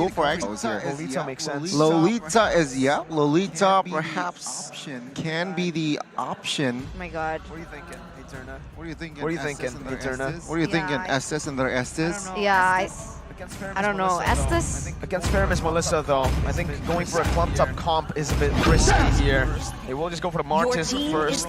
go for X here. Lolita makes sense. Lolita is, Lolita perhaps can be the option. Oh my god. What are you thinking, Eterna? What are you thinking? What are you thinking, Eterna? What are you thinking? Estes and their Estes? Yeah, I don't know. Estes? Against Paramis Melissa, though, I think going for a clumped-up comp is a bit risky here. They will just go for the Martis first.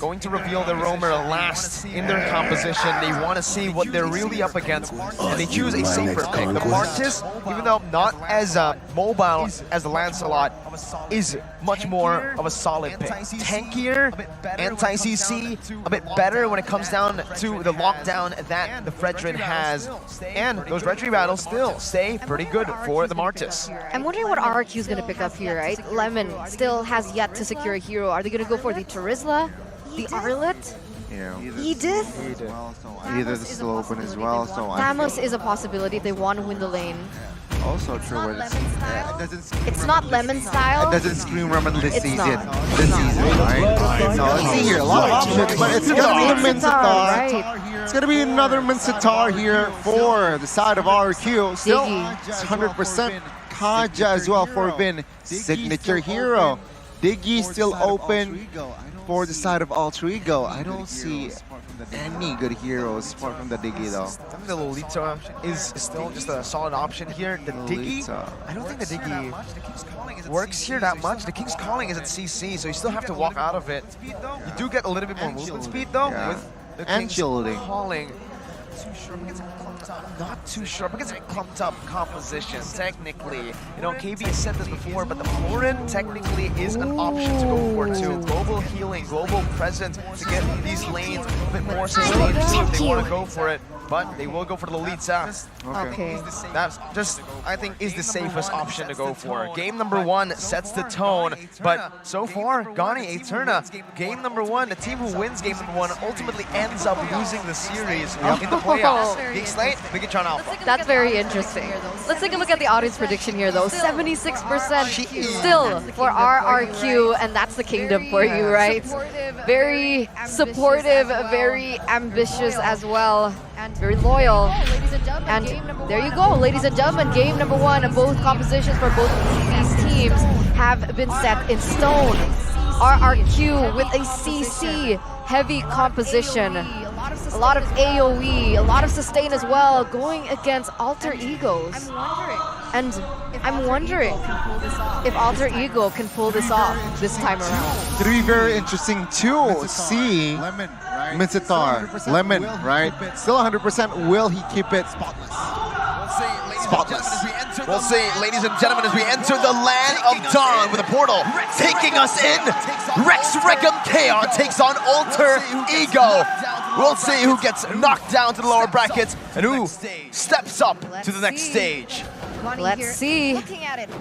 Going to reveal the Roamer last in their composition. They want to see what they're really up against, and they choose a safer pick. The Martis, even though not as mobile as the Lancelot, is much more of a solid pick. Tankier, anti-CC, a bit better when it comes down to the lockdown that the Fredrin has. And those Retry battles still stay pretty good for the Martis. I'm wondering what RRQ is going to pick up here, right? Lemon still has yet to secure a hero. Are they going to go for the Terizla? The Arlet? Yeah. Edith? Edith is still open as well. So Thanos is a possibility if they want to win the lane. Also true. It's not Lemon style. It doesn't scream Lemon this season. Not. This season, right? So let's see here. A lot of options, but it's gonna be a Mincetar. Right. It's gonna be another Mincetar here for the side of RRQ. Still 100% Kaja as well for Vin. Signature hero. Diggy still open for the side of Alter Ego. I don't see any good heroes apart from the Diggy though. I think the Lolita is still just a solid option here. The Diggy, I don't think the Diggy works here that much. The King's Calling is at CC, so you still have to walk out of it. You do get a little bit more movement speed though with the King's Calling. Not too sure because it's a clumped up composition technically. You know, KB has said this before, but the Florin technically is an option to go for too. Global healing, global presence to get these lanes a bit more sustained too if they want to go for it. But they will go for the Lolita. Okay. That just, I think, is the safest option to go for. Game number 1 sets the tone, but so far, Gani Eterna, game number 1, the team who wins game number 1 ultimately ends up losing the series in the playoffs. GEEK SLATE, Bigetron Alpha. That's very interesting. Let's take a look at the audience prediction here though. 76% still for RRQ, and that's the kingdom for you, right? Very supportive, very ambitious as well. Very loyal. And there you go, ladies and gentlemen, game number 1 of both compositions for both these teams have been set in stone. RRQ with a CC heavy composition. A lot of AoE, a lot of sustain as well, going against Alter Egos. And I'm wondering if Alter Ego can pull this off this time around. It's gonna be very interesting to see Mincetar, Lemon, right? Still 100%. Will he keep it spotless? We'll see, ladies and gentlemen, as we enter the land of Dawn with a portal taking us in. Rex Reckham KR takes on Alter Ego. We'll see who gets knocked down to the lower brackets and who steps up to the next stage. Let's see.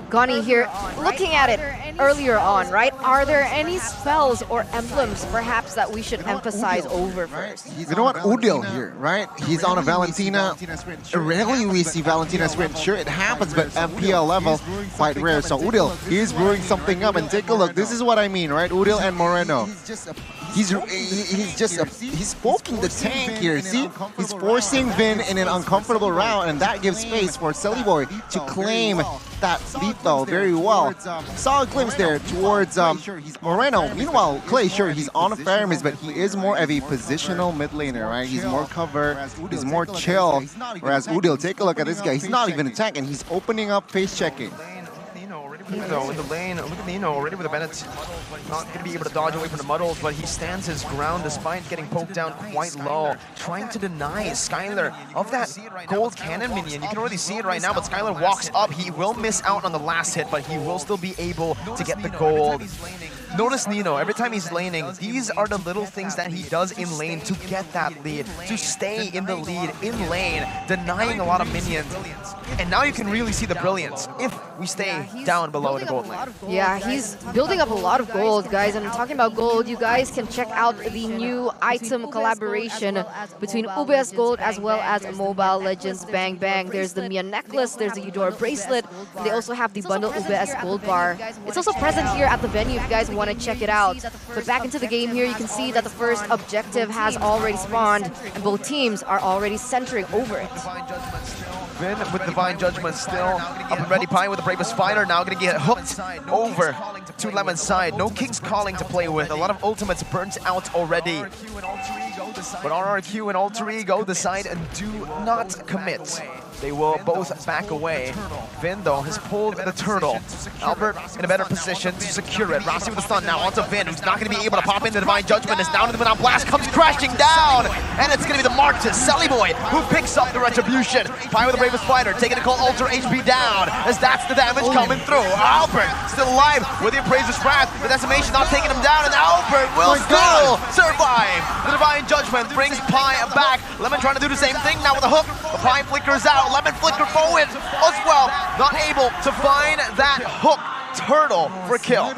Gani here, looking at it earlier on, right? Are there any spells or emblems perhaps that we should emphasize over first? You know what? Udil here, right? He's on a Valentina. Rarely we see Valentina sprint. Sure, it happens, but MPL level, quite rare. So Udil, he's brewing something up, and take a look. This is what I mean, right? Udil and Moreno. He's poking the tank here. See, he's forcing Vin in an uncomfortable round, and that gives space for Silly Boy to claim that lethal very well. Saw a glimpse there towards Moreno. Meanwhile, Clay, sure, he's on a Faramis, but he is more of a positional mid laner, right? He's more cover, he's more chill. Whereas Udil, take a look at this guy. He's not even attacking. He's opening up, face checking. Though in the lane, look at Nino already with a Bennett. Not going to be able to dodge away from the muddles, but he stands his ground despite getting poked down quite low, trying to deny Skylar of that gold cannon minion. You can already see it right now, but Skylar walks up. He will miss out on the last hit, but he will still be able to get the gold. Notice Nino, every time he's laning, these are the little things that he does in lane to get that lead, to stay in the lead in lane, denying a lot of minions. And now you can really see the brilliance if we stay down below the gold lane. Yeah, he's building up a lot of gold, guys. And talking about gold, you guys can check out the new item collaboration between UBS Gold as well as Mobile Legends Bang Bang. There's the Mia necklace, there's the Eudora bracelet. They also have the bundle UBS Gold bar. It's also present here at the venue if you guys you want to check it out. But back into the game here, you can see that the first objective has already spawned, and both teams are already centering over it. Vin with Divine Judgment still up and ready. Pi with the Bravest Fighter now going to get hooked over to Lemon's side. No King's Calling to play with. A lot of ultimates burnt out already. But RRQ and Alter Ego decide and do not commit. They will both back away. Vin, though, has pulled the turtle. Albert in a better position to secure it. Rossi with the stun now onto Vin, who's not going to be able to pop into Divine Judgment. Is down to the mid on blast, comes crashing down. And it's going to be the Martis, Sellyboy, who picks up the retribution. Pi with the Bravest Fighter, taking a call Alter HP down, as that's the damage coming through. Albert still alive with the Appraiser's Wrath. The Decimation not taking him down, and Albert will still survive. The Divine Judgment brings Pi back. Lemon trying to do the same thing now with a hook. The Pi flickers out. Lemon flicker forward as well. Not able to find that hook turtle for kill.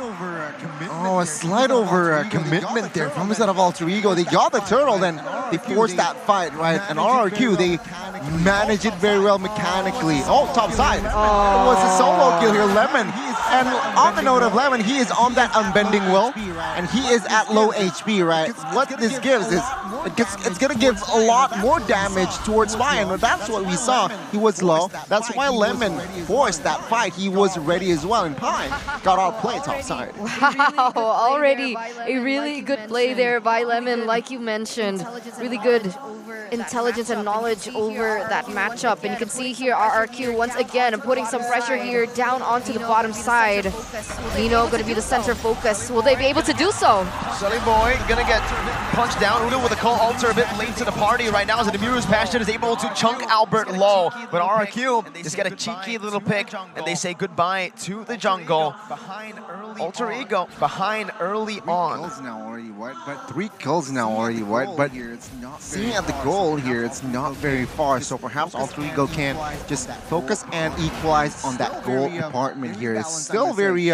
Oh, a slide over commitment there from instead of Alter Ego. They got the turtle, then they forced that fight, right? And RRQ, they manage it very well mechanically. Oh, top side. It was a solo kill here, Lemon. And on the note of Lemon, he is on that unbending will, and he is at low HP, right? What this gives is, it's going to give a lot more damage towards Ryan, but that's what we saw. He was low. That's why Lemon forced that fight. He was ready as well, and Pi got outplayed top side. Wow, already a really good play there by Lemon, like you mentioned. Really good intelligence and knowledge over that matchup. And you can see here RRQ once again putting some pressure here down onto the bottom side. Nino going to be the center focus. Will they be able to do so? Sellyboy going to get punched down. Udo with a call Alter a bit late to the party right now as the Demuru's Passion is able to chunk Albert low. But RRQ just get a cheeky little pick and they say goodbye to the jungle. Alter Ego behind early on. 3 kills now already, what? But seeing at the goal here, it's not very far. So perhaps Alter Ego can just focus and equalize on that goal department here. It's still very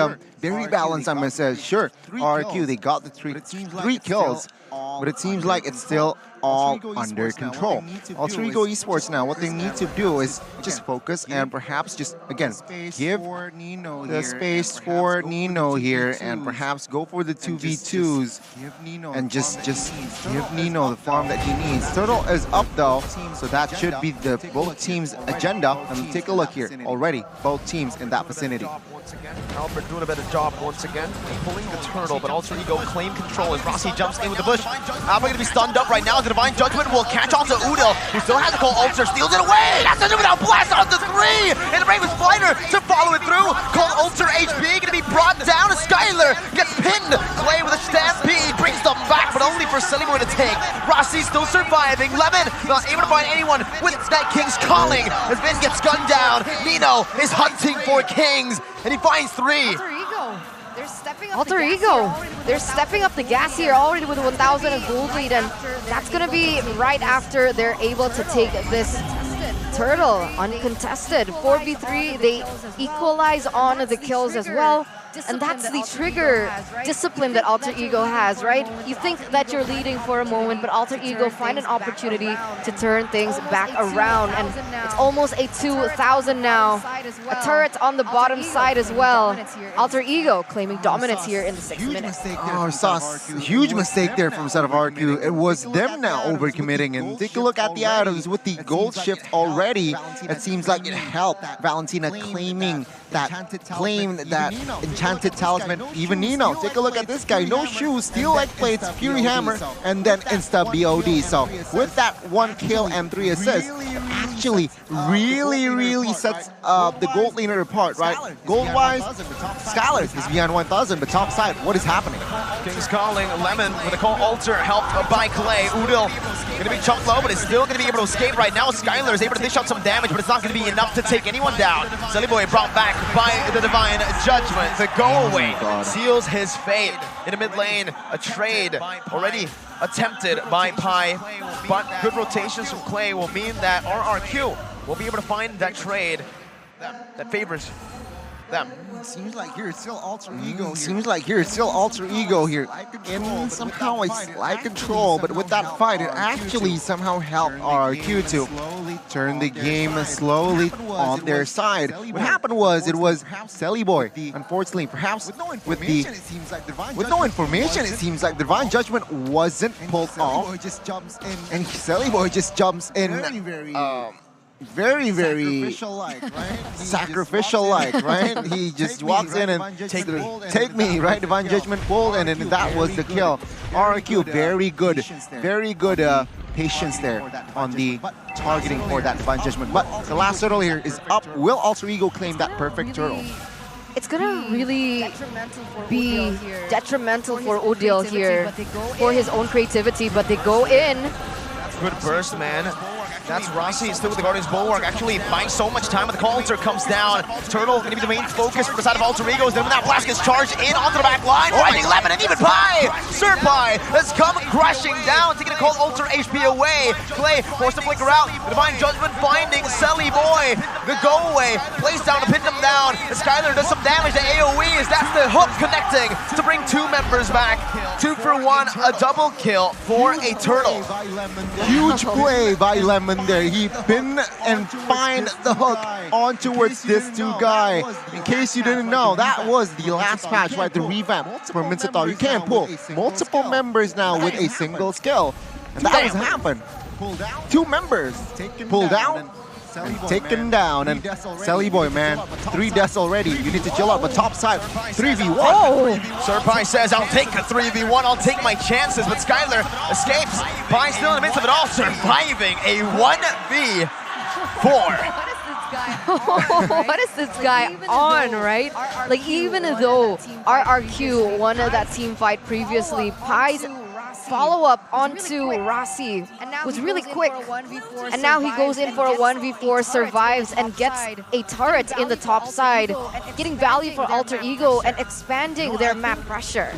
balanced, I must say. Sure, RRQ, they got the three kills, but it seems like it's still all under control. Alter Ego Esports now, what they need to do is just focus and perhaps just, again, give the space for Nino here and perhaps go for the 2v2s and just give Nino the farm that he needs. Turtle is up though, so that should be the both teams' agenda. And take a look here, already both teams in that vicinity. Once again, Albert doing a better job once again, pulling the turtle, but Alter Ego claim control as Rossi jumps in with the bush. Albert going to be stunned up right now. The Divine Judgment will catch on to Udil, who still has to call Alter, steals it away! That's the without blast on the 3! And the Bravest Fighter to follow it through. Call Alter HP, going to be brought down. Skylar gets pinned. Clay with a stampede, brings them back, but only for Sellyboy to take. Rossi still surviving. Lemon not able to find anyone with that King's Calling as Vin gets gunned down. Nino is hunting for Kings, and he finds 3. Alter Ego, they're stepping up the gas here already with 1,000 gold lead, and that's going to be right after they're able to take this turtle uncontested. 4v3, they equalize on the kills as well. And that's the trigger discipline that Alter Ego has, right? You think that you're leading for a moment, but Alter Ego find an opportunity to turn things back around. And it's almost a 2,000 now. A turret on the bottom side as well. Alter Ego claiming dominance here in the 6th minute. Oh, saw a huge mistake there from set of RQ. It was them now overcommitting. And take a look at the items with the gold shift already. It seems like it helped Valentina claiming that enchanted talisman. Even Nino, take a look at this guy. No shoes, steel leg plates, Fury Hammer, and then insta BOD. So with that 1 kill and 3 assists, actually really sets the gold laner apart, right? Gold-wise, Skylar is behind 1,000, but top side, what is happening? King's Calling, Lemon with a call Alter, helped by Clay. Udil going to be chunked low, but is still going to be able to escape right now. Skylar is able to dish out some damage, but it's not going to be enough to take anyone down. Sellyboy brought back by the Divine Judgment. The go-away seals his fate. In the mid lane, a trade already attempted by Pi, but good rotations from Clay will mean that RRQ will be able to find that trade that favors them. Seems like you're still alter ego here. Seems like you're still alter ego here. In somehow a slight control, but with that fight, it actually somehow helped RRQ to turn the game slowly on their side. What happened was, it was Celiboy, unfortunately, perhaps with no information, it seems like Divine Judgment wasn't pulled off, and Celiboy just jumps in. Very sacrificial-like, right? He just walks in and take me, right? Divine Judgment pulled, and then that was the kill. RRQ, very good patience there on the targeting for that Divine Judgment. But the last turtle here is up. Will Alter Ego claim that perfect turtle? It's gonna really be detrimental for Udil here for his own creativity, but they go in. Good burst, man. That's Rossi still with the Guardian's Bulwark, actually buying so much time, but the Alter comes down. Turtle going to be the main focus for the side of Alter Egos. Then when that blast gets charged in onto the back line, finding Lemon and even Pi! Sir Pi has come crashing down, taking a cold Alter HP away. Clay forced to flicker out. The Divine Judgment finding Celiboy. The go away, plays down to pin them down. The Skylar does some damage to AoEs. That's the hook connecting to bring two members back. 2 for 1, a double kill for a Turtle. Huge play by Lemon there. He pin and find the hook on towards this two guy. In case you didn't know, that was the last patch, right? The revamp for Mincetar. You can pull multiple members now with a single skill. And that was happened. 2 members pulled down and taken down. And Celiboy, man, 3 deaths already. You need to chill out, but top side, 3v1. Oh! Sir Pi says, I'll take a 3v1, I'll take my chances, but Skylar escapes. Pi still in the midst of it all, surviving a 1v4. What is this guy on, right? Like, even though RRQ won that team fight previously, Pi's follow-up onto Rossi was really quick. And now he goes in for a 1v4, survives, and gets a turret in the top side, getting value for Alter Ego and expanding their map pressure.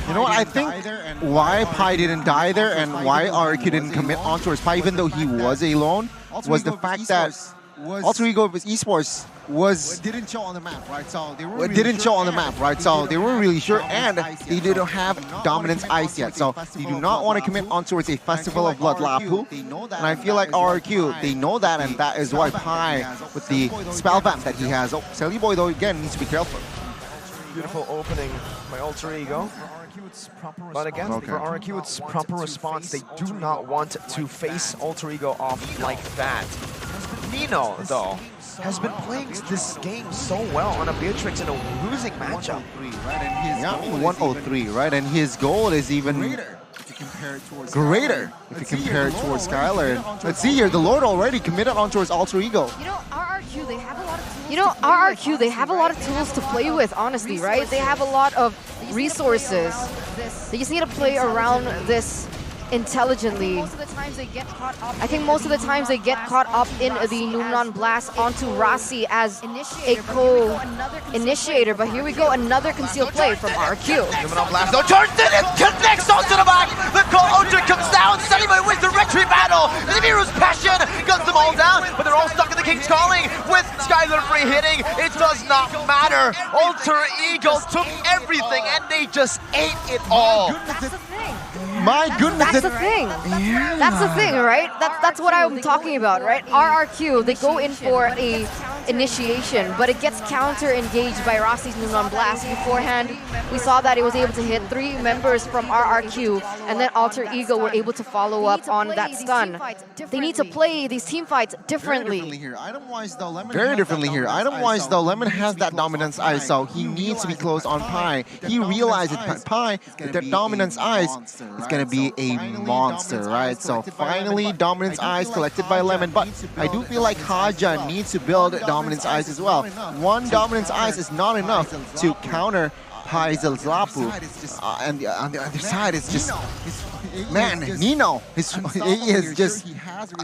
You know what, I think why Pi didn't die there and why RRQ didn't commit onto his Pi, even though he was alone, was the fact that Alter Ego with Esports didn't show on the map, right? So they weren't really sure, and they didn't have Dominance Ice yet. So they do not want to commit on towards a Festival of Blood Lapu. And I feel like RRQ, they know that, and that is why Pi, with the spell vamp that he has. Oh, Celiboy though again needs to be careful. Beautiful opening by Alter Ego. But again, for RRQ, it's proper response. They do not want to face Alter Ego off like that. Nino, though, has been playing this game so well on a Beatrix in a losing matchup. 103, right? And his goal is even greater if you compare it towards Skylar. Let's see here, the Lord already committed on towards Alter Ego. You know, RRQ, they have a lot of tools to play with, honestly, right? They have a lot of resources. They just need to play around this intelligently. I think most of the times they get caught up in the Numnon Blast onto Rossi as a co-initiator, but here we go, another concealed play from RQ. Numnon Blast, no charge, then it connects onto the back! The Ultra comes down, Celiboy wins the retreat battle! The Nibiru's passion guns them all down, but they're all stuck in the King's Calling with Skylar free hitting. It does not matter. Alter Ego took everything and they just ate it all. That's the thing. My goodness. That's the thing. Yeah. That's the thing, right? That's what I'm talking about, right? RRQ, they go in for a initiation, but it gets counter-engaged by Rossi's Numnon Blast. Beforehand, we saw that it was able to hit 3 members from RRQ, and then Alter Ego were able to follow up on that stun. They need to play these team fights differently. Very differently here. Item-wise, though, Lemon has that Dominance Ice, so he needs to be close on Pi. He realized that Pi, with that Dominance Ice, is going to be a monster, right? So finally, Dominance Ice collected by Lemon, but I do feel like Haja needs to build Dominance Ice as well. One Dominance Ice is not enough to counter Pai's Lapu. And on the other side, it's just, man, Nino, he is just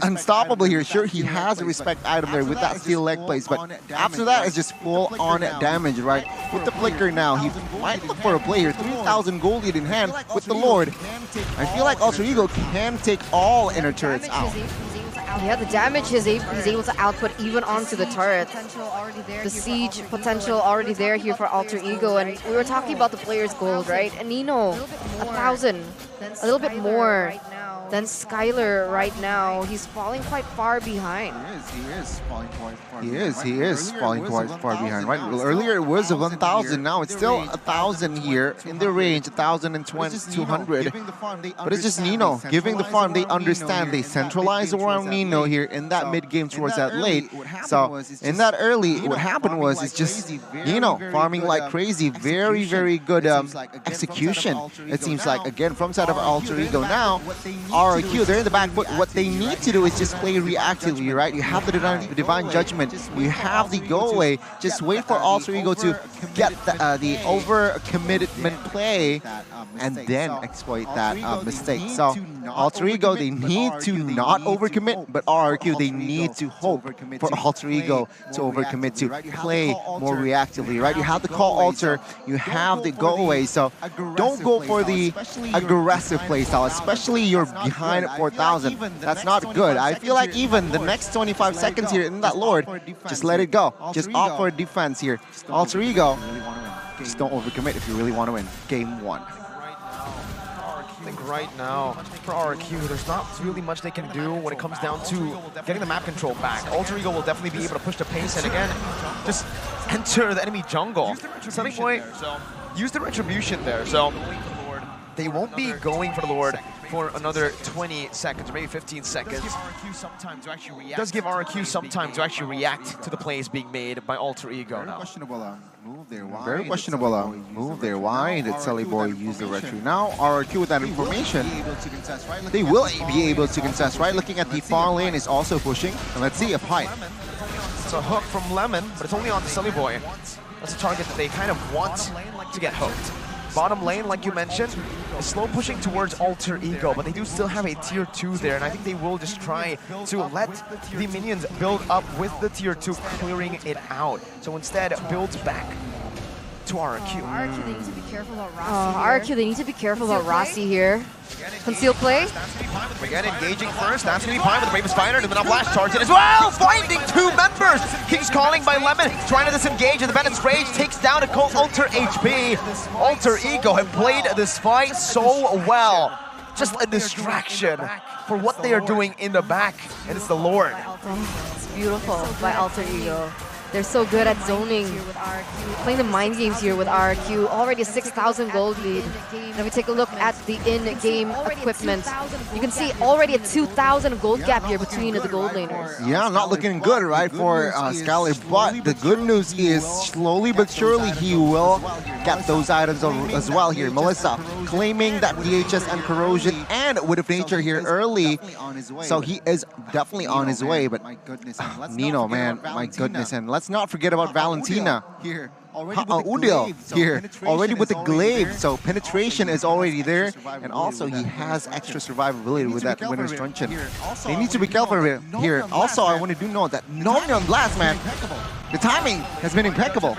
unstoppable here. Sure, he has a respect item there with that steel leg place, but after that, it's just full-on damage, right? With the flicker now, he might look for a play here. 3,000 gold lead in hand with the Lord. I feel like Alter Ego can take all inner turrets out. Yeah, the damage he's able to output even onto the turret. The siege potential already there here for Alter Ego. And we were talking about the player's gold, right? And Nino, 1,000. A little bit more than Skylar right now. He's falling quite far behind. He is falling quite far behind. He is falling quite far behind, right? Earlier it was 1,000, now it's still 1,000 here in the range, 1,020, 200. But it's just Nino giving the farm. They understand, they centralize around Nino here in that mid game towards that late. So in that early, what happened was it's just Nino farming like crazy. Very, very good execution, it seems like, again, from side of Alter Ego. Now, RRQ, they're in the back, but what they need to do is just play reactively, right? You have the divine judgment, you have the go away, just wait for Alter Ego to get the over-commitment play and then exploit that mistake. So Alter Ego, they need to not overcommit, but RRQ, they need to hope for Alter Ego to overcommit, to play more reactively, right? You have the call alter, you have the go away, so don't go for the aggressive playstyle, especially you're behind at 4,000. That's not good. I feel like even the next 25 seconds here in that Lord, just let it go. Just opt for defense here. Alter Ego, just don't overcommit if you really want to win game 1. I think right now, for RRQ, there's not really much they can do when it comes down to getting the map control back. Alter Ego will definitely be able to push the pace, and again, just enter the enemy jungle. Sunny Boy use the retribution there, so they won't be going for the Lord for another 20 seconds, or maybe 15 seconds. Does give RRQ some time to actually react to the plays being made by Alter Ego now. Very questionable move there. Why did Sully Boy use the retreat? Now RRQ with that information, they will be able to contest, right? Looking at the far lane is also pushing. And let's see a pipe. It's a hook from Lemon, but it's only on to Sully Boy. That's a target that they kind of want to get hooked. Bottom lane, like you mentioned, is slow pushing towards Alter Ego, but they do still have a tier 2 there, and I think they will just try to let the minions build up with the tier 2, clearing it out. So instead, builds back to RRQ. RRQ, they need to be careful about Rossi RRQ, they need to be careful about Rossi here. Conceal play. Again, engaging first. That's going to be fine with the Bravest Fighter. And then Blast charge it as well. Finding 2 members. King's Calling by Lemon. Trying to disengage. And the Bennett's Rage takes down a cold Alter HP. Alter Ego have played this fight so well. Just a distraction for what they are doing in the back. And it's the Lord. It's beautiful by Alter Ego. They're so good at zoning, playing the mind games here with RRQ. Already a 6,000 gold lead. Then we take a look at the in-game equipment. You can see already a 2,000 gold gap here between the gold laners. Yeah, not looking good, right, for Skylar. But the good news is, slowly but surely, he will get those items as well here. Melissa claiming that DHS and Corrosion and Wood of Nature here early. So he is definitely on his way. But Nino, man, my goodness. And let's not forget about Valentina here. Udil here, already with the glaive, so penetration is already there, and also he has extra survivability with that Winner's Truncheon. They need to be careful here. Also, I want to do note that Nomion Blast, man, the timing has been impeccable.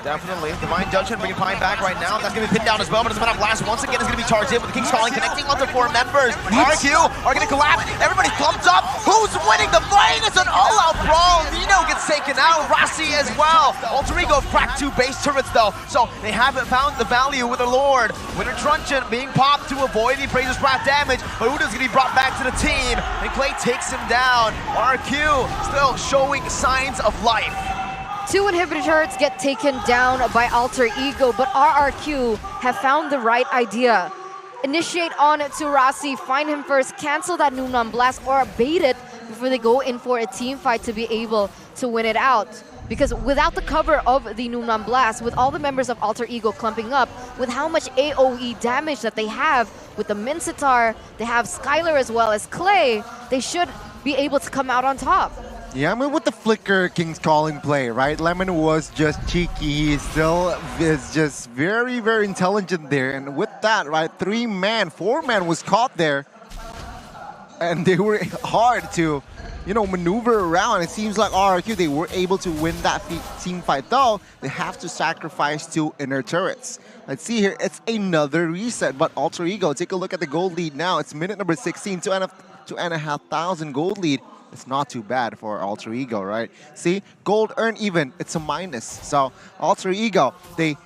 Definitely. Divine Judgment bringing Pine back right now. That's going to be pinned down as well, but it's Blast once again is going to be charged in with the King's Calling, connecting onto 4 members. RRQ are going to collapse. Everybody thumbs up. Who's winning the fight? It's an all-out brawl. Nino gets taken out. Rossi as well. Alter Ego cracked 2 base turrets though, so they haven't found the value with the Lord. Winter Truncheon being popped to avoid the Praiser's Wrath damage, but Uda's going to be brought back to the team, and Clay takes him down. RRQ still showing signs of life. 2 inhibitor turrets get taken down by Alter Ego, but RRQ have found the right idea. Initiate on to Rossi, find him first, cancel that Numnam Blast, or bait it before they go in for a team fight to be able to win it out. Because without the cover of the Numnam Blast, with all the members of Alter Ego clumping up, with how much AoE damage that they have, with the Mincetar, they have Skylar as well as Clay, they should be able to come out on top. Yeah, I mean, with the flicker King's Calling play, right? Lemon was just cheeky. He still is just very, very intelligent there. And with that, right, 3-man, 4-man was caught there. And they were hard to, you know, maneuver around. It seems like RRQ, they were able to win that team fight, though. They have to sacrifice 2 inner turrets. Let's see here, it's another reset, but Alter Ego, take a look at the gold lead now. It's minute number 16, 2,500 gold lead it's not too bad for Alter Ego, right? See, gold earned even, it's a minus. So Alter Ego, they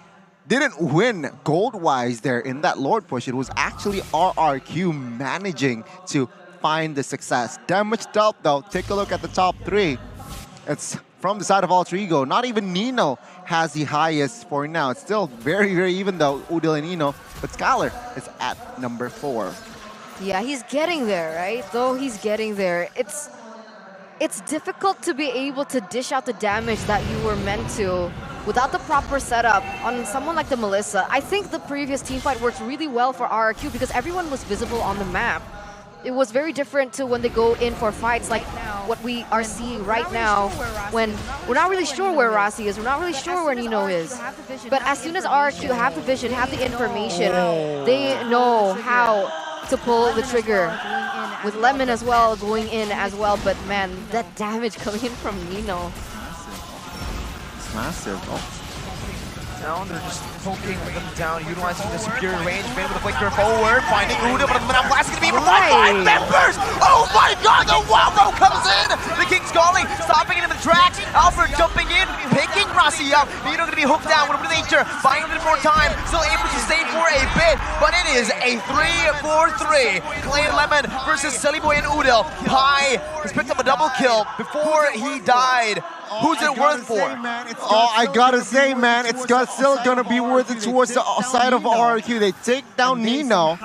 didn't win gold-wise there in that Lord push. It was actually RRQ managing to find the success. Damage dealt though, take a look at the top 3. It's from the side of Alter Ego. Not even Nino has the highest for now. It's still very, very even though, Udil and Nino, but Skylar is at number 4. Yeah, he's getting there, right? Though he's getting there. It's difficult to be able to dish out the damage that you were meant to without the proper setup on someone like the Melissa. I think the previous team fight worked really well for RRQ because everyone was visible on the map. It was very different to when they go in for fights like what we are seeing right now when we're not really sure where Rossi is, we're not really sure where Nino is. But as soon as RRQ have the vision, have the information, they know how to pull the trigger. With Lemon as well, going in as well, but man, that damage coming in from Nino. It's massive. Oh. Now they're just poking them down, utilizing the superior range. Vin with a flicker forward, finding Udil, but the blast is going to be able to find 5 members! Oh my god, the Wombo comes in! The King's calling, stopping him in the tracks. Albert jumping in, picking Rossi up. Nino going to be hooked down with a nature, buying a bit more time, still able to stay for a bit, but it is a 3-4-3. Clay and Lemon versus Sillyboy and Udil. Pi has picked up a double kill before he died. Who's it worth for? I gotta say, man, it's still gonna be worth it towards the side of RRQ. They take down Nino,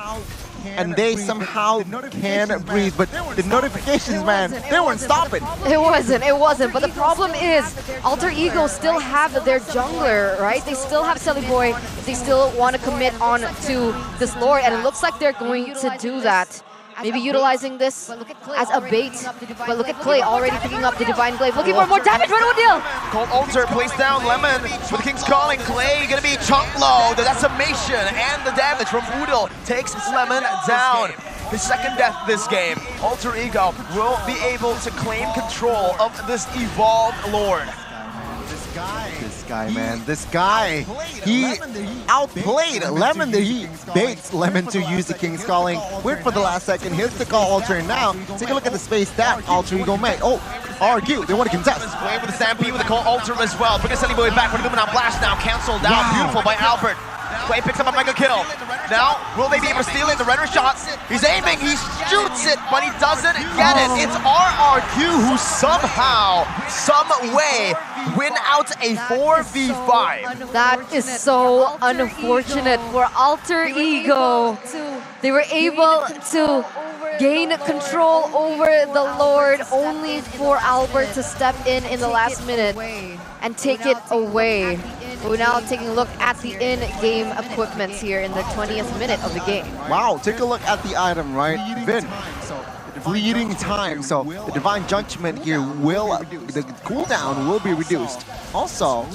and they somehow can breathe. But the notifications, man, they weren't stopping. It wasn't. But the problem is, Alter Ego still have their jungler, right? They still have Sillyboy. They still want to commit on to this Lord, and it looks like they're going to do that. Maybe utilizing this as a bait, but look at Clay already picking up the Divine Glaive, looking for more damage from Udil! Cold Alter placed down Lemon with the King's Calling. Clay gonna be chunk low. The decimation and the damage from Udil takes Lemon down. His second death this game. Alter Ego will be able to claim control of this evolved Lord. This guy, man, this guy, he outplayed Lemon. He baits Lemon to use the King's Calling. Wait for the last second. Here's the call Alter now. Take a look at the space that Alter Ego made. Oh, RRQ, they want to contest. Play with the Stampede with the call Alter as well. Bring a Sillyboy back with the Luminant Blast now. Cancelled out. Wow. Beautiful by Albert. Clay picks up a mega kill. Now, will they be able to steal it? The Renner shot. He's aiming, he shoots it, but he doesn't get it. It's RRQ who somehow, some way, win out a 4v5. That is so unfortunate for Alter Ego. They were able to gain control over the Lord, only for Albert to step in the last minute and take it away. We're now taking a look at the in-game equipment here in the 20th minute of the game. Wow, take a look at the item, right? Vin, bleeding time. So the Divine Judgment here the cooldown will be reduced. Also,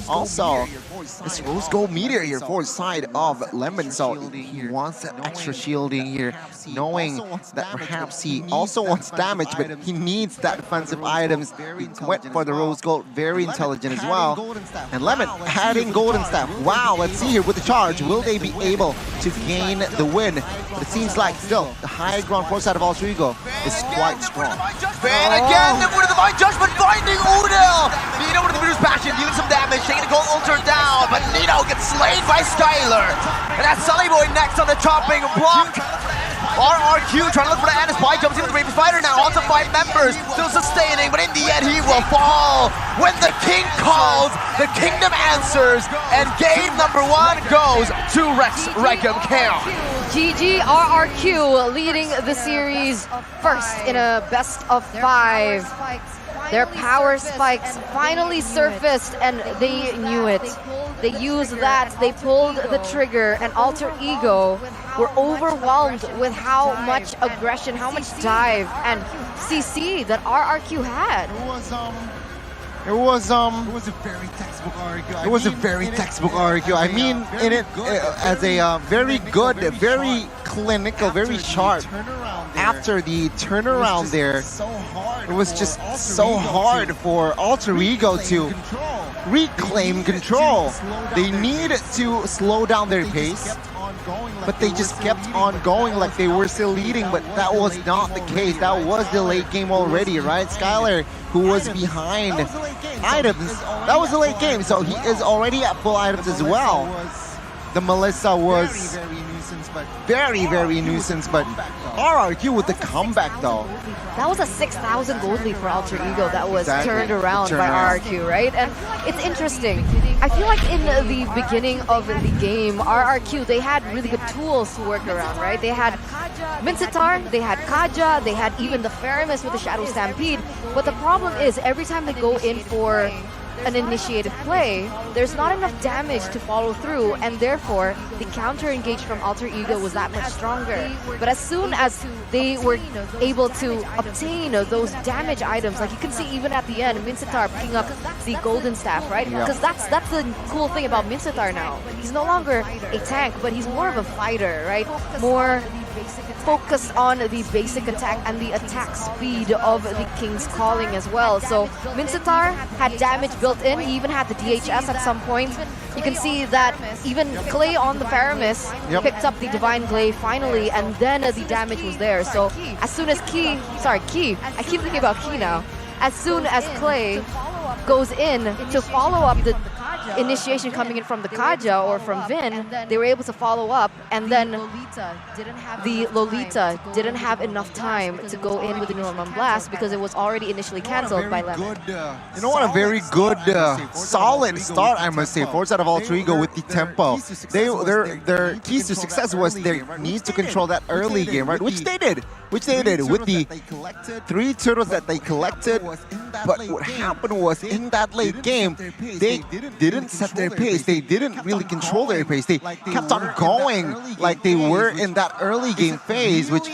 this Rose Gold Meteor here for the side of Lemon. So he wants that extra shielding here, knowing that perhaps he also wants damage, but he needs that defensive items. He went for the Rose Gold, very intelligent as well. And Lemon adding Golden Staff. Wow, let's see here with the charge. Will they be able to gain the win? But it seems like still the high ground for side of Alter Ego is quite strong. And again, with the Divine Judgment finding Udil! Nino with the Bruce Passion, dealing some damage, taking the Gold Alter down, but Nino gets slain by Skylar. And that's Sillyboy next on the chopping block. RRQ trying to look for the Annis. Pi jumps in with the Raven Spider now, on to 5 members, still sustaining, but in the end he will fall. When the King calls, the Kingdom answers, and game number 1 goes to Rex Reckham Camp. GG RRQ leading the series first in a best of 5. Their power spikes finally surfaced and they knew it. They used that, they pulled the trigger, and Alter Ego were overwhelmed with how much aggression, how much dive and CC that RRQ had. It was a very textbook RRQ. It was a very textbook RRQ. I mean, in it as a very good, very clinical, very sharp. After the turnaround there, it was just so hard for Alter Ego to reclaim control. They need to slow down their pace. but they just kept on going like they were still leading, but that was not the case. That was the late game already, right? Skylar, who was behind items, that was the late game, so he is already at full items as well. The Melissa was very, very nuisance, but RRQ with the comeback though. That was a 6,000 gold lead for Alter Ego that was turned around by RRQ, right? And it's interesting. I feel like in the beginning of the game, RRQ, they had really good tools to work around, right? They had Mincitar, they had Kaja, they had even the Faramis with the Shadow Stampede. But the problem is, every time they go in for an initiated play, there's not enough damage to follow through, and therefore the counter engage from Alter Ego was that much stronger. But as soon as they were able to obtain those damage items, like you can see even at the end, Mincitar picking up the golden staff, right? Because that's the cool thing about Mincitar now. He's no longer a tank, but he's more of a fighter, right? More focused on the basic attack and the attack speed of the King's Calling as well. So Mincitar had damage built in. He even had the DHS at some point. You can see that even Clay on the Faramis picked up the Divine Glaive finally, and then the damage was there. So as soon as Key, I keep thinking about Key now. As soon as Clay goes in to follow up the initiation coming in from the Kaja or from Vin, they were able to follow up, and then the Lolita didn't have enough time to go in with the Norman Blast because it was already initially cancelled by Lemon. You know what, a very good, solid start, I must say, Force out of Alter Ego with the tempo. Their keys to success was their need to control that early game, right? Which they did with the 3 turtles that they collected. But what happened was, in that late game, they didn't set their pace. They didn't really control their pace. They kept on going like they were in that early game phase, which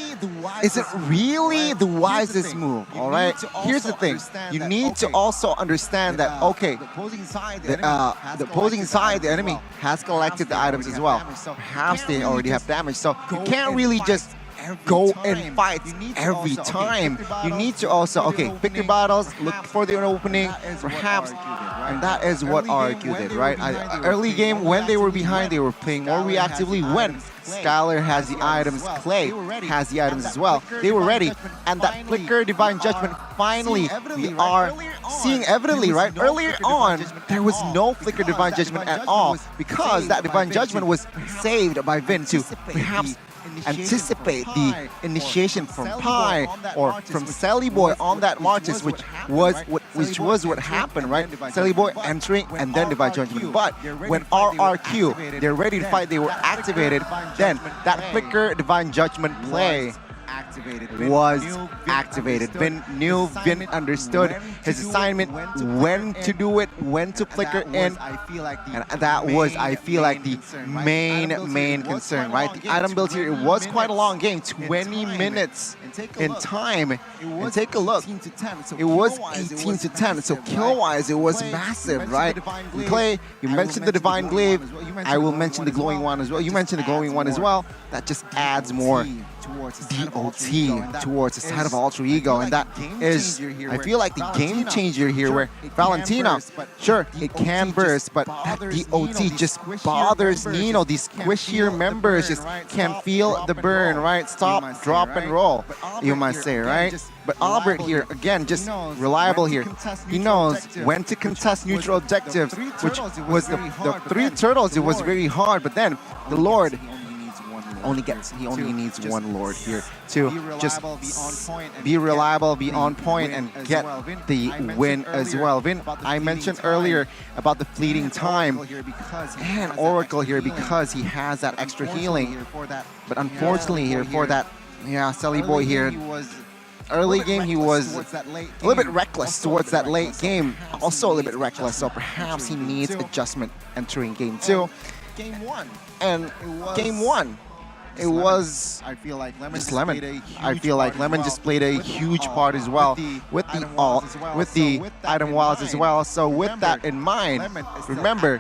isn't really the wisest move, all right? Here's the thing. You need to also understand that, okay, the opposing side, the enemy, has collected the items as well. Perhaps they already have damage, so you can't really just go and fight every time. You need to also, pick your battles, look for the opening, perhaps, and that is what RRQ did, right? Early game, when they were behind, they were playing more reactively. When Skylar has the items, Clay has the items as well, they were ready. And that Flicker Divine Judgment, finally, we are seeing evidently, right? Earlier on, there was no Flicker Divine Judgment at all, because that Divine Judgment was saved by Vin to perhaps anticipate the initiation from Pi or from Sally Boy on that Martis, which was what happened, right? Sally Boy entering and then Divine Judgment. But when RRQ, they're ready to fight, they were activated, then that Flicker Divine Judgment play was activated. Vin knew, Vin understood his assignment, when to do it, when to flicker in, and that was, I feel like, the main concern, right? The item build here, it was quite a long game, 20 minutes in time, and take a look, it was 18 to 10, so kill-wise, it was massive, right? Clay, you mentioned the Divine Glaive, I will mention the Glowing One as well, you mentioned the Glowing One as well, that just adds more DOT towards the side of Alter Ego, and that is, I feel like, the game changer here, where Valentina, sure, it can burst, but that DOT just bothers Nino. These squishier members just can feel the burn, right? Stop, drop, and roll, you might say, right? But Albert here, again, just reliable here. He knows when to contest neutral objectives, which was the 3 turtles. It was very hard, but then the Lord he only needs one Lord here to just be reliable, be on point, and get the win as well. Vin, I mentioned earlier about the fleeting time, and Oracle here because he has that extra healing. But unfortunately here for that, Sally Boy here, early game he was a little bit reckless towards that late game, also a little bit reckless, so perhaps he needs adjustment entering game 2. And game 1. it was just Lemon. I feel like Lemon just played a huge part as well with the ult, with the item walls as well. So with that in mind, remember,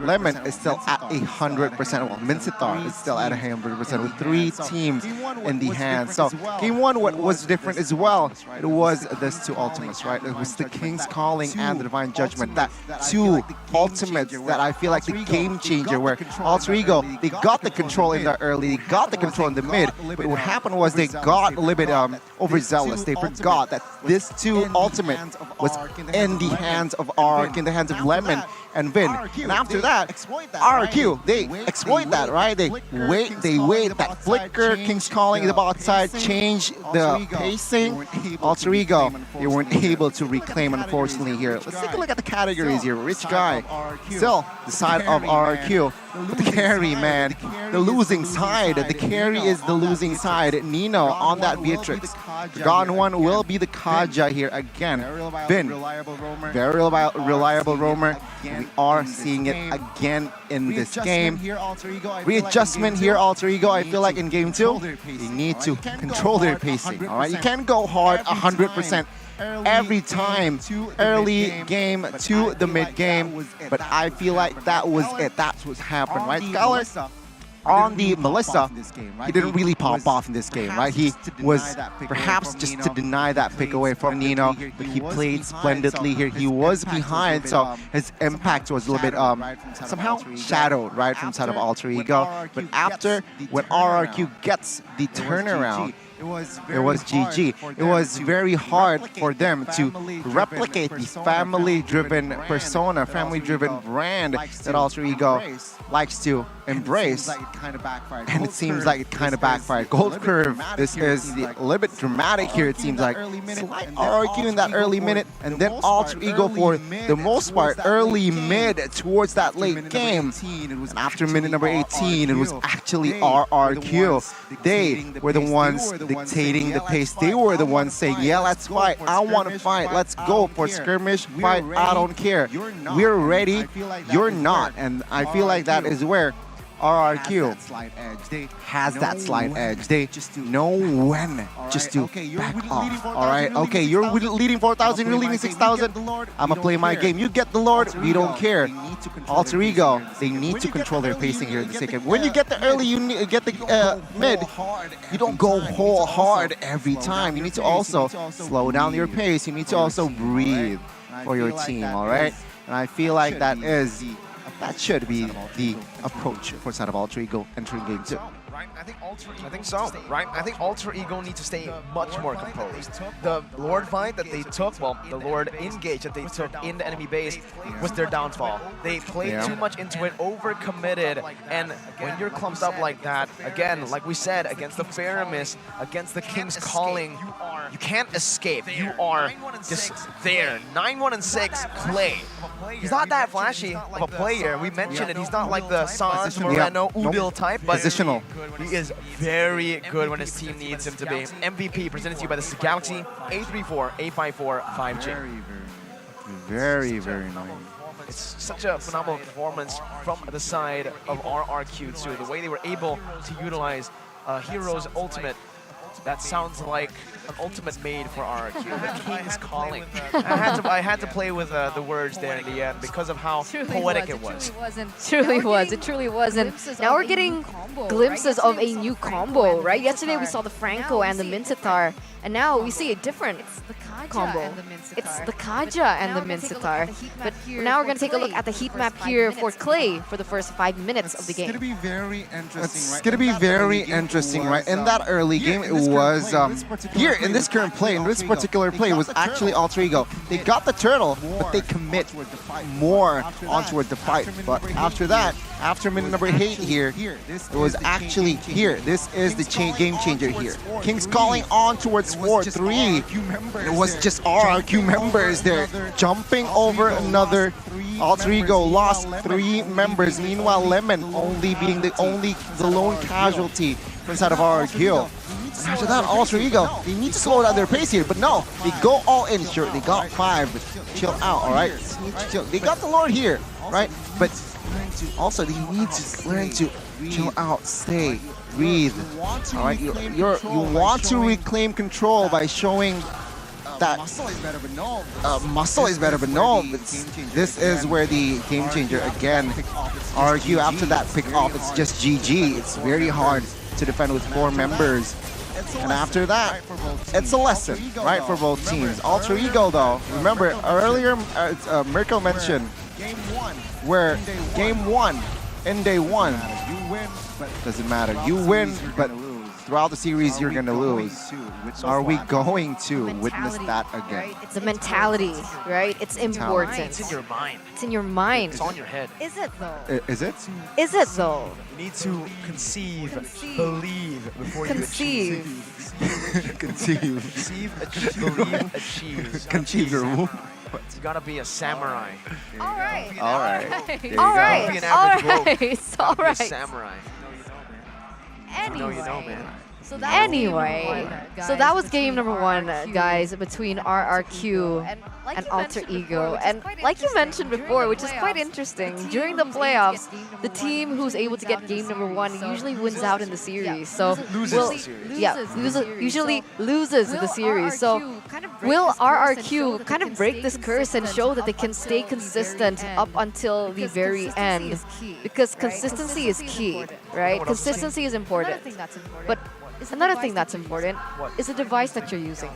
Lemon is still at 100%. Well, Mincitar is still at 100% with 3 teams in the hand. So game 1, what was different as well, it was these 2 ultimates, right? It was the King's Calling and the Divine Judgment. That 2 ultimates that I feel like the game changer, where Alter Ego, they got the control in the early, they got the control in the mid, but what happened was they got a little bit overzealous. They forgot that this 2 ultimate was in the hands of RRQ, in the hands of Lemon and Vin. And after that, RRQ, they exploit that, right? They wait that flicker, King's Calling the bot side, change the pacing. Alter Ego, they weren't able to reclaim, unfortunately, here. Let's take a look at the categories here. Rich Guy, still the side of RRQ. But the carry, man, the losing side. The carry is the losing side. Nino on that Beatrix. Gone one will be the Kaja here again. Vin, very reliable roamer. We are seeing it again in this game. Readjustment here, Alter Ego. I feel like in game 2, they need to control their pacing. All right, you can't go hard 100% every time, early game to the mid game, but I feel like that was it. That's what happened, right? Scholar on the Melissa, he didn't really pop off in this game, right? He was perhaps just to deny that pick away from Nino, but he played splendidly here. He was behind, so his impact was a little bit somehow shadowed, right, from side of Alter Ego. But after, when RRQ gets the turnaround, it was GG. It was very hard for them to replicate the family-driven persona, family-driven brand that Alter Ego likes to embrace. And it seems like it kind of backfired. Gold Curve, this is a little bit dramatic here, it seems like. Slight RRQ in that early minute, and then Alter Ego for the most part, early mid towards that late game. And after minute number 18, it was actually RRQ. They were the ones dictating the pace. They were the ones saying, yeah, let's fight. I want to fight. Let's go for skirmish, fight. I don't care. We're ready. You're not. And I feel like that is where RRQ has that slight edge. They just know when just to back off. All right, okay, you're leading 4,000, you're leading 6,000. I'm gonna play my game. You get the Lord, we don't care. Alter Ego, they need to control their pacing here in the second. When you get the early, you get the mid, you don't go whole hard every time. You need to also slow down your pace. You need to also breathe for your team, all right? And I feel like that should be the approach for side of Alter Ego entering game 2. Right, I think so. Right, I think Alter Ego needs to stay much more composed. The Lord fight that they took, well, the Lord engage that they took in the enemy base was their downfall. They played too much into it, overcommitted, and when you're clumped up like that, again, like we said, against the Faramis, against the King's Calling, you can't escape. You are just there. 9-1-6 Clay. He's not that flashy of a player. We mentioned it. He's not like the Sans, Moreno, Udil type, but positional. He is very good when his team needs him to be. MVP presented to you by the Galaxy A34, A54, 5G. Very nice. It's such a phenomenal performance from the side of RRQ too. The way they were able to utilize Hero's ultimate. That sounds like an ultimate made for RRQ. The King's Calling. I had to play with the words there in the end because of how poetic it was. It truly wasn't. Now we're getting glimpses of a new combo, right? Yesterday we saw the Franco and the Mincitar, and now we see a different combo. It's the Kaja and the Mincitar. But now we're going to take a look at the heat map here for Clay for the first 5 minutes of the game. It's going to be very interesting, right? In that early game, it was here in this current play, in this particular play, was actually Alter Ego. They got the turtle, but they commit more onto the fight. But after that, after minute number 8 here, it was actually here. This is the game changer here. King's Calling on towards 4-3. It was just RRQ members there jumping over another. Alter Ego lost 3 members. Meanwhile, Lemon only being the lone casualty inside of RRQ. After that, Alter Ego, they need to slow down their pace here, but no, they go all in. Sure, they got 5, but chill out, all right? Chill. They got the Lord here, right? But Also, you need to learn to chill out, stay, breathe. All right, you want to reclaim control by showing that muscle is better, but no. This is where the game changer again. RRQ after that pick off, it's just GG. It's very hard to defend with 4 members. And after that, it's a lesson, right, for both teams. Alter Ego, though, remember earlier, Mirko mentioned where game 1 in day 1 doesn't matter. You win, but throughout the series, you're going to lose. Are we going to witness that again? Right? It's a mentality, right? It's important. It's in your mind. It's in your mind. It's on your head. Is it though? Is it? Is it though? You need to conceive, believe before you achieve. Conceive, believe, achieve. Conceive your move. You gotta be a samurai. All right. All right. There you All go. right. Be an average All rogue. right. All Gotta be a right. samurai. Anyway. You know, man. Anyway, so that was game number 1, guys, between RRQ and Alter Ego. And like you mentioned before, which is quite interesting, during the playoffs, the team who's able to get game number 1 usually wins out in the series. So usually loses the series. So will RRQ kind of break this curse and show that they can stay consistent up until the very end? Because consistency is key, right? Consistency is important. But another thing that's important is the device that you're using.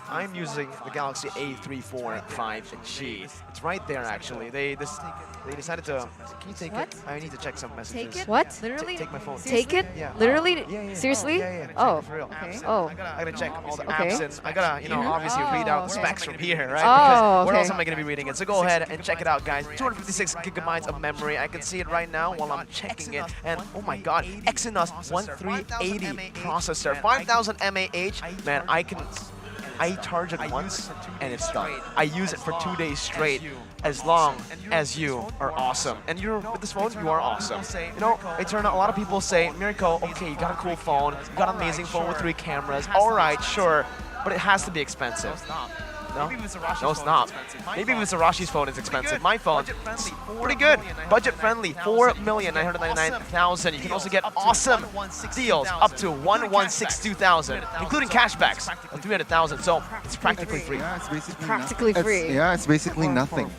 I'm using the Galaxy A345G. It's right there, actually. They decided to. Can you take it? I need to check some messages. Take it? What? Literally? Take my phone. Take it? Yeah. Literally? Yeah. Seriously? Yeah. Oh. For real. Okay. Oh. I gotta check all the Okay. apps and I gotta, obviously read out the specs from here, right? Oh, because where okay. else am I gonna be reading it? So go ahead and check it out, guys. 256 gigabytes of memory. I can see it right now while I'm checking it. And oh my god, Exynos 1380 processor, 5000 mAh. Man, I charge it once and it's done. I use it for 2 days straight. As long as you are awesome. And you're with this phone, you are awesome. Eterna, a lot of people say, Mirko, okay, you got a cool phone, you got an amazing phone with 3 cameras. Alright, sure, but it has to be expensive. No? No, it's not. Maybe even Sarashi's phone is expensive. My phone, it's pretty good. Budget friendly, 4,999,000. You can also get awesome deals up to 1,162,000, including cashbacks of 300,000. So it's practically free. Practically free. It's basically nothing.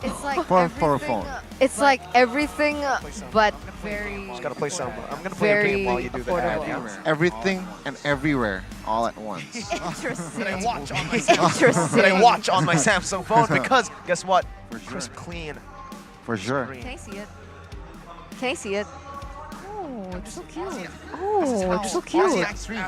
It's like For a phone. It's like everything, but very. Just gotta play some. I'm gonna play a game while you do that. Everything and everywhere all at once. Interesting. That I watch on my Interesting. that I watch on my Samsung phone because guess what? Crisp clean. For sure. Can I see it? Can I see it? Oh, it's so cute. Oh, it's so cute.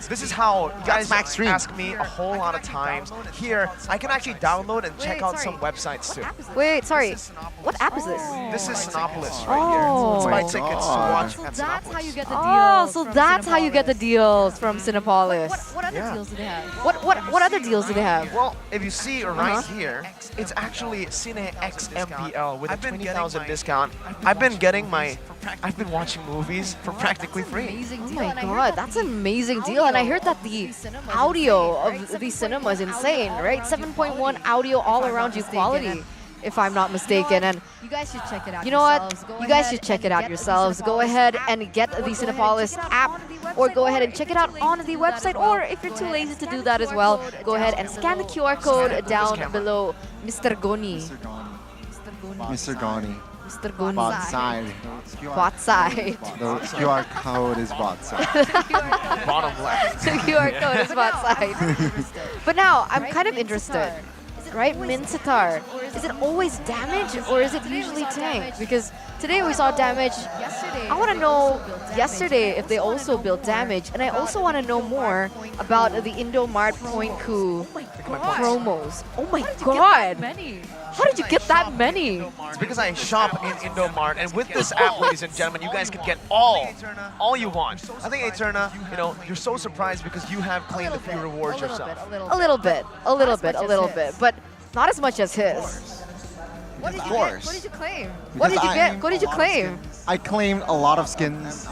This is how you guys ask me a whole lot of times. Here, I can actually download and check out some websites too. Wait, sorry. What app is this? This is Sinopolis Oh. right here. It's my Oh my tickets to God. watch So at that's how you Sinopolis. get the deals. Oh, so from that's how you get the Cinepolis. deals from Cinepolis. What other Yeah. deals do they have? What other deals do they have? Well, if you see right here, it's actually Cine X MPL with a 20,000 discount. I've been watching movies for practically free. Amazing Oh deal. my And I heard god, that that's the an amazing deal. And I heard that the audio of the cinema is insane, right? 7.1 audio all around you quality, if I'm not mistaken. And You guys should check it out. you know what? yourselves. Go You guys ahead should check and it out get the yourselves. Go Cinepolis ahead app. and get the Cinepolis app, or go ahead and check it out on the website. Or if you're too lazy to do that as well, go ahead and scan the QR code down below. Mr. Goni. Mr. Goni. Mr. Goni. Bot side. Bot side. The QR code is bot side. Bottom left. The QR code is bot side. But now, I'm kind of interested. Right, Minsitar. Is it always damage or is it usually tank? Because today we saw damage. I want to know yesterday if they also built damage, and I also want to know more about the Indomart Point Coup promos. Oh my god! Many. How did you get that many? It's because I shop in Indomart, and with this app, ladies and gentlemen, you guys can get all you want. I think Eterna, you're so surprised because you have claimed a few rewards yourself. A little bit, but not as much as his. What did Of you course. get? What did you claim? What did you Because get? What did you claim? I claimed a lot of skins,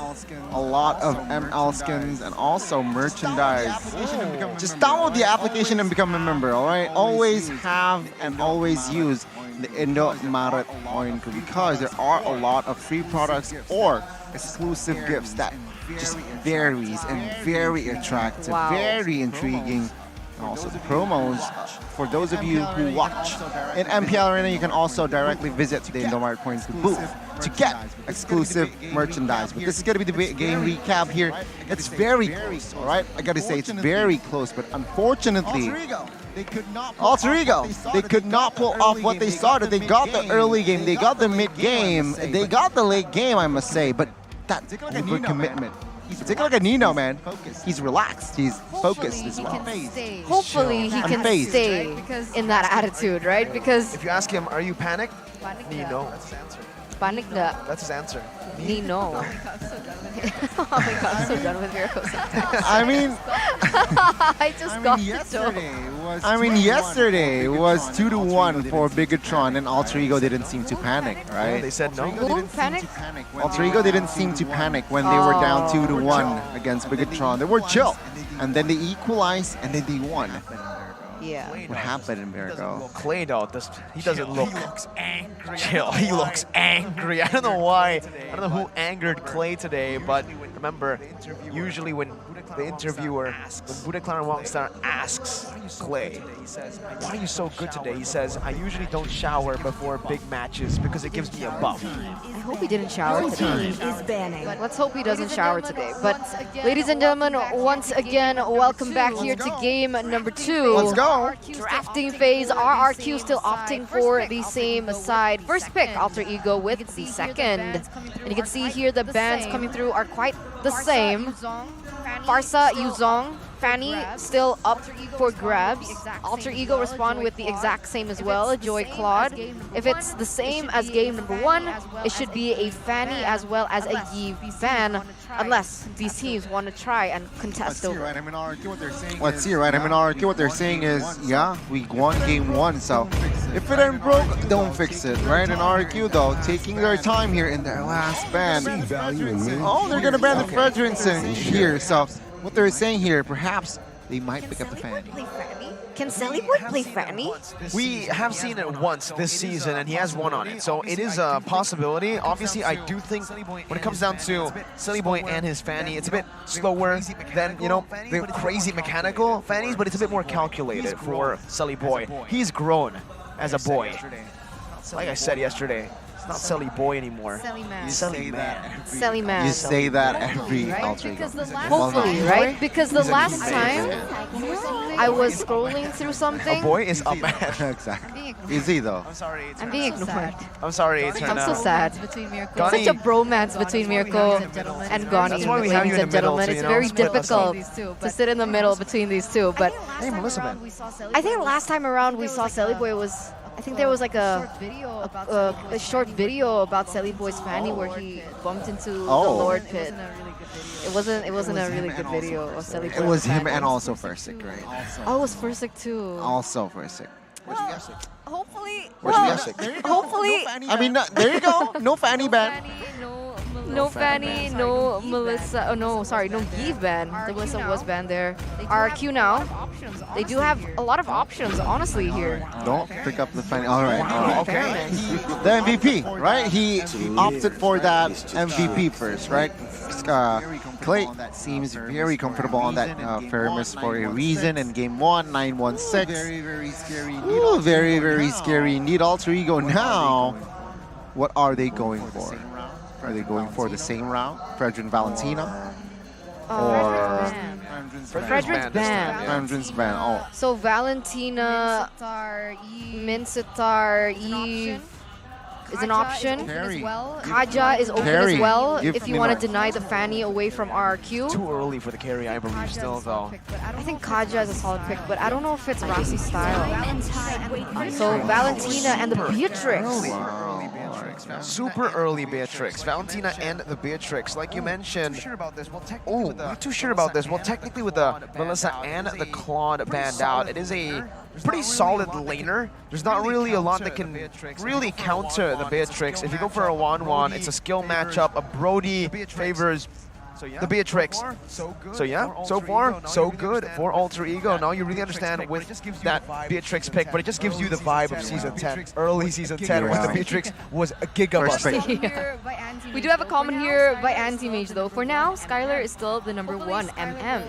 a lot of ML skins, and also merchandise. Just download the application and become a member, alright? Always have and always use the Indomaret ONIC because there are a lot of free products or exclusive gifts that just varies and very attractive, Wow. very intriguing. And also the promos, for those of you who watch in MPL Arena, you can also directly visit the Indomaret Points booth to get exclusive merchandise. But this is going to be the game recap here. It's very close, all right? I got to say, it's very close, but unfortunately, Alter Ego, they could not pull off what they started. They got the early game, they got the mid game, they got the late game, I must say, but that overcommitment. Take a look at Nino, man. He's relaxed. He's focused as well. Hopefully he can Unfazed. stay in that attitude, right? Because If you ask him, are you panicked? No. That's his answer. panik nggak? That's his answer. Nino. Oh my god, I'm so done with miracles. I mean, I just got the joke. yesterday was 2-1 for Bigetron, and Alter Ego didn't seem to panic, right? They said no. Who panic? Alter Ego didn't seem to panic when they were down 2-1 against Bigetron. They were chill, and then they equalized, and then they won. Yeah. What happened in Miracle? Clay though, he doesn't look angry. Chill. He looks angry. I don't know why. I don't know who angered Clay today, but remember, usually when the interviewer, when Bigetron Rockstar asks Clay, why are you so good today? He says, I usually don't shower before big matches because it gives me a buff. I hope he didn't shower today. Let's hope he doesn't shower today. But ladies and gentlemen, once again, welcome back here to game number 2. Let's go. Drafting phase, RRQ still opting for the same side. First pick, Alter Ego with the second. And you can see here the bans coming through are quite the same. Farsa, Yuzong, Fanny still up for grabs. Alter Ego respond with the exact same as well, Joy Claude. If it's the same as game number 1, it should be a Fanny as well as a Yi fan, unless these teams want to try and contest over. Let's see, right? I mean, RRQ, what they're saying is, yeah, we won game 1, so if it ain't broke, don't fix it, right? And RRQ, though, taking their time here in their last ban. Oh, they're going to ban the Fredrinson here, so what they're saying here, perhaps they might pick up the Fanny. Can Sallyboy play Fanny? We have seen it once this season, and he has won on it, so it is a possibility. Obviously, I do think when it comes down to Sallyboy and his Fanny, it's a bit slower than, you know, the crazy mechanical Fannies, but it's a bit more calculated for Sallyboy. He's grown as a boy. Like I said yesterday, it's not Sally Boy anymore. He's Sally Man. Sally Man. You say that every Alter Ego. Hopefully, right? Because the last time I was scrolling through something. A boy is a man. Exactly. Is he, though? I'm being ignored. I'm sorry, I'm so sad. Gani. Such a bromance between Mirko and Gani, That's why we have you ladies in and the middle, gentlemen. so, It's you know, very split us up. difficult to sit in the middle between these two. But Hey, Melissa, man. I think last time around we saw Sallyboy was, I think there was like a short video about Sallyboy's Fanny where he bumped into the Lord Pit. It wasn't a really good video of Sallyboy. It was him and also Versick, right? Oh, it was Fursick too. Also Versick. Hopefully, Hopefully. I mean, there you go. No Fanny ban. No Fanny, no Melissa. Oh no, sorry, no Give ban. The Melissa was banned there. RRQ now. They do have a lot of options, honestly, here. Don't pick up the Fanny. All right, all right. Okay. The MVP, right? He opted for that MVP first, right? Clay seems very comfortable on that Ferris for a reason. In game 1, 9-1-6. Very scary. Ooh, very scary indeed. Alter Ego now. What are they going for? Are they going for the same route? Fredrin Valentina? Or Fredrin's ban. Fredrin's ban. Oh. So Valentina, Minsitar, Eve is an option. Kaja is open as well if you want to deny the Fanny away from RRQ. Too early for the carry, I believe, still, though. I think Kaja is a solid pick, but I don't know if it's Rasi's style. So Valentina and the Beatrix. Super early Beatrix. Valentina and the Beatrix. Like you mentioned. Oh, not too sure about this. Well, technically with the Melissa and the Claude banned out, it is a pretty solid laner. There's not really a lot that can really counter the Beatrix. If you go for a 1-1, it's a skill matchup. A Brody favors the Beatrix. So yeah, so far, so good for Alter Ego. Now you really understand with that Beatrix pick, but it just gives you the vibe of Season 10, early Season 10, when the Beatrix was a gigabust. Yeah. We do have a comment here by Anti-Mage though. For now, Skylar is still the #1 MM.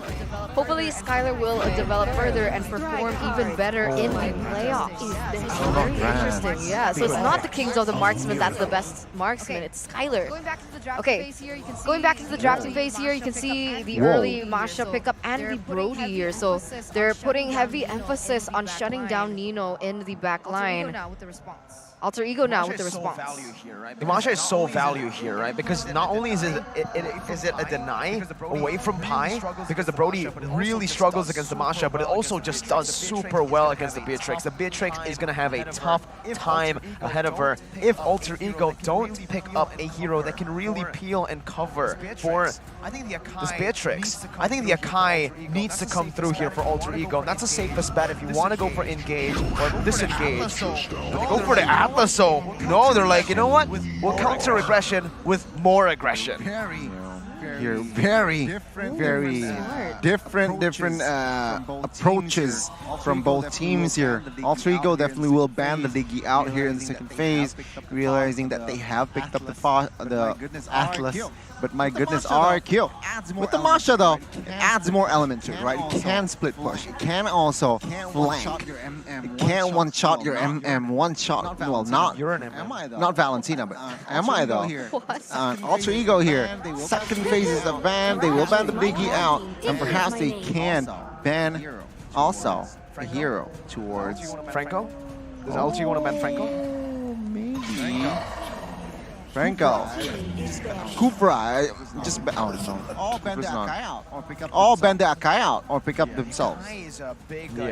Hopefully Skylar will develop further and perform even better in the playoffs. Very interesting, yeah. So it's not the Kings of the Marksman that's the best marksman, it's Skylar. Okay, going back to the drafting phase here, you can see the early Masha pickup and the Brody here. So they're putting heavy emphasis on shutting down Nino in the back line. Alter Ego now with the response. The Masha is so value here, right? Because not only is it a deny away from Pi, because the Brody really struggles against the Masha, but it also just does super well against the Beatrix. The Beatrix is going to have a tough time ahead of her if Alter Ego don't pick up a hero that can really peel and cover for this Beatrix. I think the Akai needs to come through here for Alter Ego. That's the safest bet if you want to go for engage or disengage. But they go for the Atlas, so no, they're like, you know what? We'll counter aggression with more aggression. Here, very different approaches from both teams here. Alter Ego definitely will ban the Diggy out here in the second phase, realizing that they have picked up the Atlas. But my goodness, RRQ. With the Masha though, it adds more element to it, right? It can split push, it can also flank, it can one-shot your MM, one-shot, well, not Valentina, but MI though. Alter Ego here, second phase is the ban, they will ban the Biggie out, and perhaps they can ban also the hero towards Franco? Does Alter Ego want to ban Franco? Maybe. Franco. Kufra, just oh no. All bend the Akai out or pick up all bend the Akai out or pick up themselves. Yeah,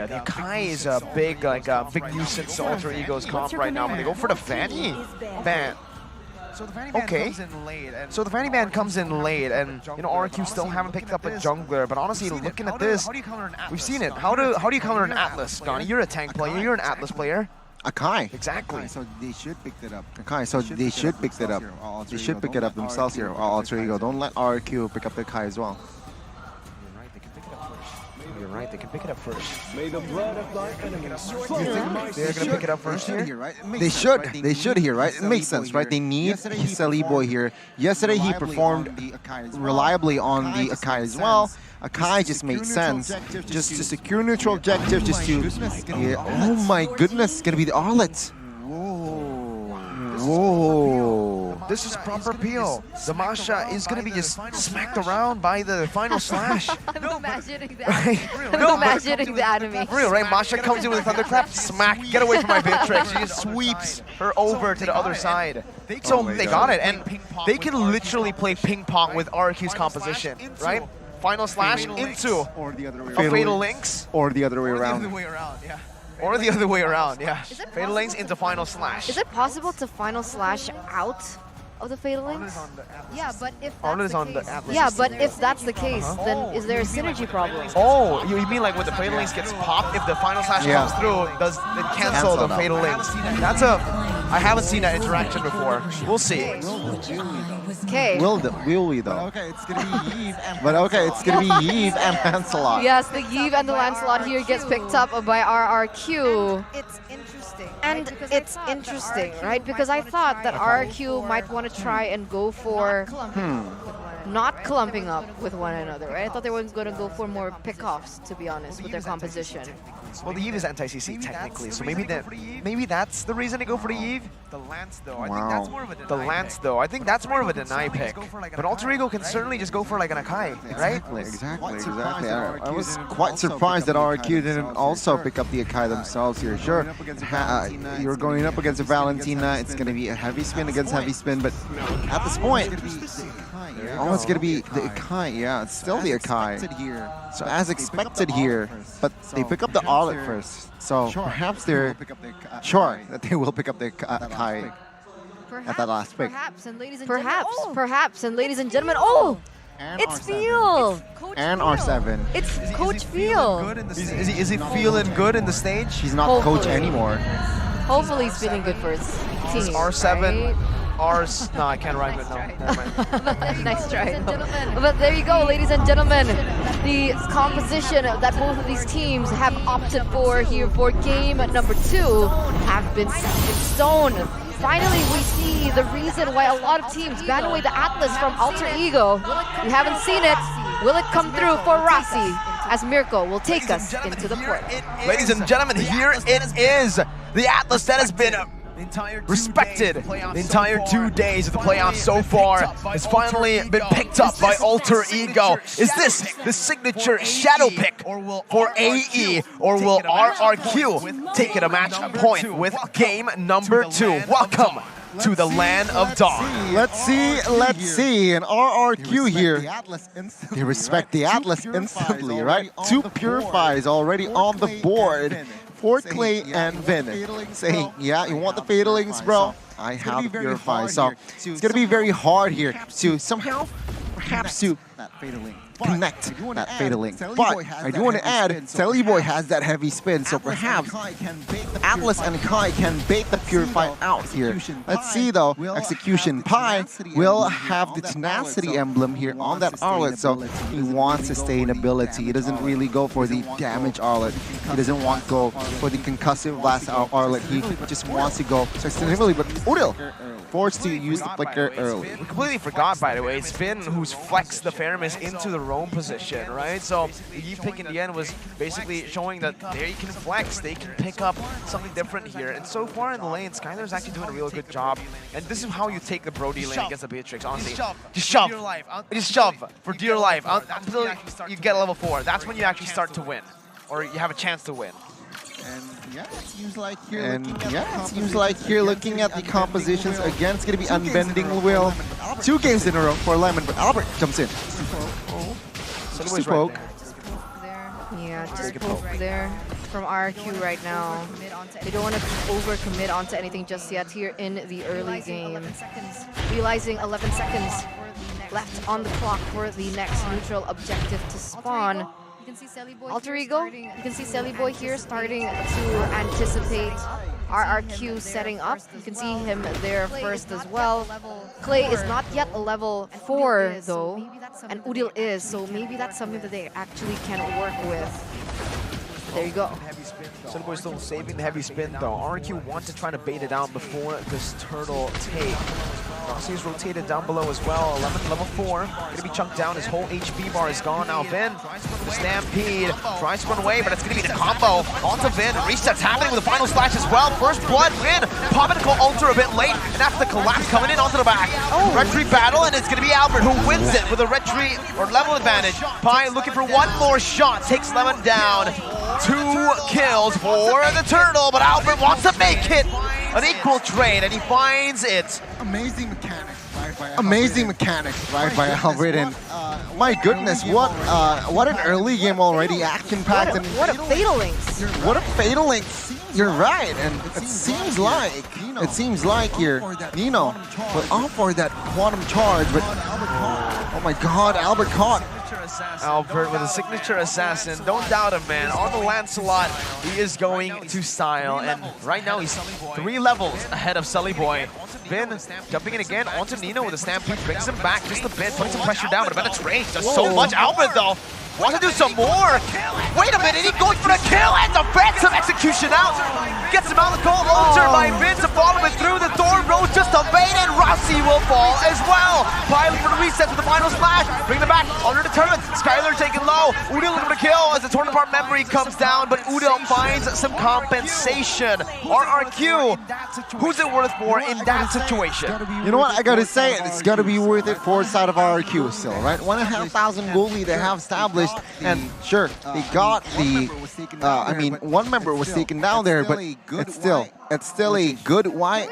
the Akai is a big nuisance to Alter Ego's comp right now, but they go for the Fanny ban. So the Fanny ban comes in late. So the Fanny ban comes in late, and you know RRQ still haven't picked up a jungler. But honestly, looking at this, we've seen it. How do you counter an Atlas, Donnie? You're a tank player. You're an Atlas player. Akai. Exactly. So they should pick it up. Akai, so they should pick it up. They should pick it up themselves here. Alter Ego. Don't let RRQ pick up the Akai as well. You're right, they can pick it up first. May the blood of thy enemies They're gonna pick it up first here? They should here, right? It makes sense, right? They need Celiboy here. Yesterday he performed reliably on the Akai as well. Akai just made sense. Just to secure neutral objective, just to... Yeah, oh my goodness, it's gonna be the Arlet. Whoa. This is proper peel. The Masha is going to be just smacked around by the final slash. I'm imagining that. I'm imagining the anime. For real, right? Masha comes in with a thunderclap, smack, get away from my Beatrix. She just sweeps her over to the other side. So they got it, and they can literally play ping pong with RRQ's composition, right? Final slash into a Fatal Links. Or the other way around. Or the other way around, yeah. Fatal Links into Final Slash. Is it possible to Final Slash out of the Fatal Links? Yeah, but if Arnold is on the Atlas. Yeah, but if that's the case, then is there a synergy problem? Oh, you mean like when the Fatal Links gets popped, if the Final Slash comes through, does it cancel the Fatal Links? That's a... I haven't seen that interaction before. We'll see. Okay. Will we though? Okay, it's gonna be Yves and But okay, it's gonna be Yves and Lancelot. Yes, the Yves and the Lancelot here gets picked up by RRQ. it's interesting. And it's interesting, right? Because I thought that RRQ might want to try and go for not clumping up with one another, right? I thought they were going to go for more pickoffs, to be honest, with their composition. Well, the Eve is anti-CC technically, so maybe that's the reason to go for the Eve. the Lance though. Wow. I think that's more of a deny. The Lance though, I think that's more of a deny pick. But Alter Ego can certainly just go for like an Akai, right? Exactly. I was quite surprised that RRQ didn't also pick up the Akai themselves here. Sure, you're going up against a Valentina. It's going to be a heavy spin against heavy spin, but at this point, it's going to be the Akai. Yeah, it's still the Akai. So as expected here, but they pick up the Arlet first. So perhaps they're sure that they will pick up the Akai at that last pick. Perhaps, and ladies and gentlemen, oh! It's Field! And R7. It's Coach Field! Is he feeling good in the stage? He's not coach anymore. Hopefully he's feeling good for his team. R7. Right? Ours. No, I can't rhyme it. No, never mind. Nice try. But there you go, ladies and gentlemen. The composition that both of these teams have opted for here for game number 2 have been set in stone. Finally, we see the reason why a lot of teams ban away the Atlas from Alter Ego. We haven't seen it. Will it come through for Rossi as Mirko will take us into the port? Ladies and gentlemen, here it is. The Atlas that has been respected the entire 2 days of the playoffs so far has finally been picked up by Alter Ego. Is this the signature shadow pick for AE, or will RRQ take it a match point with game number 2? Welcome to the land of dawn. Let's see. And RRQ here, they respect the Atlas instantly, right? 2 purifies already on the board for Clay and Vin, saying, yeah, you want the Fatalings, bro? I have the Purify. So it's going to be very hard here to somehow, perhaps to connect that Fataling. But I do want to add, SLATE has that heavy spin, so perhaps Atlas and Kai can bait the Purify out here. Let's see though, Execution Pi will have the Tenacity emblem here on that Arlet, so he wants sustainability. He doesn't really go for the damage Arlet. He doesn't want to go for the concussive blast Arlet. He just wants to go for sustainability, but Udil forced to use the flicker early. We completely forgot, by the way, it's Finn who's flexed the Faramis into the roam position, right? So the Yi pick in the end was basically showing that they can flex, they can pick up something different here. And so far in the lane, Skylar's actually doing a real good job. And this is how you take the Brody lane against the Beatrix, honestly. Just shove. Just shove for dear life until you get a level 4. That's when you actually start to win, or you have a chance to win. And yeah, it seems like here looking at the compositions again, it's going to be Unbending Will. 2 games in a row for Lemon, but Albert jumps in. Just poke. Yeah, just poke there from RRQ right now. They don't want to overcommit onto anything just yet here in the early game. Realizing 11 seconds left on the clock for the next neutral objective to spawn. Alter Ego, you can see SLATE here starting to anticipate RRQ setting up. You can see him there first as well. Clay is not yet a level 4 though, and Udil is, so maybe that's something that they actually can work with. There you go. SLATE still saving the heavy spin though. RRQ want to try to bait it out before this turtle take. Rossi is rotated down below as well. 11, level 4. Gonna be chunked down. His whole HP bar is gone now. Vin, the Stampede, tries to run away, but it's gonna be the combo onto Vin. Resets happening with the final slash as well. First blood, Vin popping to call Alter a bit late, and after the collapse coming in onto the back. Retreat battle, and it's gonna be Albert who wins it with a retreat or level advantage. Pi looking for one more shot, takes Lemon down. 2 kills for the turtle, but Albert wants to make it an equal trade, and he finds it. amazing mechanics, right? By Albert, and my goodness, what an early game already, action-packed. What a Fatalinks! What a Fatalinks! You're right, and it seems like here Nino will opt for that quantum charge, but oh my God, Albert caught. Albert with a signature assassin. Don't doubt him, man. On the Lancelot, he is going to style. And right now, he's 3 levels ahead of SLATE. Vin jumping in again onto Nino with a Stampede. Brings him back just a bit, putting some pressure down. But about to trade does so much. Albert, though, wants to do some more. Wait a minute, he's going for the kill and defensive execution out. Gets him out of the call. Alter by Vin to follow it through. The Thorn Rose just a bait, and Rossi will fall as well. Pilot for the reset with the final splash. Bring them back under the turret. Skylar taking low. Udil looking for the kill as the torn apart memory comes down, but Udil finds some compensation. RRQ, who's it worth for in that situation? You know what, I gotta say, it's gotta be worth it for side of RRQ still, right? 1,500 gold lead they have established, and sure, they got the, one member was taken down there, but it's still a good white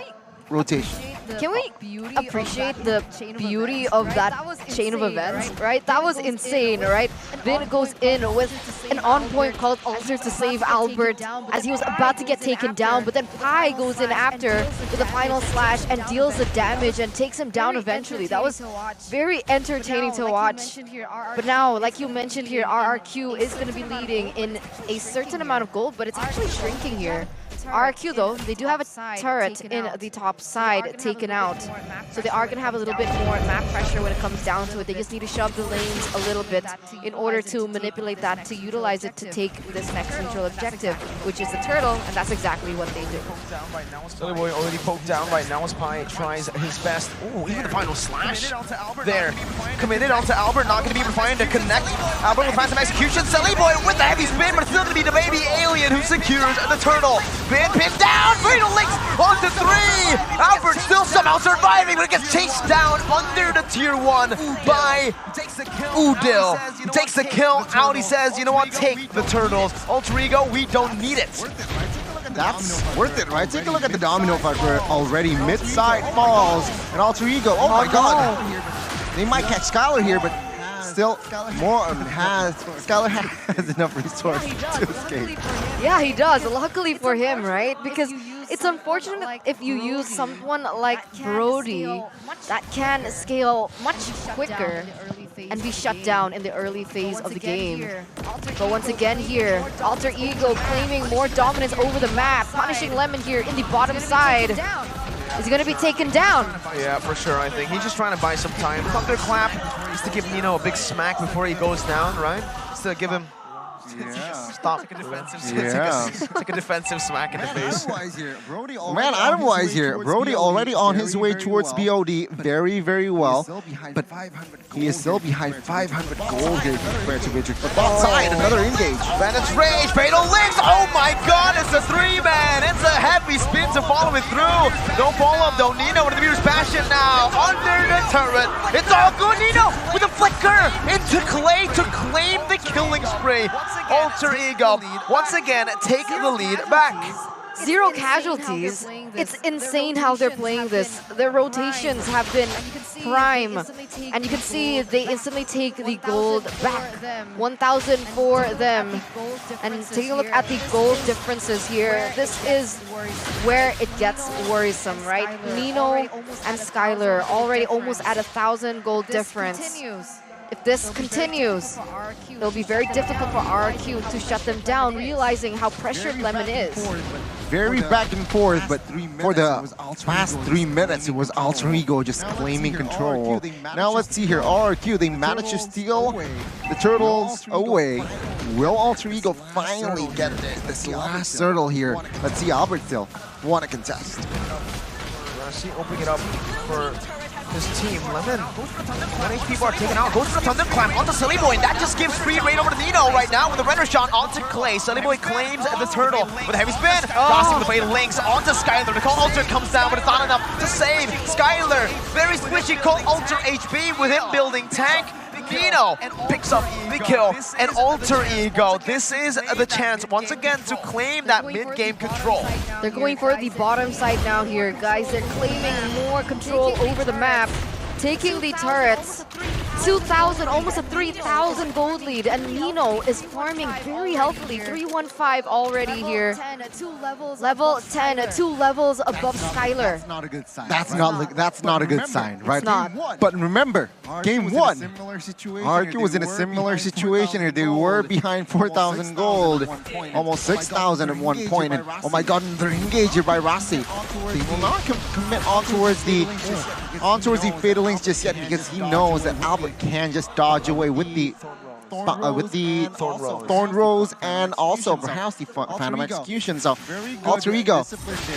rotation. Can we appreciate the beauty of that chain of events, right? That was insane, right? Vin goes in with an on-point called Alter to save Albert as he was about to get taken down, but then Pi goes in after with a final slash and deals the damage and takes him down eventually. That was very entertaining to watch. But now, like you mentioned here, RRQ is going to be leading in a certain amount of gold, but it's actually shrinking here. RRQ though, they do have a turret in the top side taken out. So they are going to have a little bit more map pressure when it comes down to it. They just need to shove the lanes a little bit in order to manipulate that, to utilize it to take this next neutral objective, which is the turtle, and that's exactly what they do. SLATE already poked down right now. Spy tries his best. Oh, even the final slash there. Committed onto Albert, not going to be able to find a connect. Albert will find some execution. SLATE with the heavy spin, but it's still going to be the baby alien who secures the turtle. Pinned down, fatal links onto 3. Albert still somehow surviving, but it gets chased down under the tier 1 by Udil. He takes the kill out. He says, you know what, take the turtles. Alter Ego, we don't need it. That's worth it, right? Take a look at the domino effect where already mid-side falls and Alter Ego. Oh my god! They might catch Skylar here, but still Skylar has enough resources to escape. Yeah, he does. Luckily for him, right? Because it's unfortunate if you use someone like Brody that can scale much quicker and be shut down in the early phase of the game. But once again here, Alter Ego claiming more dominance over the map, punishing Lemon here in the bottom side. Is he going to be taken down? Yeah, for sure, I think. He's just trying to buy some time. Thunderclap, just to give Nino a big smack before he goes down, right? Just to give him... Stop. Take a defensive smack in the face. Man, item-wise here, Brody already on his way towards BOD very, very well, but he is still behind 500 gold here compared to Bigetron. But bot side, another engage. Bandit's Rage, fatal links! Oh my god, it's a 3-man! It's a heavy spin to follow it through! No follow-up though, Nino with the Mure's Passion now, under the turret! It's all good, Nino with a flicker into Clay to claim the killing spree! Alter Ego, once again, take the lead back. 0 casualties. It's insane how they're playing this. Their rotations have been prime. And you can see they instantly take the gold back. 1,000 for them. And taking a look at the gold differences here, this is where it gets worrisome, right? Nino and Skylar already almost at 1,000 gold difference. If this continues, it'll be very difficult for RRQ to shut them down, realizing how pressured Lemon is. Very back and forth, but for the past 3 minutes, it was Alter Ego just claiming control. Now let's see here, RRQ, they managed to steal the turtles away. Will Alter Ego finally get this last turtle here? Let's see, Albert still want to contest. See, opening it up for his team. Lemon, 1 HP bar taken out, goes for the Thunderclap onto SLATE, and that just gives free reign over to Nino right now with a render shot onto Clay. SLATE claims the turtle with a heavy spin, crossing the fatal links onto Skylar. The Call Alter comes down, but it's not enough to save Skylar. Very squishy Call Alter HP with him building tank. Nino picks up the kill, and Alter Ego, this is the chance once again to claim that mid-game control. They're going for the bottom side now here, guys. They're claiming more control over the map, taking the turrets. 2,000, almost a 3,000 gold lead, and Nino is farming very healthily. 315 already here. Level 10, 2 levels above Skylar. That's not a good sign. That's not a good sign, right? Not. But remember, game 1, RRQ was in a similar situation here. They were behind 4,000 gold, almost 6,000 at one point, and oh my god, they're engaged here by Rossi. They will not commit on towards the fatal links just yet because he knows that Albert can just dodge away with the Thorn Rose and also perhaps the Phantom Execution. So Alter Ego,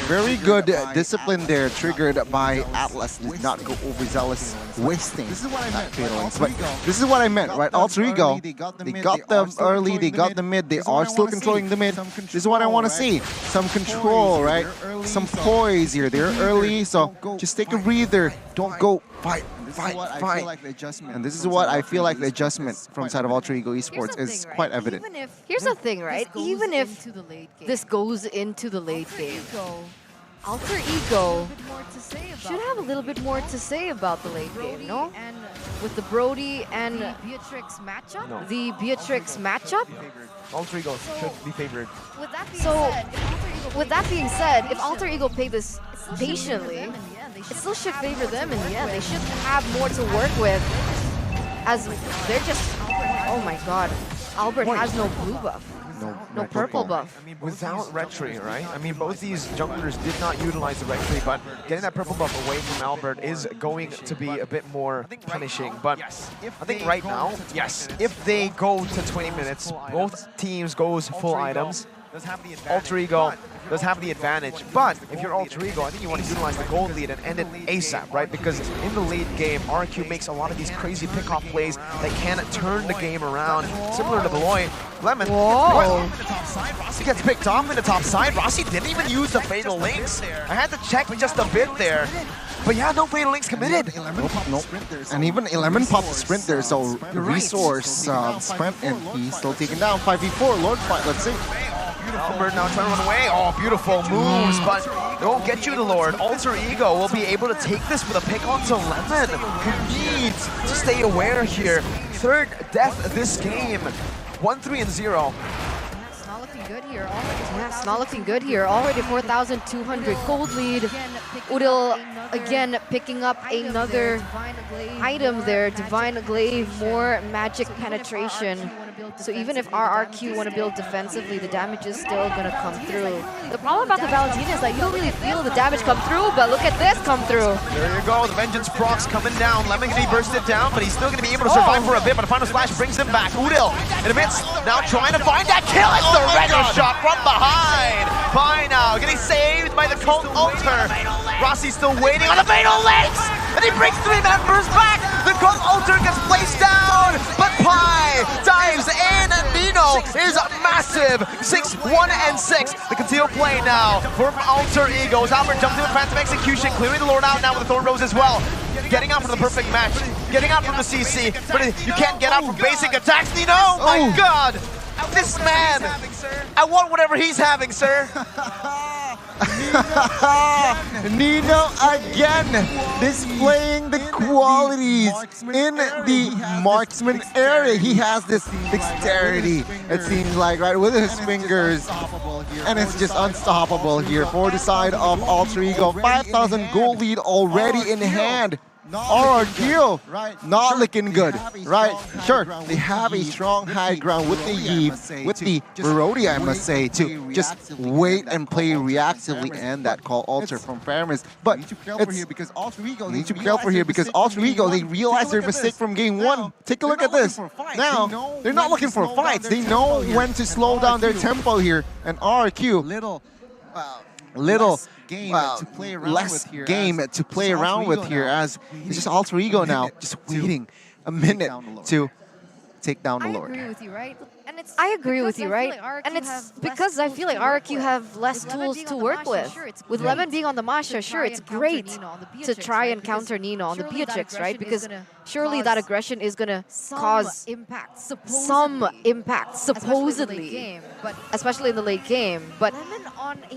very good discipline there, triggered by Atlas. Did not go overzealous, wasting that fatal links. But this is what I meant, right? Alter Ego, they got them early, they got the mid, they are still controlling the mid. This is what I want to see. Some control, right? Some poise here. They're early, so just take a breather. Don't go fight. And this is what I feel like the adjustment from side of Alter Ego Esports is quite evident. Here's the thing, right? Even if this goes into the late game, Alter Ego should have a little bit more to say about the late game, no? With the Brody and the Beatrix matchup? Alter Ego should be favored. So, with that being said, if Alter Ego played this patiently, it still should favor them in the end. They should have more to work with, as they're just... Oh my god, Albert has no blue buff. No purple buff. I mean, without retry, right? I mean, both these junglers did not utilize the retry, but getting that purple buff away from Albert is going to be a bit more punishing. But I think right now, yes, if they go to 20 minutes, both teams goes full items. Alter Ego does have the advantage, but if you're Alter Ego, I think you want to utilize the gold lead and end it ASAP, right? Because in the late game, RRQ makes a lot of these crazy pick-off plays that can turn the game around, similar to Beloy. Lemon, Rossi gets picked off in the top side. Rossi didn't even use the Fatal Links. I had to check just a bit there. But yeah, no Fatal Links committed. Nope. And even 11 popped the sprint there, so the resource sprint, and he's still taken down. 5v4, Lord fight, let's see. Albert now trying to run away. Oh, beautiful moves, but it won't get you to Lord. Alter Ego will be able to take this with a pick onto Lemon, who needs to stay aware here. Third death this game. 1-3-0. It's not looking good here. Already Yeah, it's not looking good here. Already 4,200 gold lead. Udil again picking up another item there. Divine Glaive, more magic penetration. So even if RRQ want to build defensively, the damage is still going to come through. The problem about the Valentina is that you don't really feel the damage come through, but look at this come through. There you go, the Vengeance procs coming down. Lemon can be bursted down, but he's still going to be able to survive for a bit, but a final splash brings him back. Udil in the midst, now trying to find that kill. It's the Reno shot from behind. Fine now, getting saved by the Cult Alter. Rossi's still waiting on the Fatal Links, and he brings 3 members back. The Cult Alter gets placed down, but Pi dives in, and Nino is massive. 6-1 and 6. The concealed play now from Alter Egos. Albert jumps into Phantom Execution, clearing the Lord out now with the Thorn Rose as well. Getting out from the perfect match, getting out from the CC, but you can't get out from basic attacks, Nino. Oh my God, this man. I want whatever he's having, sir. Nino again displaying the qualities in the marksman area. He has this dexterity, it seems like, right, with his fingers, and it's just unstoppable here for the side of Alter Ego. 5,000 gold lead already in hand. RRQ, not looking good, right? Sure, they have a strong high ground with the Eve, with the Barodia, I must say, to just wait and play reactively and that call Alter from Faramis. But need to be careful here because Alter Ego, they realize their mistake from game 1. Take a look at this. Now, they're not looking for fights. They know when to slow down their tempo here. And RRQ, less game to play around with here, as it's just Alter Ego now, just waiting a minute to take down the Lord. I agree with you, right? And it's I agree with you, right? Like And it's because I feel like RRQ have less tools to work with. With Lemon being on the Masha, sure, it's great to try and counter Nino on the Beatrix, right? Because surely that aggression is going to cause some impact, supposedly, especially in the late game. But Lemon on a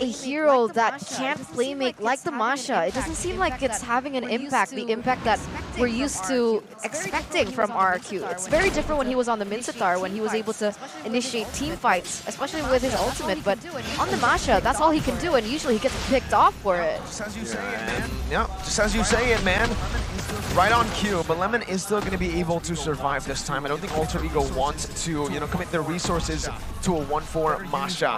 hero that can't play make like the Masha, it doesn't seem like it's having an impact, the impact that we're used to expecting from RRQ. It's very different when he was on the Mincetar, when he was able to initiate team fights, especially with his ultimate. But on the Masha, that's all he can do, and usually he gets picked off for it. Just as you say it, man. Yeah, just as you say it, man. Right on cue, but Lemon is still going to be able to survive this time. I don't think Alter Ego wants to, commit their resources to a 1-4 Masha.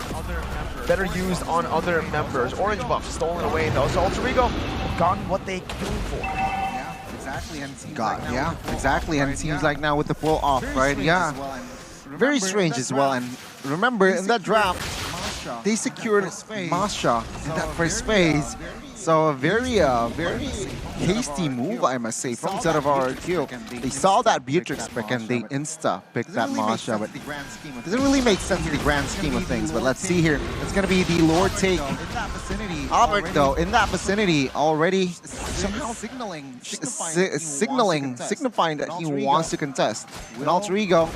Better used on other members. Orange buff stolen away though, so Alter Ego gotten what they came for. Exactly, and it seems like now with the pull off, right? Yeah, very strange as well. And remember, in that draft, they secured Masha in that first phase. So a very hasty move, I must say, from the side of RRQ. They saw that Beatrix pick and they insta-picked that Masha, but it doesn't really make sense in the grand scheme of things. But let's see here. It's going to be the Lord take. Albert, though, in that vicinity, already somehow signifying that he wants to contest. And Alter Ego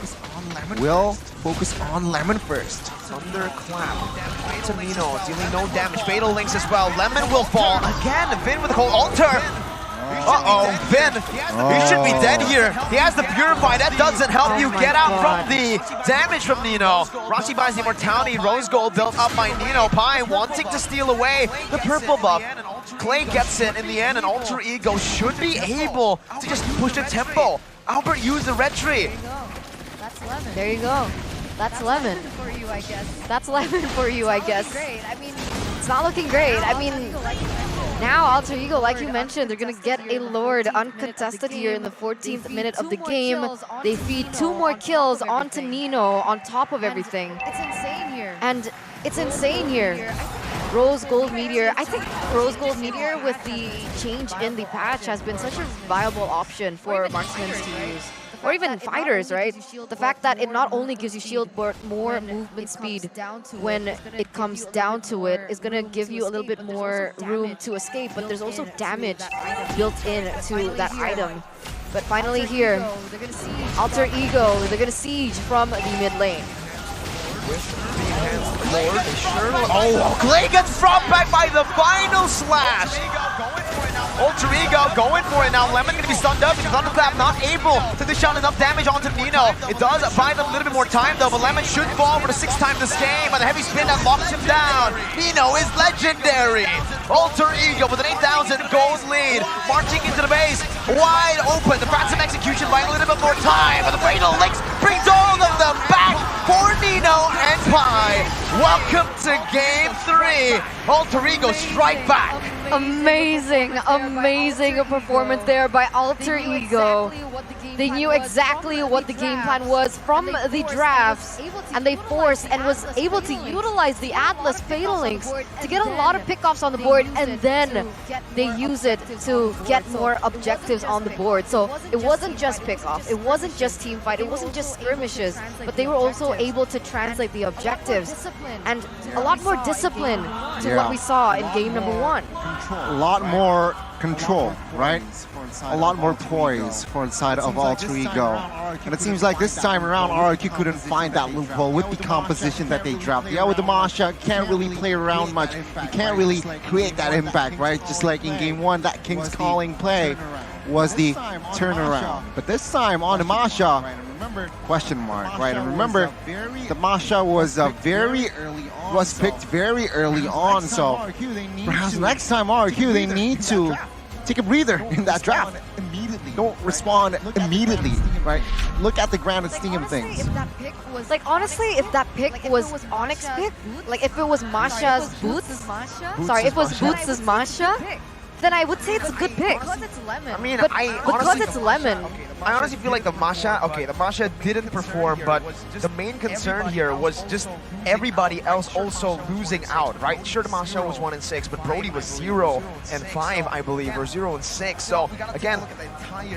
will focus on Lemon first. Thunderclap to Nino, dealing no damage. Fatal Links as well. Lemon will fall again. Vin with the cold Alter. Vin. He should be dead here. He has the Purify. That doesn't help you get out from the damage from Nino. Rossi buys the Immortality. Rose Gold built up by Nino. Pi wanting to steal away the purple buff. Clay gets it in the end, and Alter Ego should be able to just push the tempo. Albert used the retry. There you go. That's lemon. For you, I guess. That's lemon for you, I guess. Great. I mean, It's not looking great. I mean, now Alter Ego, like you mentioned, they're going to get a Lord uncontested here in the 14th minute of the game. They feed 2 more kills onto Nino on top of everything. it's insane here. And it's insane here. Rose Gold Meteor. I think Rose Gold Meteor with the change in the patch has been such a viable option for marksmen to use. Or even fighters, right? The fact that it not only gives you shield but more movement speed when it comes down to it is going to give you a little bit more room to escape, but there's also damage built in to that item. But finally here, Alter Ego, they're going to siege from the mid lane. Oh, Clay gets dropped back by the final slash. Alter Ego going for it now. Lemon gonna be stunned up. Thunderclap not able to dish out enough damage onto Nino. It does buy them a little bit more time though, but Lemon should fall for the 6th time this game. But the heavy spin that locks him down. Nino is legendary. Alter Ego with an 8,000 gold lead, marching into the base, wide open. The Phantom execution buying a little bit more time, but the Fatal Links brings all of them back for Nino and Pi. Welcome to game 3. Alter Ego strike back. Amazing, amazing performance there by Alter Ego. They knew exactly what the game plan was from the drafts, and they forced and was able to utilize the Atlas Fatal Links to get a lot of pickoffs on the board, and then they use it to get more objectives on the board. So it wasn't just pickoffs, it wasn't just team fight, it wasn't just skirmishes, but they were also able to translate the objectives and a lot more discipline to what we saw in game number 1. A lot more control, right? A lot more poise for inside of Alter Ego. And it seems like this time around, RRQ couldn't find that loophole with the composition that they drafted. Yeah, with the Masha, can't really play around much. You can't really create that impact, right? Just like in game 1, that King's Calling play was the turnaround. But this time on the Masha, question mark, right? And remember, the Masha was picked very early on, so perhaps next time RRQ, they need to take a breather in that draft. Don't respond immediately, right? Look at the grand scheme of things. Like, honestly, if that pick was Onyx's pick, like if it was Masha's Boots, sorry, if it was Boots' Masha, then I would say it's a good pick. Because it's lemon. I mean, But I because honestly, it's lemon. I honestly feel like the Masha didn't perform, but the main concern here was just everybody else also losing out, right? Sure, the Masha was 1 and 6, but Brody was 0 and 5, I believe, or 0 and 6. So again,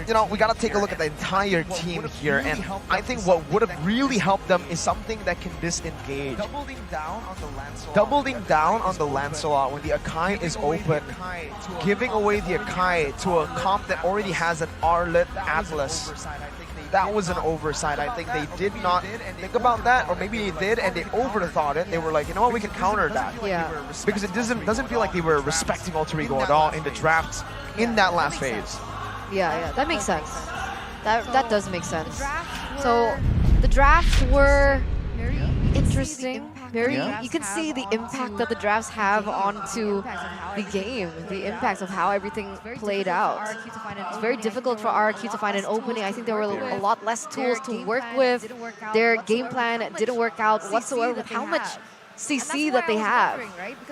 you know, we gotta take a look at the entire team here, and I think what would have really helped them is something that can disengage. Doubling down on the Lancelot when the Akai is open, giving away the Akai to a comp that already has an R-lit Atlas. That was an oversight. I think they did not think about that, or maybe they did and they overthought it. They were like, you know what, we can counter that. Yeah. Because it doesn't feel like they were respecting Alter Ego at all in the drafts in that last phase. Yeah, that makes sense. That does make sense. So the drafts were interesting. You can see the impact that the drafts have onto the game, the impact of how everything played out. It's very difficult for RRQ to find an opening. I think there were a lot less tools to work with. Their game plan didn't work out whatsoever with how much CC that they have.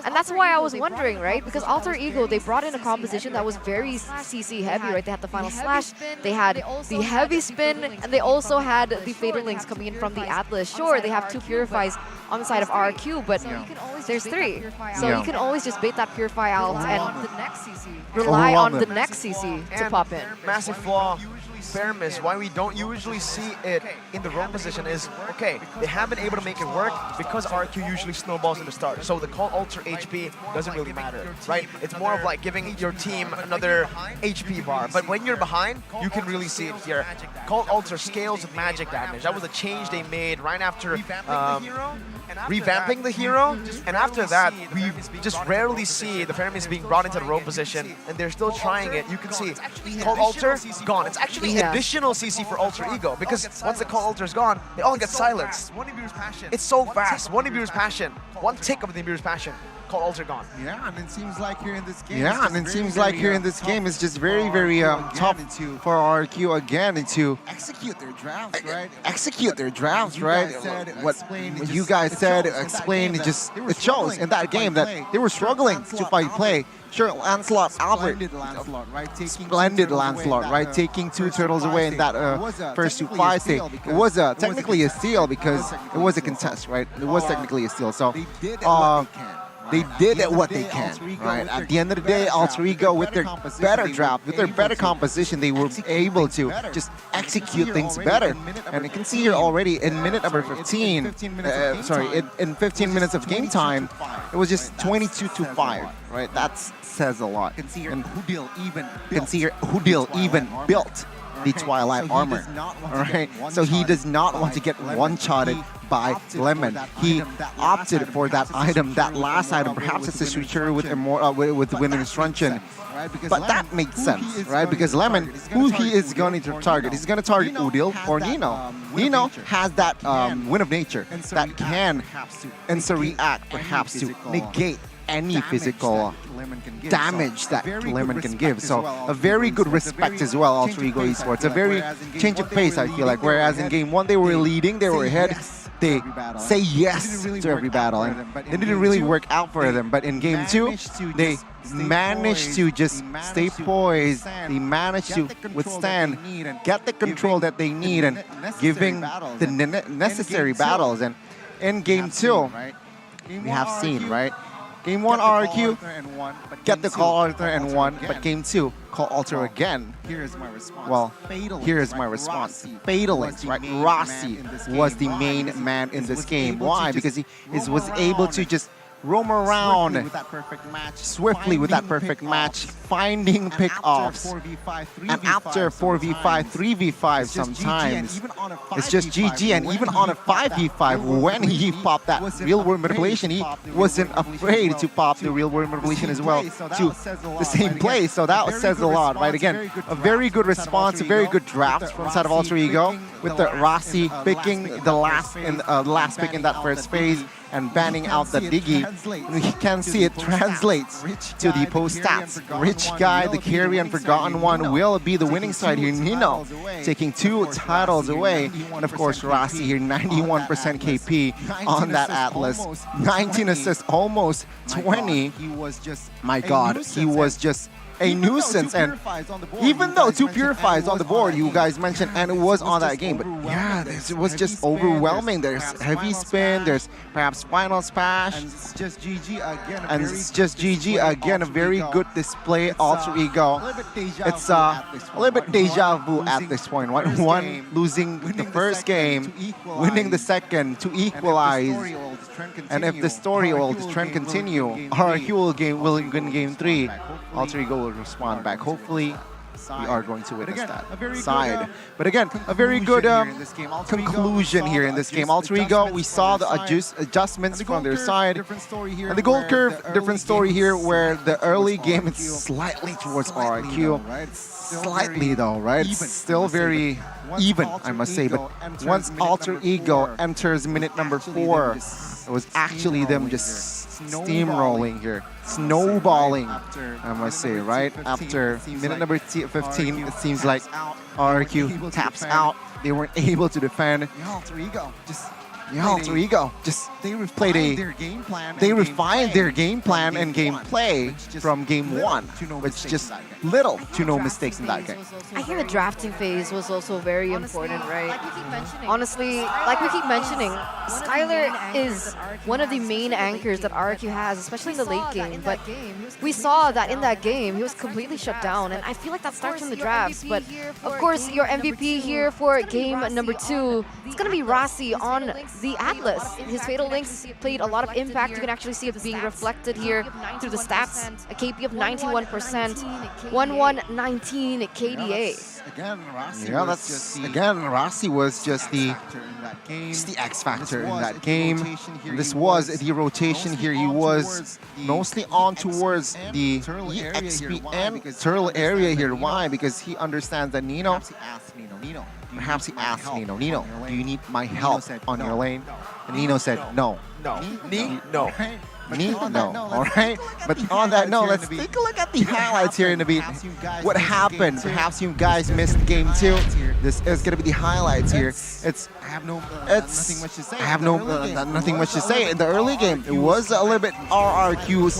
And that's why I was wondering, right? Because Alter Ego, they brought in a composition that was very CC heavy, right? They had the final slash, they had the heavy spin, and they also had the Fatal Links coming in from the Atlas. Sure, they have 2 Purifies on the side of RRQ, but there's 3. So you can always just bait that Purify out and rely on the next CC to pop in. Massive flaw. Fair miss, why we don't usually see it in the roam position is, okay, they have been able to make it work because RQ usually snowballs in the start. So the call Alter HP doesn't really matter, right? It's more of like giving your team another HP bar. But when you're behind, you can really see it here. Call Alter scales with magic damage. That was a change they made right after revamping the hero. And after that, we just rarely see the Feramis being brought into the roam position, and they're still trying it. You can see Call Alter, gone. It's actually additional CC for Alter Ego, because once the Call Alter is gone, they all get silenced. It's so fast. One Nibiru's Passion, one tick of the Nibiru's Passion Call Alter gone. Yeah, and it seems like here in this game. Yeah, and it seems like here in this game it's just very, very tough for RRQ again to execute their drafts, right? execute their drafts, right? What you guys said, explained, it shows in that game that they were struggling to fight play. Sure, Lancelot Albert, splendid Lancelot, right? Taking 2 turtles away in that first 2 fights. It was technically a steal because it was a contest, right? It was technically a steal. So they did what they can, right? At the end of the day, Alter Ego, with their better draft, with their better composition, they were able to just execute things better. And you can see here already in minute number 15, in 15 minutes of game time, it was just 22-5, right? That says a lot. And can see here Hudil even built the Twilight armor, right? So he does not want to get one-shotted by Lemon. He opted for that item, that last item. Perhaps it's a switcher with Wind and Truncheon. But that makes sense, right? Because Lemon, who he is going to target? He's going to target Udil or Nino. Nino has that Wind of Nature that can react, perhaps to negate any physical damage that Lemon can give. So a very good respect as well, Alter Ego Esports. A very change of pace, I feel like. Whereas in game 1 they were leading, they were ahead. They say yes to every battle, and it didn't really work out for them. But in game 2, they managed to just stay poised. They managed to withstand, get the control that they need, and giving the necessary battles. And in game 2, we have seen, right? Game 1, RRQ, get the call Alter and won, but game 2, call Alter again. Here is my response. Well, here is my response. Fatalist, right? Rossi was the main man in this game. Why? Because he was able to just roam around swiftly with that perfect match, finding pick-offs. And after 4v5, 3v5 sometimes, it's just GG. And even on a 5v5, when he popped that real-world manipulation, he wasn't afraid to pop the real-world manipulation as well to the same place. So that says a lot, right? Again, a very good response, a very good draft from side of Alter Ego, with the Rossi picking the last pick in that first phase and banning out the Diggy. You can see it translates to the post stats. Rich Guy, the carry and forgotten one, will be the winning side here. Nino taking 2 titles away. And of course, Rossi here, 91% KP on that Atlas. 19 assists, almost 20. My God, he was just a nuisance. And even though 2 purifies on the board, you guys mentioned, and it was on that game, but yeah, it was just overwhelming. There's heavy spin, there's perhaps final splash, and it's just GG again. A very good display, Alter Ego. It's a little bit deja vu at this point. One losing the first game, winning the second to equalize. And if the story or the trend continue, RRQ will win game 3. Alter Ego will respond back. Hopefully, we are going to witness that side. But again, a very good conclusion here in this game. Alter Ego, we saw the adjustments from their side. And the gold curve, different story here, where the early game is slightly towards RRQ. Slightly though, right? It's still very even, I must say. But once Alter Ego enters minute number 4, it was actually them just steamrolling here, snowballing, I must say, right? After minute number 15, it seems like RRQ taps out. They weren't able to defend. Alter Ego just they refined their game plan and gameplay from game 1, which just little to no mistakes in that game. I think the drafting phase was also very important, right? Honestly, like we keep mentioning, Skylar is one of the main anchors that RRQ has, especially in the late game. But we saw that in that game, he was completely shut down, and I feel like that starts from the drafts. But of course, your MVP here for game number 2, it's gonna be Rossi on the Atlas. His Fatal Links played a lot of impact. You can actually see it being reflected here through the stats. A KP of 91%, 1119 KDA. Rossi was just the X factor in that game. This was the rotation here. He was mostly on towards the EXP and Turtle area here. Why? Because he understands that Nino. Perhaps he asked Nino, do you need my help on your lane? And Nino said, no. No. No, all right? But on that note, let's take a look at the highlights here in the beat. What happened? Perhaps you guys missed game 2. This is going to be the highlights here. I have nothing much to say. I have nothing much to say. In the early game, it was a little bit RRQ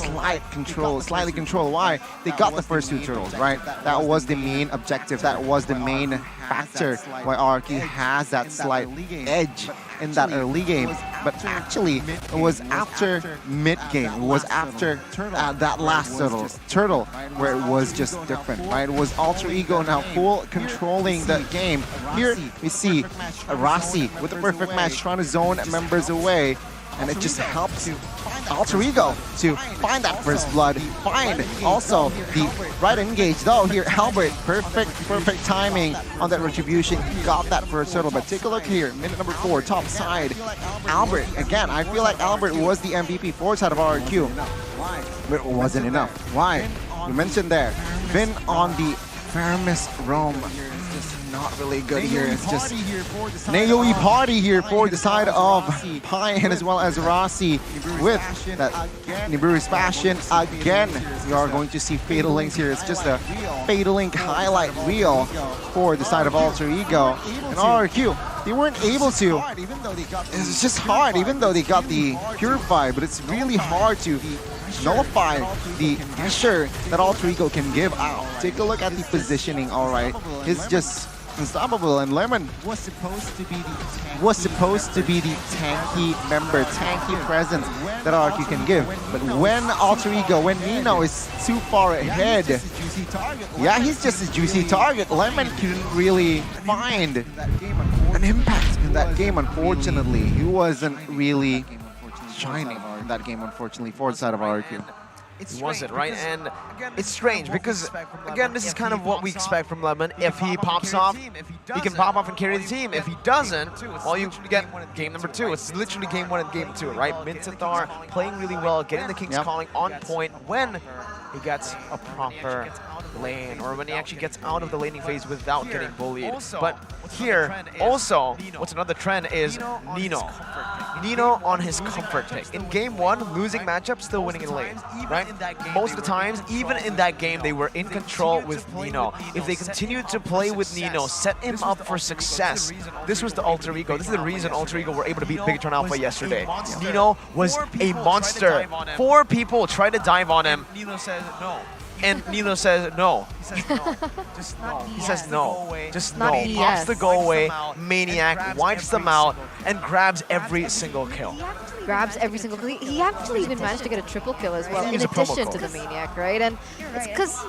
slightly control. Why? They got the first 2 turtles, right? That was the main objective. That was the main factor why RRQ has that slight edge in that early game. But actually, it was after mid-game. It was after that last turtle where it was just different, right? It was Alter Ego now full controlling the game. Here we see Rossi with the perfect match trying to zone members away, and it just helped Alter Ego to find that first blood, find also the right engage. Though here, Albert, perfect timing on that retribution, got that first turtle. But take a look here, minute number 4, top side. Albert, again, I feel like Albert was the MVP for side of RRQ, but it wasn't enough. Why? You mentioned there, been on the Faramis Rome. Not really good here. It's just Naoe party here for the side of Pine as well as Rossi with that Nibiru's passion. Again, we are going to see Fatal Links here. It's just a Fatal Link highlight reel for the side of Alter Ego. And RRQ, they weren't able to. It's just hard, even though they got the Purify, but it's really hard to nullify the pressure that Alter Ego can give out. Take a look at the positioning, alright. It's just unstoppable, and Lemon was supposed to be the tanky member, tanky presence that RRQ can give. But when Alter Ego, when Nino is too far ahead, yeah, he's just a juicy target. Lemon couldn't really find an impact in that game, unfortunately. He wasn't really shining in that game, unfortunately, for the side of RRQ. It wasn't, right? And it's strange because, again, this is kind of what we expect from Lemon. If he pops off, he can pop off and carry the team. If he doesn't, well, you get game number 2. It's literally game 1 and game 2, right? Mintathar playing really well, getting the King's Calling on point when he gets a proper lane, or when he actually gets out of the laning phase without getting bullied. But here, also, what's another trend is Nino. Nino on his comfort pick. In game 1, losing matchup, still winning in lane, right? Most of the times, even in that game, they were in control with Nino. If they continued to play with Nino, set him up for success, this was the Alter Ego. This is the reason Alter Ego were able to beat Bigetron Alpha yesterday. Nino was a monster. 4 people tried to dive on him. Nino says no. And Nilo says no. He says no. Just no. He says no. Just no. Pops the go away. Maniac wipes them out and grabs every single kill. Grabs every single kill. He actually even managed to get a triple kill as well, in addition to the Maniac, right? And it's because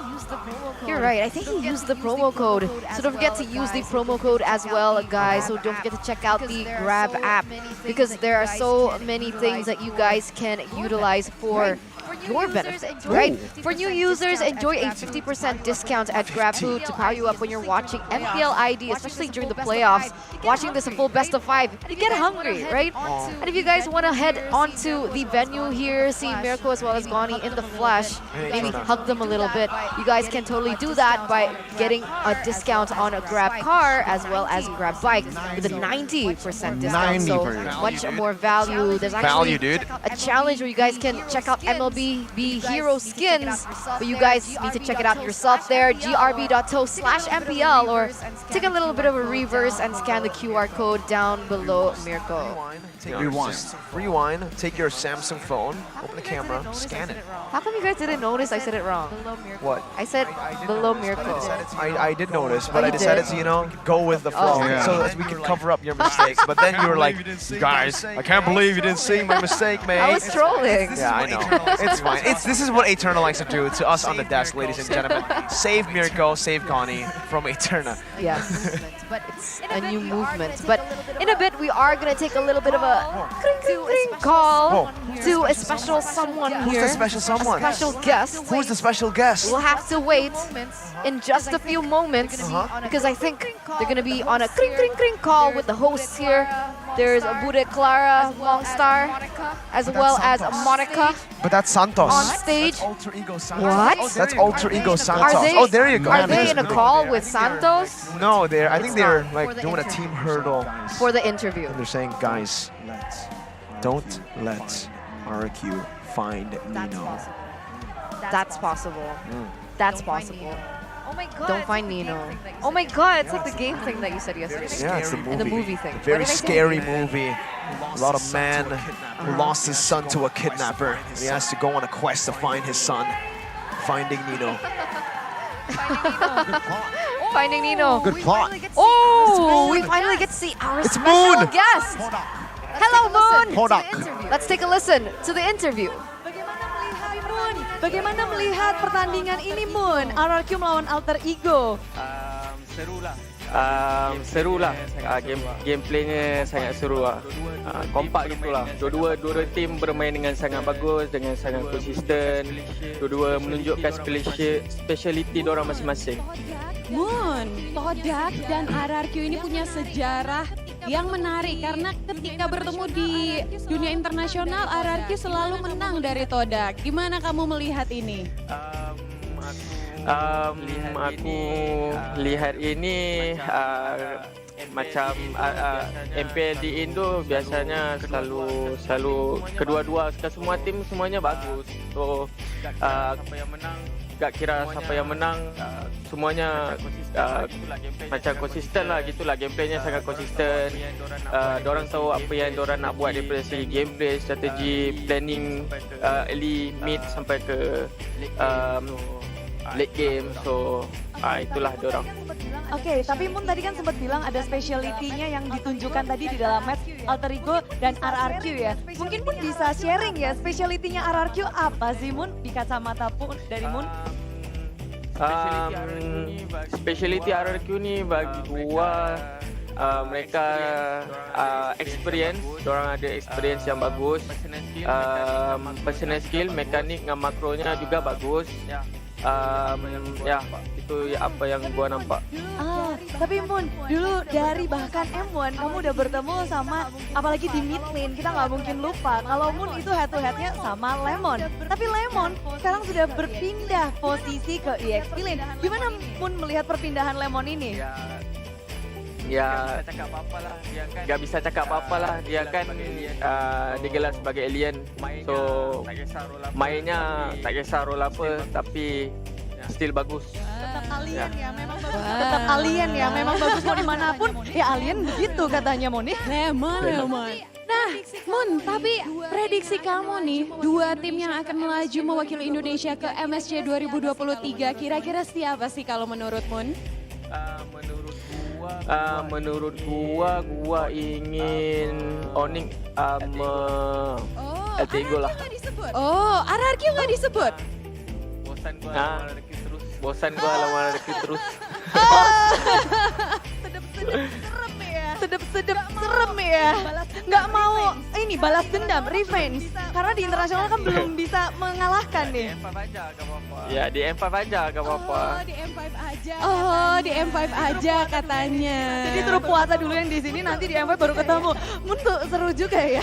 you're right. I think he used the promo code. So don't forget to use the promo code as well, guys. So don't forget to check out the Grab app, because there are so many things that you guys can utilize for your benefit, right? For new users, enjoy a 50% discount at GrabFood to power you up when you're watching MPL ID, especially during the playoffs. Watching this a full best of 5, you get hungry, right? And if you guys want to head onto the venue here, see Mirko as well as Gani in the flesh, maybe hug them a little bit, you guys can totally do that by getting a discount on a Grab car as well as Grab bike with a 90% discount. So much more value. There's actually a challenge where you guys can check out MLB hero skins, but you guys need to check it out yourself there. grb.to/MPL, or take a little bit of a reverse and scan the QR code down below Mirko. Rewind, take your Samsung phone, open the camera, scan it. How come you guys didn't notice I said it wrong? What? I said below Mirko. I did notice, but I decided to, you know, go with the flow so that we can cover up your mistakes. But then you were like, guys, I can't believe you didn't see my mistake, mate. I was trolling. Yeah, I know. It's fine. This is what Eterna likes to do to us on the desk, ladies and gentlemen. Save Mirko, save Connie from Eterna. Yes, but it's a new movement. But in a bit, we are going to take a little bit of a call to a special someone here. Who's the special someone? A special guest. Who's the special guest? We'll have to wait in just a few moments because I think they're going to be on a call with the hosts here. There's Bude Clara, Longstar, as well as Monica. But that's Santos. On stage. What? That's Alter Ego Santos. Oh, there you go. Are they in a call with Santos? No, I think they're like doing a team hurdle. For the interview. And they're saying, guys, don't let RRQ find That's Nino. possible. That's possible. That's possible. Oh my god. Don't find Nino. Oh my god, it's like the game thing that you said yesterday. Yeah, it's a movie. And the movie thing. What Very did I say? scary movie. A lot of man who lost his son to a kidnapper. And he has to go on a quest to find his son. Finding Nino. Finding Nino. Good plot. Oh, we finally get to see our It's special Moon. guest. Hello, Moon. Kodak. Let's take a listen to the interview. Bagaimana melihat pertandingan ini, Moon? RRQ melawan Alter Ego. Seru lah. Gameplaynya sangat seru lah. Kompak gitulah. Dua tim bermain dengan sangat bagus, dengan sangat konsisten. Dua menunjukkan speciality diorang masing-masing. Moon, Kodak dan RRQ ini punya sejarah yang menarik karena ketika bertemu di dunia internasional RRQ selalu menang dari Kodak. Gimana kamu melihat ini? Aku lihat ini macam MPL di Indo biasanya selalu kedua-dua semua tim semuanya bagus. So gak kira siapa yang menang, semuanya macam konsisten lah gitulah, gameplaynya sangat konsisten. Diorang tahu apa yang diorang nak buat daripada segi gameplay, strategi, planning early, mid sampai ke late game. So itulah diorang. Oke, tapi Moon tadi kan sempat bilang ada speciality-nya yang ditunjukkan tadi di dalam match Alter Ego dan RRQ ya. Mungkin Moon bisa sharing ya, speciality-nya RRQ apa sih Moon di kacamata pun dari Moon? Speciality RRQ ni bagi gua mereka experience, diorang ada experience yang bagus. Personal skill, mekanik dengan makronya juga bagus. Ya, itu apa yang gua nampak. Tapi Moon, dulu dari bahkan M1 kamu udah bertemu sama, apalagi di mid lane, kita nggak mungkin lupa kalau Moon itu head to headnya sama Lemon. Tapi Lemon sekarang sudah berpindah posisi ke EXP lane. Gimana Moon melihat perpindahan Lemon ini? Ya, gak bisa cakap apa-apa lah. Dia kan digelar sebagai alien. So, mainnya tak kisah role apa, tapi still bagus. Tetap alien ya, memang bagus. Tetap alien ya, memang bagus mau dimanapun. Ya alien begitu katanya Moon. Lemon. Nah, Moon, tapi prediksi kamu nih, dua tim yang akan melaju mewakili Indonesia ke MSC 2023, kira-kira siapa sih kalau menurut Moon? Menurut gua ingin ONIC LTGO lah. Oh, RRQ nggak disebut? Bosan gua lawan RRQ terus. Sedep-sedep serem ya. Nggak mau ini balas dendam, revenge. Karena di internasional kan belum bisa mengalahkan nih. Ya di M5 aja gak apa-apa. Di M5 aja katanya. Jadi suruh puasa dulu yang di sini, nanti di M5 baru ketemu. Moon tuh seru juga ya.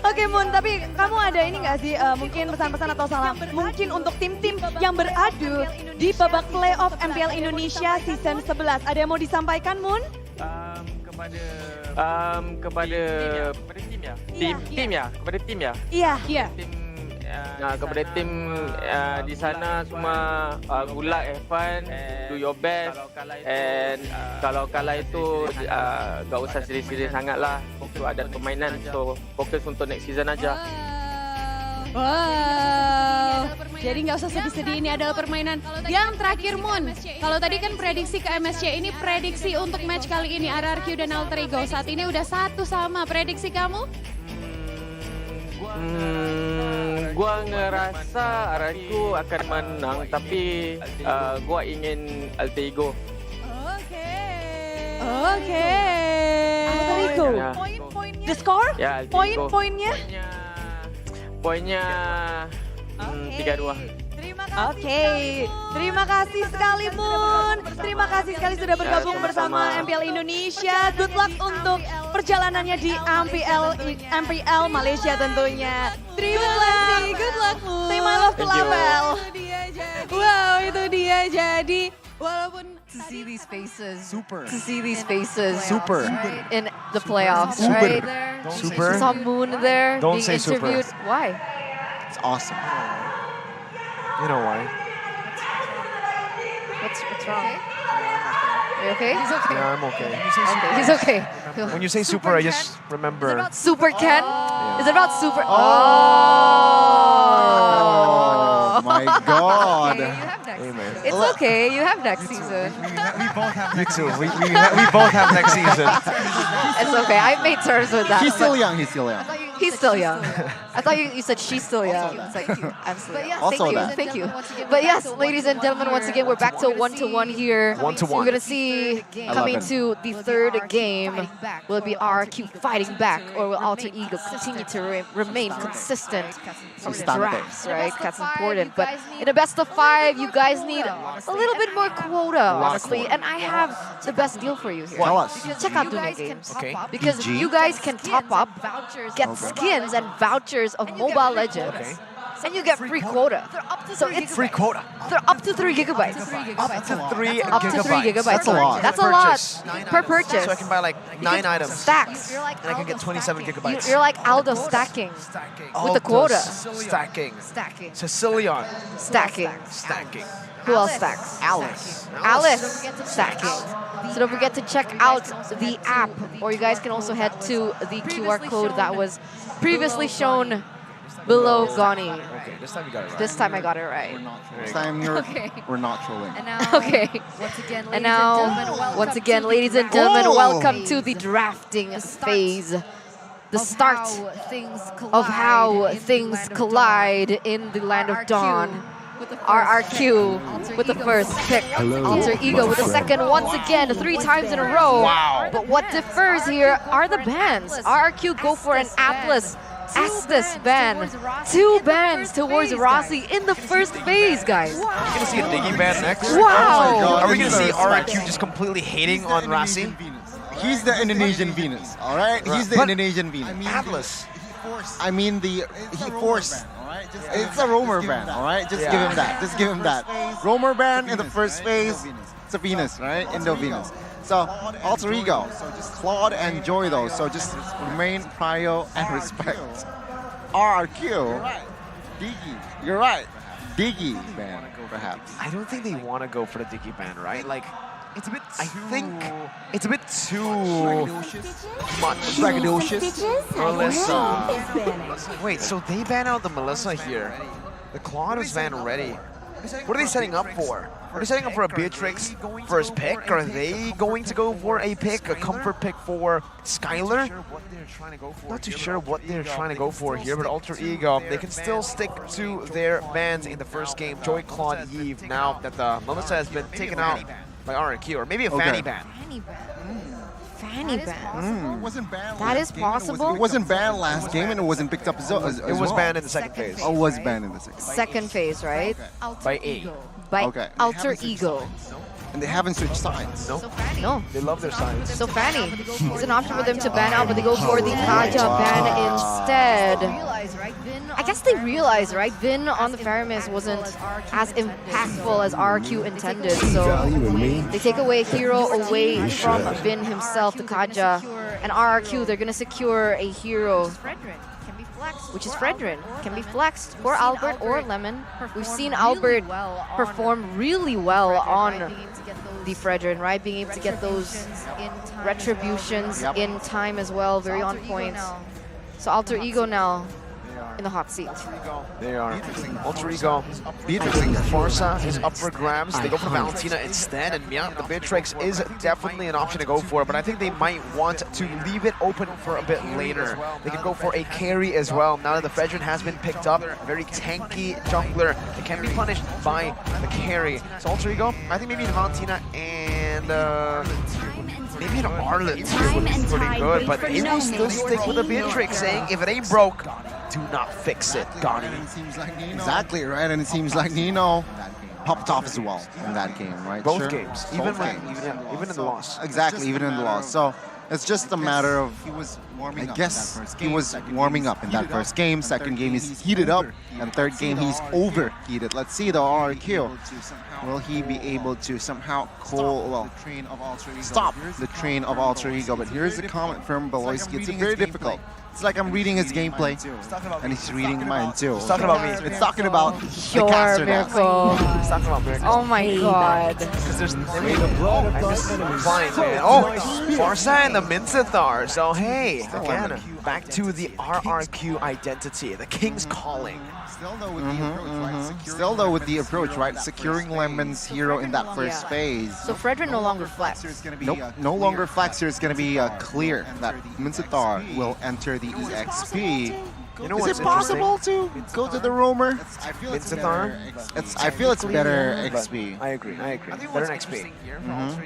Oke Moon, tapi kamu ada ini nggak sih mungkin pesan-pesan atau salam mungkin untuk tim-tim yang beradu di babak Playoff MPL Indonesia season 11. Ada yang mau disampaikan Moon? Kepada tim ya. Iya. Kepada tim di sana semua good luck, have fun, do your best, and kalau kalah itu gak usah sedih-sedih sangat lah. Fokus ada permainan, so fokus untuk next season aja. Wow, jadi nggak usah sedih-sedih, ini adalah permainan. Yang terakhir Moon, kalau tadi kan prediksi ke MSC, ini prediksi untuk match kali ini RRQ dan Alter Ego. Saat ini udah satu sama, prediksi kamu? Gua ngerasa RRQ akan menang, tapi gua ingin Alter Ego. Oke. Alter Ego. The score? Ya, Alter Ego. Poin-poinnya? Poinnya 3-2. Terima kasih sekali Moon. Terima kasih sekali sudah bergabung bersama MPL Indonesia. Good luck untuk perjalanannya di MPL Malaysia tentunya. Terima kasih. Good luck Moon. Say my love to Label. Wow, itu dia jadi Walaupun To see these faces. Super. To see these faces. Super. In the playoffs, Super. right? Don't say Super. Saw Moon there Don't being say super. interviewed. Why? It's awesome. You know why? What's wrong? Are you okay? He's okay. Yeah, I'm okay. Okay, he's okay. When you say super, I just remember. Super Ken? Is it about Super? Oh my God. Okay, you have next. Hey, man. It's okay. You have next season. We both have You too. We both have next season. It's okay. I've made terms with that. He's still young. He's still young. He's still young. I thought you said she's still young. It's like, absolutely. But yes, Also that. Thank you. But yes, ladies and gentlemen, once again, we're back to 1-1 here. 1-1. We're going to see coming to the third game. Will it be RRQ fighting back, or will Alter Ego continue to remain consistent from the drafts, right? That's important. But in a best of 5, you guys need a little bit more quota, honestly. And I have the best deal for you here. Tell us. Check out Dunia Games. Okay. Because EG? you guys can top up, get skins and vouchers of Mobile Legends. Okay. And you get free quota. So it's Free quota. they're up to 3 gigabytes. Up to 3 Up to 3 gigabytes. That's a lot. That's a Purchase. lot per purchase. So I can buy like 9 items. Stacks. And I can get 27 gigabytes. You're like Aldo stacking. All the quota. Stacking. Stacking. Sicilian. Stacking. Stacking. Who else stacks? Alice. Alice stacking. So don't forget to check out the app, or you guys can also head to the QR code that was previously shown below Goni. Okay, this time you got it right. This time I got it right. This time Okay. we're not trolling. And now, Okay. once again, And now, once again, ladies and gentlemen, welcome to the drafting phase. The start of how things collide in the land of Dawn. RRQ with the first pick. Alter Ego with the second once again, 3 times in a row. Wow. But what differs here are the bans. RRQ go for an Atlas Estes ban. 2 bans towards Rossi in the first phase, guys. Are we gonna see a Diggy ban next? Wow. Are we gonna see RRQ just completely hating on Rasi? He's the Indonesian Venus, all right? He's the But- Indonesian Venus. Atlas. I mean, he forced. It's a roamer ban, all right? Just give him that. Just give him that. Roamer ban in the first phase. It's a Venus, right? Indo-Venus. So, Alter Ego, Claude and Joy though, so just remain prio and respect. RRQ, Diggy, you're right. Diggy ban, perhaps. I don't think they want to go for the Diggy ban, right? Like, it's a bit. I think it's a bit too much. Braggadocious. Melissa. Wait, so they ban out the Melissa here. The Claude is banned already. What are they setting up for? Are they setting up for a Beatrix first pick? Are they going to go for a pick, a comfort pick for Skylar? Not too sure what they're trying to go for here, but Alter Ego, they can still stick to their bans in the first game. Joy, Claude, Yves, now that the Melissa has been taken out by RRQ, or maybe a Fanny ban. Fanny ban. Wasn't banned That is last game, and it was possible. It wasn't banned last game and it wasn't picked up as well. It was banned in the second phase Oh, it was banned in the second. Second phase, right? by A. By Okay. Alter Ego. And they haven't switched sides. No, No. they love their signs. So Fanny, it's an option for them to ban out, but they go for the Kaja ban instead. I guess they realized, right? Vin on the Faramis wasn't as impactful as RQ intended, so they take away a hero away from Vin himself, the Kaja, and RRQ, they're gonna secure a hero, which is Fredrin. Can be flexed for Albert or Lemon. We've seen Albert perform really well on the Fredrin, right? Being able to get those retributions in time as well, very on point. So Alter Ego now in the hot seat. They are. Alter Ego. Beatrix. Farsa is up for grabs. They go for Valentina instead, and yeah, the Beatrix is definitely an option to go for, but I think they might want to leave it open for a bit later. They can go for a carry as well. Now that the Fredrin has been picked up, very tanky jungler, it can be punished by the carry. So Alter Ego, I think maybe the Valentina and maybe an Arlet would be pretty good, but they will still stick with the Beatrix, saying if it ain't broke, do not fix it, Gotti. Exactly, right? And it seems like Nino popped off as well in that game, right? Both Sure. games, Both even games. in the loss. Exactly, even in the loss. So It's just a matter of, He was I warming up guess in that first he game. was Second warming game, up in he's that heated first up. game. And Second third game he's he's heated up. overheated. And third game he's overheated. Let's see the RRQ. Will he be able to somehow stop the train of Alter Ego? But here's a comment from Beloyski. It's very difficult. It's like I'm reading his gameplay, and he's reading mine too. He's talking about me. It's talking about the Sure, caster now. Miracle. He's talking about Miracle. Oh my god. Because there's The blood of I'm thy just enemies. blind, man. Oh, Farsa and the Minzathar. So hey, again, back to the RRQ identity, the King's Calling. Still though with the approach, right? Still though with the approach, right? Securing Lemon's hero in that first Yeah. phase. So Fredrin no longer flex. Nope, no longer Flexer. It's going to be clear that Minzathar will enter the EXP. You know Is what's it possible to go to the roamer? I feel it's Minzathar? I feel it's better XP. I agree. Better than XP.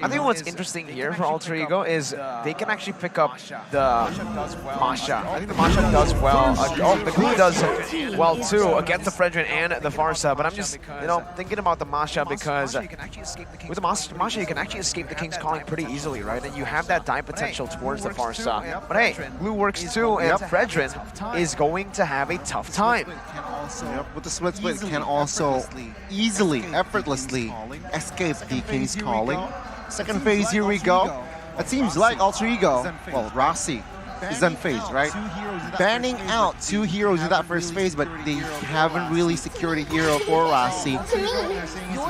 I think what's interesting here for Alter Ego is they can actually pick up the Masha. I think the Masha does well. The Glue does well too against the Fredrin and the Farsa. But I'm just, thinking about the Masha because with the Masha you can actually escape the King's Calling pretty easily, right? And you have that die potential towards the Farsa. But hey, Glue works too, and Fredrin is going to have a tough time. With the split can also easily, effortlessly escape the King's Calling. Second phase, here we go. It seems like Alter Ego, well, Rossi is unfazed, right? Banning out 2 heroes in that first phase, but they haven't really secured a hero for Rossi.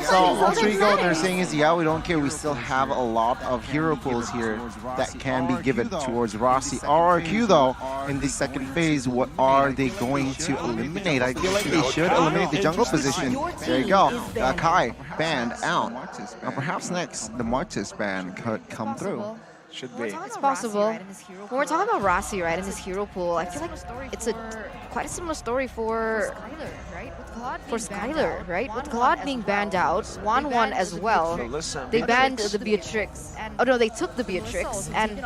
So Alter Ego, they're saying is, yeah, we don't care. We still have a lot of hero pools here that can be given towards Rossi. RRQ, though, in the second phase, what are they going to eliminate? I feel like they should eliminate the jungle position. There you go. Kai banned out. Now perhaps next, the Martis ban could come through. Should be. It's possible. When we're talking about Rossi, right, in his hero pool, I feel like it's quite a similar story for Skylar, right? With Claude being banned out, 1-1 as well. They banned the Beatrix. Oh no, they took the Beatrix, and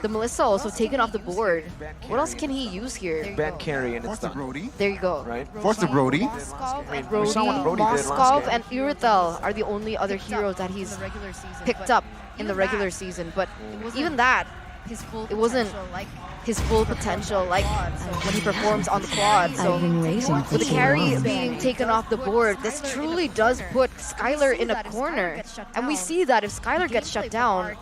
the Melissa also taken off the board. What else can he use here? Ban carry and it's the done. Brody. There you go. Right? Force the Brody. We saw what Brody did last Moskov, game. and Irithel are the only other heroes that he's picked up in the regular season. But even that, it wasn't his full potential like when he performs on the quad. So with the carry being taken off the board, this truly does put Skylar in a corner. And we see that if Skylar gets shut down,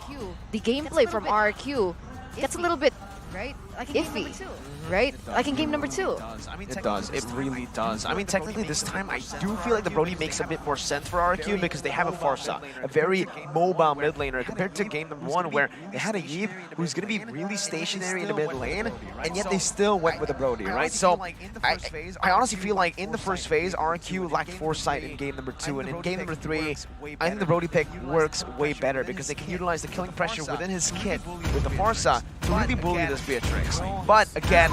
the gameplay from RRQ gets a little bit iffy. Right? Like in game number 2. It does. It really does. I mean, technically this time I do feel like the Brody makes a bit more sense for RRQ because they have a Farsa, a very mobile mid laner compared to game number 1 where they had a Yves who's going to be really stationary in the mid lane, and yet they still went with the Brody, right? So I honestly feel like in the first phase, RRQ lacked foresight in game number 2, and in game number 3, I think the Brody pick works way better because they can utilize the killing pressure within his kit with the Farsa to really bully this Beatrix. But again,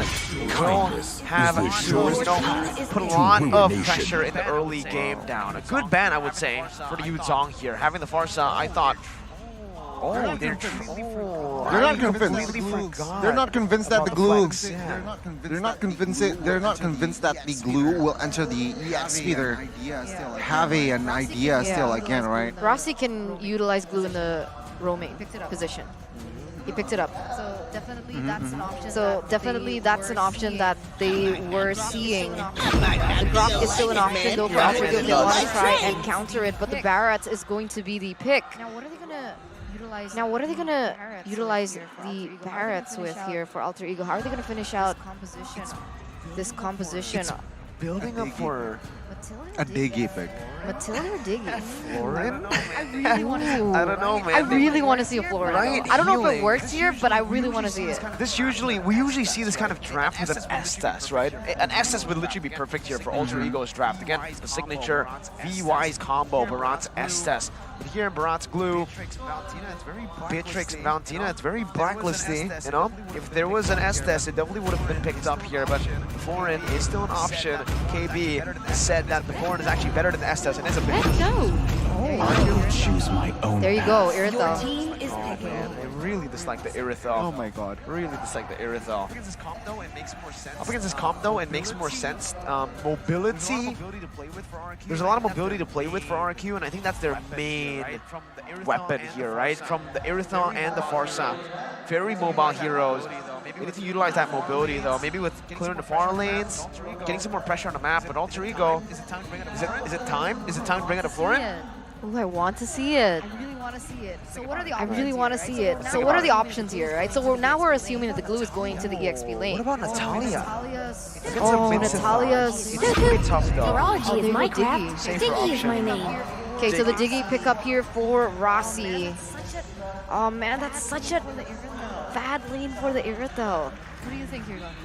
will have to put a lot of pressure in the early game down. A good ban, I would say, for the Yuzong here. Having the Farsa, I thought, they're not convinced. They're not convinced that the glue. They're not convinced that the glue will enter the EXP. They have an idea still again, right? Rossi can utilize glue in the roaming position. He picked it up. So definitely that's an option. So definitely that's an option that they were seeing. The Grok is still an option though for Alter Ego if they want to try and counter it, but the Barrett is going to be the pick. Now what are they gonna utilize? Now what are they gonna utilize the Barretts with here for Alter Ego? How are they gonna finish out this composition? building up for a Diggy pick. Matilda or Diggy? Florin? I really want to see. I don't know, man. I really want to see a Florin. Right? I don't know if Healing. it works here, but I really want to see it. We usually see this kind of draft with an S-Test, right? An S-Test would literally be perfect here for Alter Ego's draft. Again, the signature V-Wise combo, Barat's S-Test. But here in Barat's Glue, Beatrix, Valentina, it's very blacklisty, you know? If there was an S-Test, it definitely would have been picked up here, but Florin is still an option. KB said that the Florin is actually better than the S-Test, and it's a big... Let's go. Choose my own There you go, Irithel. Oh man, I really dislike the Irithel. Oh my god. Really dislike the Irithel. Up against this comp though, it makes more sense. Mobility. There's a lot of mobility to play with for RRQ, and I think that's their main weapon here, right? From the Irithel and the Farsa. very mobile heroes. They need to utilize that mobility though. Maybe with clearing the far lanes, getting some more pressure on the map. But Alter Ego, is it time? Is it time to bring it to Florin? Oh, I want to see it. I really want to see it. So what are the I options? really want to see it. So what are the options here, right? So now we're assuming that the glue is going to the EXP lane. What about Natalia? Oh, Natalia's... It's very tough though. Virology is my craft. Safer Diggy is my option. name. Okay, so the Diggy pickup here for Rossi. Oh man, that's such a bad lane for the Irithel. What do you think here, Goni?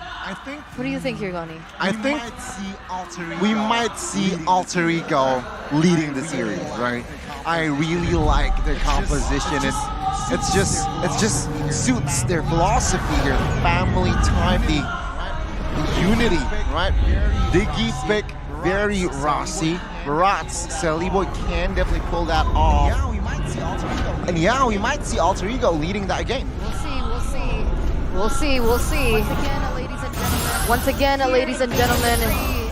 What do you think here, Goni? I think we might see Alter Ego leading the series, right? I really like their composition. It's just suits their philosophy here. Family time, the unity, right? Diggy pick, very Rossi. Rats, Celiboy can definitely pull that off. Yeah, we might see Alter Ego. And yeah, we might see Alter Ego leading that game. We'll see. We'll see, we'll see. Once again, ladies and gentlemen,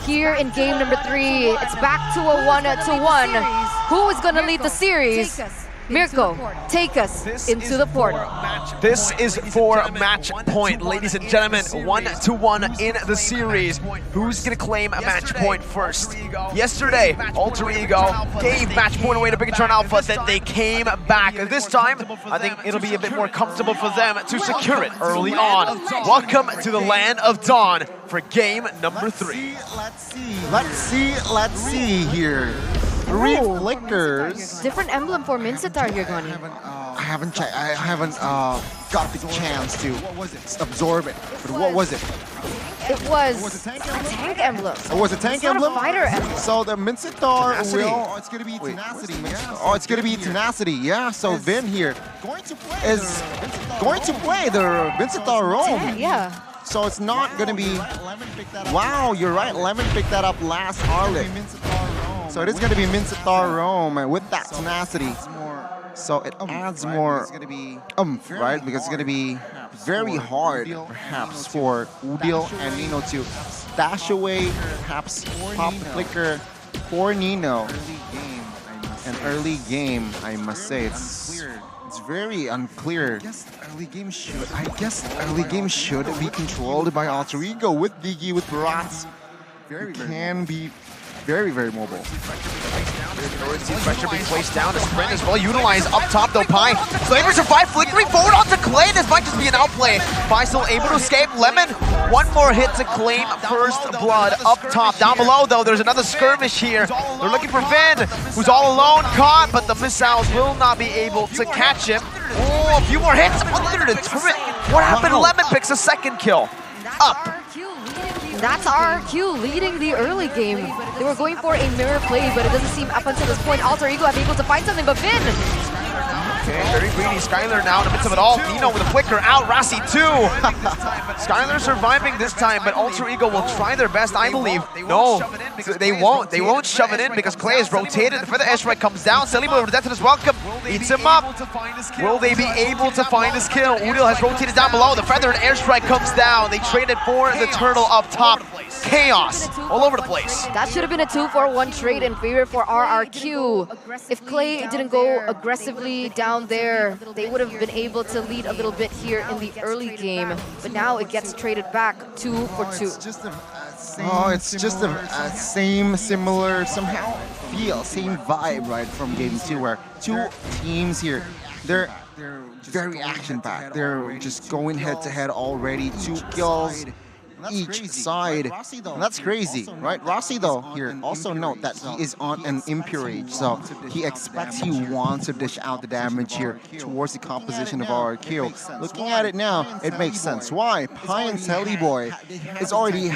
here in game number 3, it's back to a 1-1. Who is going to lead the series? Mirko, take us into the portal. This is for match point, ladies and gentlemen. 1-1 in the series. Who's gonna claim a match point first? Yesterday, Alter Ego gave match point away to Bigetron Alpha, then they came back. This time, I think it'll be a bit more comfortable for them to secure it early on. Welcome to the land of Dawn for game number 3. Let's see here. 3 flickers. Different emblem for Mincetar here, Goni. I haven't checked. I haven't got the chance to absorb it. But what was it? It was a tank emblem. It was a tank It's not emblem? a fighter emblem. So the Mincetar will... Oh, it's going to be Tenacity. Oh, it's going to be Tenacity. Yeah, so Vin here is going to play the Mincetar Roam. Yeah. So it's not going to be... Wow, you're right. Lemon picked that up last Harlot. So it is going to be Mincetar Roam with that Tenacity. So it adds more right? Because it's going to be very hard, perhaps, for Udil and Nino to dash away, perhaps pop flicker for Nino. An early game, I must say. It's very unclear. I guess early game should be controlled by Alter Ego with Diggy, with Rats. It can be very, very mobile. Pressure being placed down. The sprint is well utilized up top though. Pi Flamer survive, flickering forward onto Clay. This might just be an outplay. Pi still able to escape. Lemon, one more hit to claim first blood up top. Down below though, there's another skirmish here. They're looking for Vin, who's all alone, caught, but the missiles will not be able to catch him. Oh, a few more hits under the turret. What happened? Lemon picks a second kill. Up. That's RRQ leading the early game. They were going for a mirror play, but it doesn't seem up until this point Alter Ego have been able to find something, but Vin! Okay, very greedy. Skylar now in the midst of it all. Nino with a flicker out. Rossi too. Skylar surviving this time, but Alter Ego will try their best, I believe. No, they won't. They won't shove it in because Clay is rotated. The feather airstrike comes down. Celiboy with the death in his welcome. Eats him up. Will they be able to find his kill? Udil has rotated down below. The feather and airstrike comes down. They traded for the turtle up top. Chaos all over the place. That should have been a 2-for-1 trade in favor for RRQ. If Clay didn't go aggressively down there, they would have been able to lead a little bit here in the early game. But now it gets traded back 2-for-2. Oh, it's just a same, similar, somehow feel, same vibe, right, from game 2, where 2 teams here, they're very action-packed. They're just going head-to-head already, 2 kills each side, and that's crazy, right? Rossi though here, also note that he is on an impure age, so he expects, he wants to dish out the damage here towards the composition of RRQ. Looking at it now, it makes sense. Why? Pi and Celiboy is already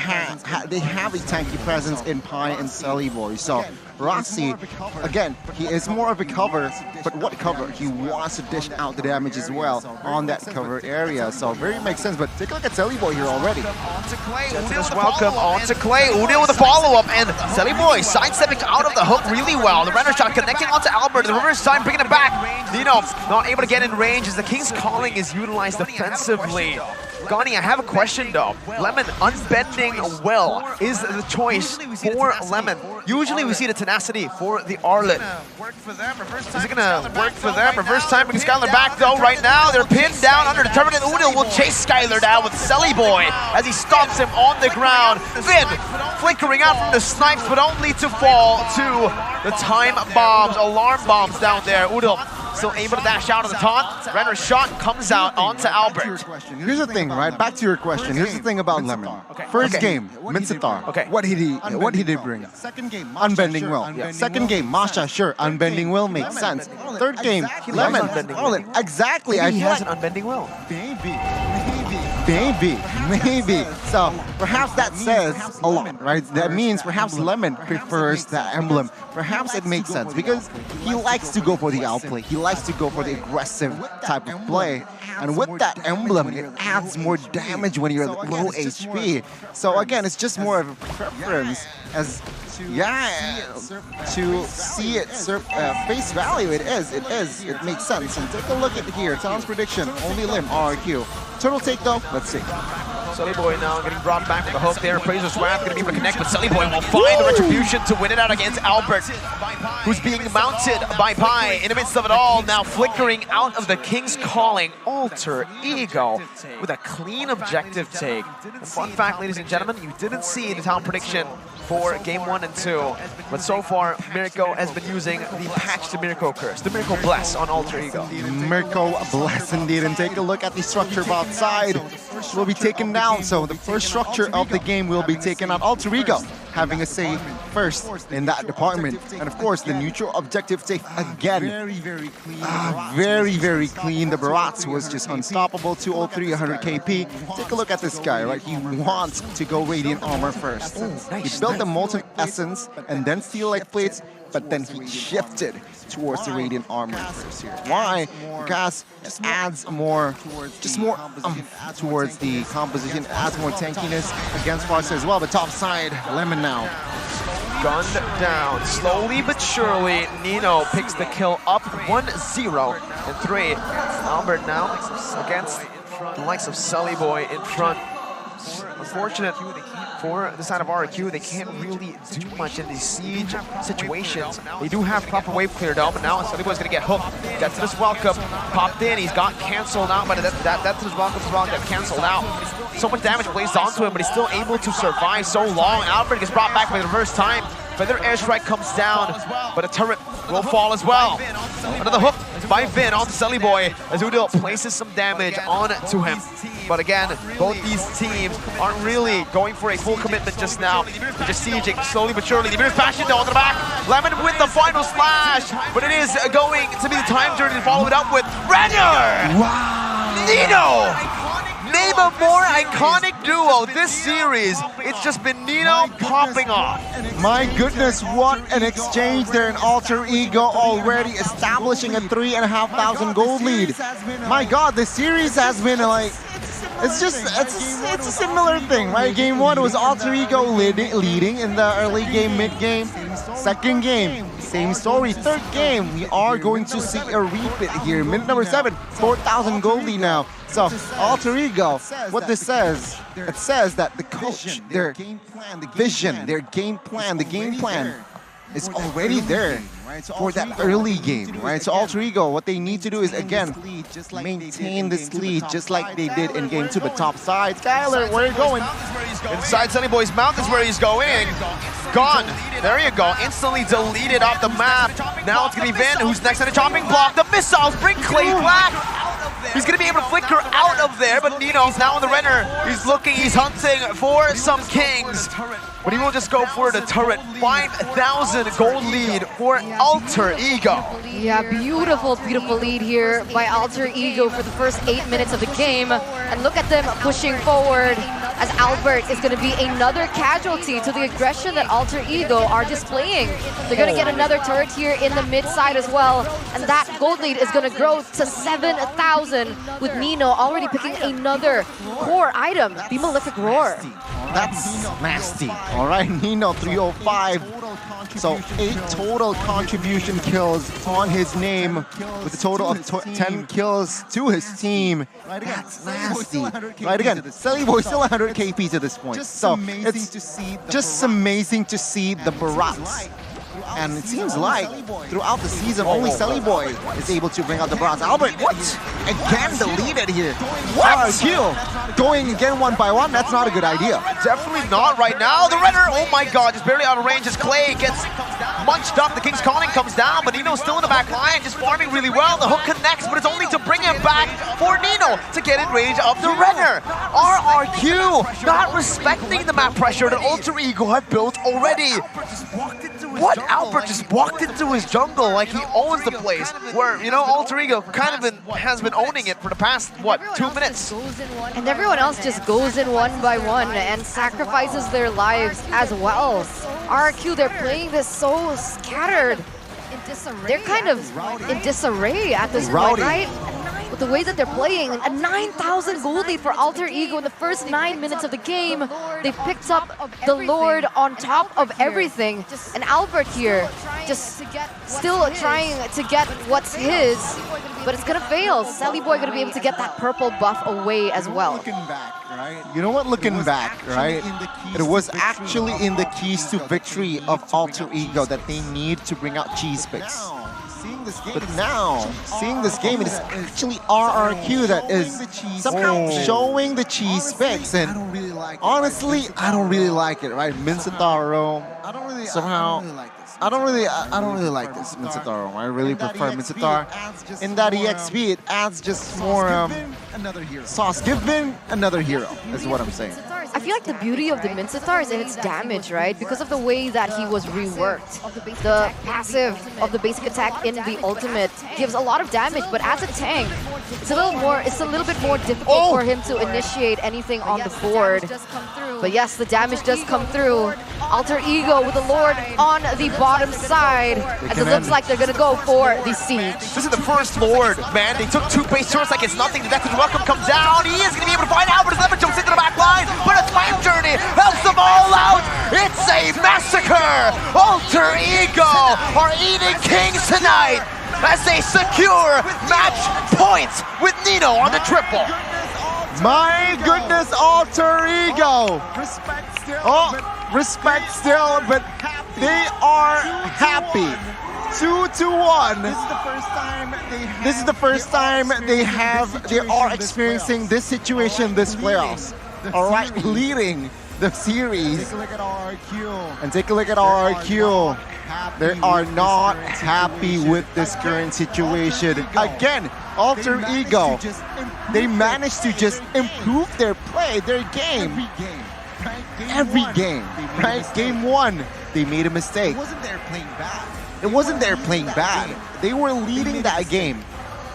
they have a tanky presence in Pi and Celiboy, so Rossi, again, he is more of a cover, but what cover? He wants to dish out the damage as well on that cover area, so very makes sense, but take a look at Celiboy here already. Welcome on to Clay. Udil with a follow-up, and Celiboy sidestepping out of the hook really well. The runner shot connecting onto Albert. The reverse time bringing it back. Nino not able to get in range as the King's Calling is utilized defensively. Gani, I have a question though. Lemon unbending will is the choice for Lemon. Usually we see the tenacity for the Arlet. Is it gonna work for them? Reverse timing Skylar back though. Right now they're pinned down under the turret, and Udil will chase Skylar down with Selly Boy as he stops him on the ground. Vin flickering out from the snipes, but only to fall to the time bombs, alarm bombs down there. Udil still able to dash out of the taunt. Renner's shot comes out onto Albert. Here's the thing, right? Back to your question. Here's the thing about Lemon. First game, Mitsutar. What did he bring? Second game, Unbending will. Second game, Masha, sure, unbending will makes sense. Third game, Lemon, Arlet. Exactly. He has an unbending will. Maybe. So perhaps that says a lot, right? That means perhaps Lemon prefers that emblem. Perhaps it makes sense because he likes to go for the outplay. He likes to go for the aggressive type of play. And with that emblem, it adds more damage when you're low HP. So again, it's just more of a preference as to see it face value. It makes sense. And take a look at here. Talent's prediction, only limb, RRQ. Total take though, let's see. Selly Boy now getting brought back with the hook there. Appraiser's Wrath going to be able to connect, but Selly Boy will find the retribution to win it out against Albert, who's being mounted by Pi in the midst of it all. Now flickering out of the King's Calling, Alter Ego with a clean objective take. And fun fact, ladies and gentlemen, you didn't see the talent prediction for game 1 and 2, but so far Mirko has been using the patch to Mirko curse, the Mirko bless on Alter Ego. Mirko bless indeed, and take a look at the structure outside. Will be taken down, so the first structure of the game will be taken out. Alter Ego having a say first in that department, and of course the neutral objective take again. Very clean. The Barats was just unstoppable. 203, 100 KP. Take a look at this guy, right? He wants to go Radiant Armor first. He built the Molten Essence and then Steel Leg Plates, but then he shifted towards the Radiant Armor first here. Why? Because it adds more, towards the composition, adds more tankiness against Farsa as well. But top side, Lemon now. Gunned down, slowly but surely, Nino picks the kill up 1-0 and 3. Albert now against the likes of Selly Boy in front. Unfortunate for the side of RRQ, they can't really do much in these siege situations. They do have proper wave clear though, but now Selly Boy's gonna get hooked. That's this welcome, popped in, he's got cancelled out, but that's his welcome as well, got cancelled out. So much damage blazed onto him, but he's still able to survive so long. Albert gets brought back by the reverse time. Feather airstrike comes down, but a turret will fall as well. Another hook by Vin onto Selly Boy as Udil places some damage onto him. But again, both these teams aren't really going for a full commitment just now. They're just sieging slowly but surely. The passion down the back. Lemon with the final slash, but it is going to be the time journey to follow it up with Renner! Wow! Nino! Name a more iconic duo this series. It's just been Nino popping off. My goodness, what an exchange there in Alter Ego, already establishing a 3,500 gold lead. My god, the series has been like, it's a similar thing, right? Game 1 was Alter Ego leading in the early game, mid game. Second game, same story. Third game, we are going to see a repeat here. Minute number 7, 4,000 gold lead now. So, Alter Ego, what this says, it says that the coach, their vision, their game plan, the game plan is already there for that early game, right? So Alter Ego, what they need to do is, again, maintain this lead just like they did in game 2, but top side. Skylar, where are you going? Inside Selly Boy's mouth is where he's going. Gone. There you go. Instantly deleted off the map. Now it's going to be Vin, who's next on the chopping block. The missiles bring Clay back. He's going to be able to flicker out of there, but Nino's now on the Renner. He's looking, he's hunting for some kings. But he will just go for the turret. 5,000 gold lead for Alter Ego. Yeah, beautiful lead here by Alter Ego for the first 8 minutes of the game. And look at them pushing forward as Albert is going to be another casualty to the aggression that Alter Ego are displaying. They're going to get another turret here in the mid side as well. And that gold lead is going to grow to 7,000 with Nino already picking another core item, the Malefic Roar. That's nasty. All right, Nino 305. So 8 total contribution kills on his name with a total of 10 kills to his team. That's nasty. Right again, SLATE still 100 KP to this point. So it's just amazing to see the Barats. And it seems like throughout the season, only SLATE is able to bring out the Barats. Albert, what? Again deleted here. RRQ going again 1 by 1. That's not a good idea. Definitely not right now. The Renner, oh my god, just barely out of range as Clay gets munched up. The King's Calling comes down, but Nino's still in the back line, just farming really well. The hook connects, but it's only to bring him back for Nino to get in range of the Renner. RRQ not respecting the map pressure that Alter Ego had built already. What? Albert just walked into his jungle like he owns the place. Where, you know, Alter Ego kind of has been owning it for the past, what, 2 minutes? And everyone else just goes in 1 by 1 and sacrifices their lives as well. RRQ, they're playing this so scattered. They're kind of in disarray at this point, right? With the way that they're playing, a 9,000 gold lead for Alter Ego in the first 9 minutes of the game. They picked up the Lord on top of everything. And Albert here just still trying to get what's his, but it's gonna fail. SLATE gonna be able to get that purple buff away as well. You know what, looking back, right? It was actually in the keys to victory of Alter Ego that they need to bring out cheese picks. But now, seeing this game, it is actually RRQ that is somehow showing the cheese picks. And honestly, I don't really like it, right? Minsataro, somehow, I don't really like this Minsataro. I really prefer Minsatar. In that EXP, it adds just more sauce. Give Vin another hero, is what I'm saying. I feel like the beauty of the Minsatar is in its damage, right? Because of the way that he was reworked. The passive of the basic attack in the ultimate gives a lot of damage, but as a tank, it's a little bit more difficult for him to initiate anything on the board. But yes, the damage does come through. Alter Ego with the Lord on the bottom side, as it looks like they're gonna go for the siege. This is the first Lord, man. They took 2 base turrets like it's nothing. The Death Welcome comes down. He is gonna be able to find Albert as Lemon jumps into the back line, but a time journey helps them all out. It's a massacre. Alter Ego are eating kings tonight as they secure match points with Nino on the triple. My goodness, Alter Ego. Respect still, but they are happy. 2-1. This is the first time they are experiencing this situation this playoffs. All right, leading the series. And take a look at RRQ. They are not happy with this current situation. Again, Alter Ego, they managed to just improve their play, their game. Every game, right? Game 1, they made a mistake. It wasn't their playing bad. They were leading that game,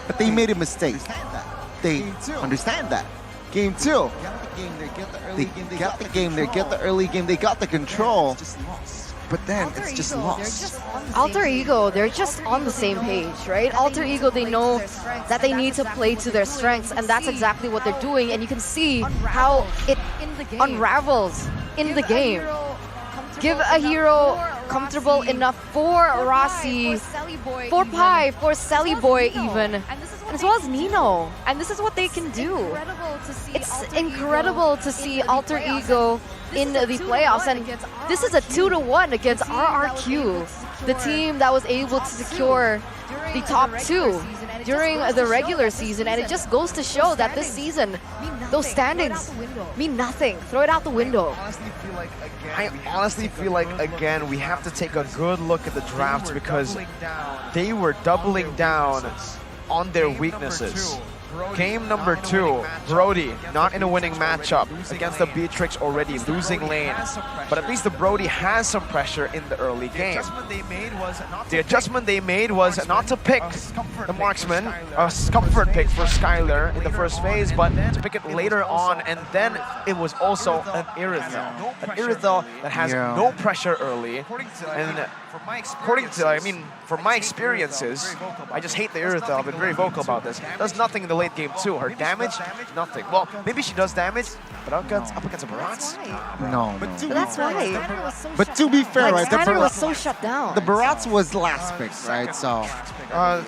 but they made a mistake. They understand that. Game 2, they got the game, they get the early game, they got the control. But then it's just lost. Alter Ego, they're just on the same page, right? Alter Ego, they know that they need to play to their strengths, and that's exactly what they're doing. And you can see how it unravels in the game. Give a hero comfortable enough for Rossi, for Pi, for SLATE even, as well as Nino. And this is what they can do. It's incredible to see Alter Ego in the playoffs, and this is a 2-1 against RRQ, the team that was able to secure the top 2 during the regular season. And it just goes to show that this season, those standings mean nothing. Throw it out the window. I honestly feel like, again, we have to take a good look at the drafts because they were doubling down on their weaknesses. Game number 2, Brody not in a winning matchup against the Beatrix already, losing lane. But at least the Brody has some pressure in the early game. The adjustment they made was not to pick the marksman, a comfort pick for Skylar in the first phase, but to pick it later on, and then it was also an Irithel. An Irithel that has no pressure early, and according to, I mean, from my experiences, I just hate the Irithel. I've been very vocal about this. Does nothing in the late game too. Her damage, nothing. Well, maybe she does damage, but up against a Barats? No. But that's why. But to be fair, right, the Skyler was so shut down. The Barats was last pick, right? So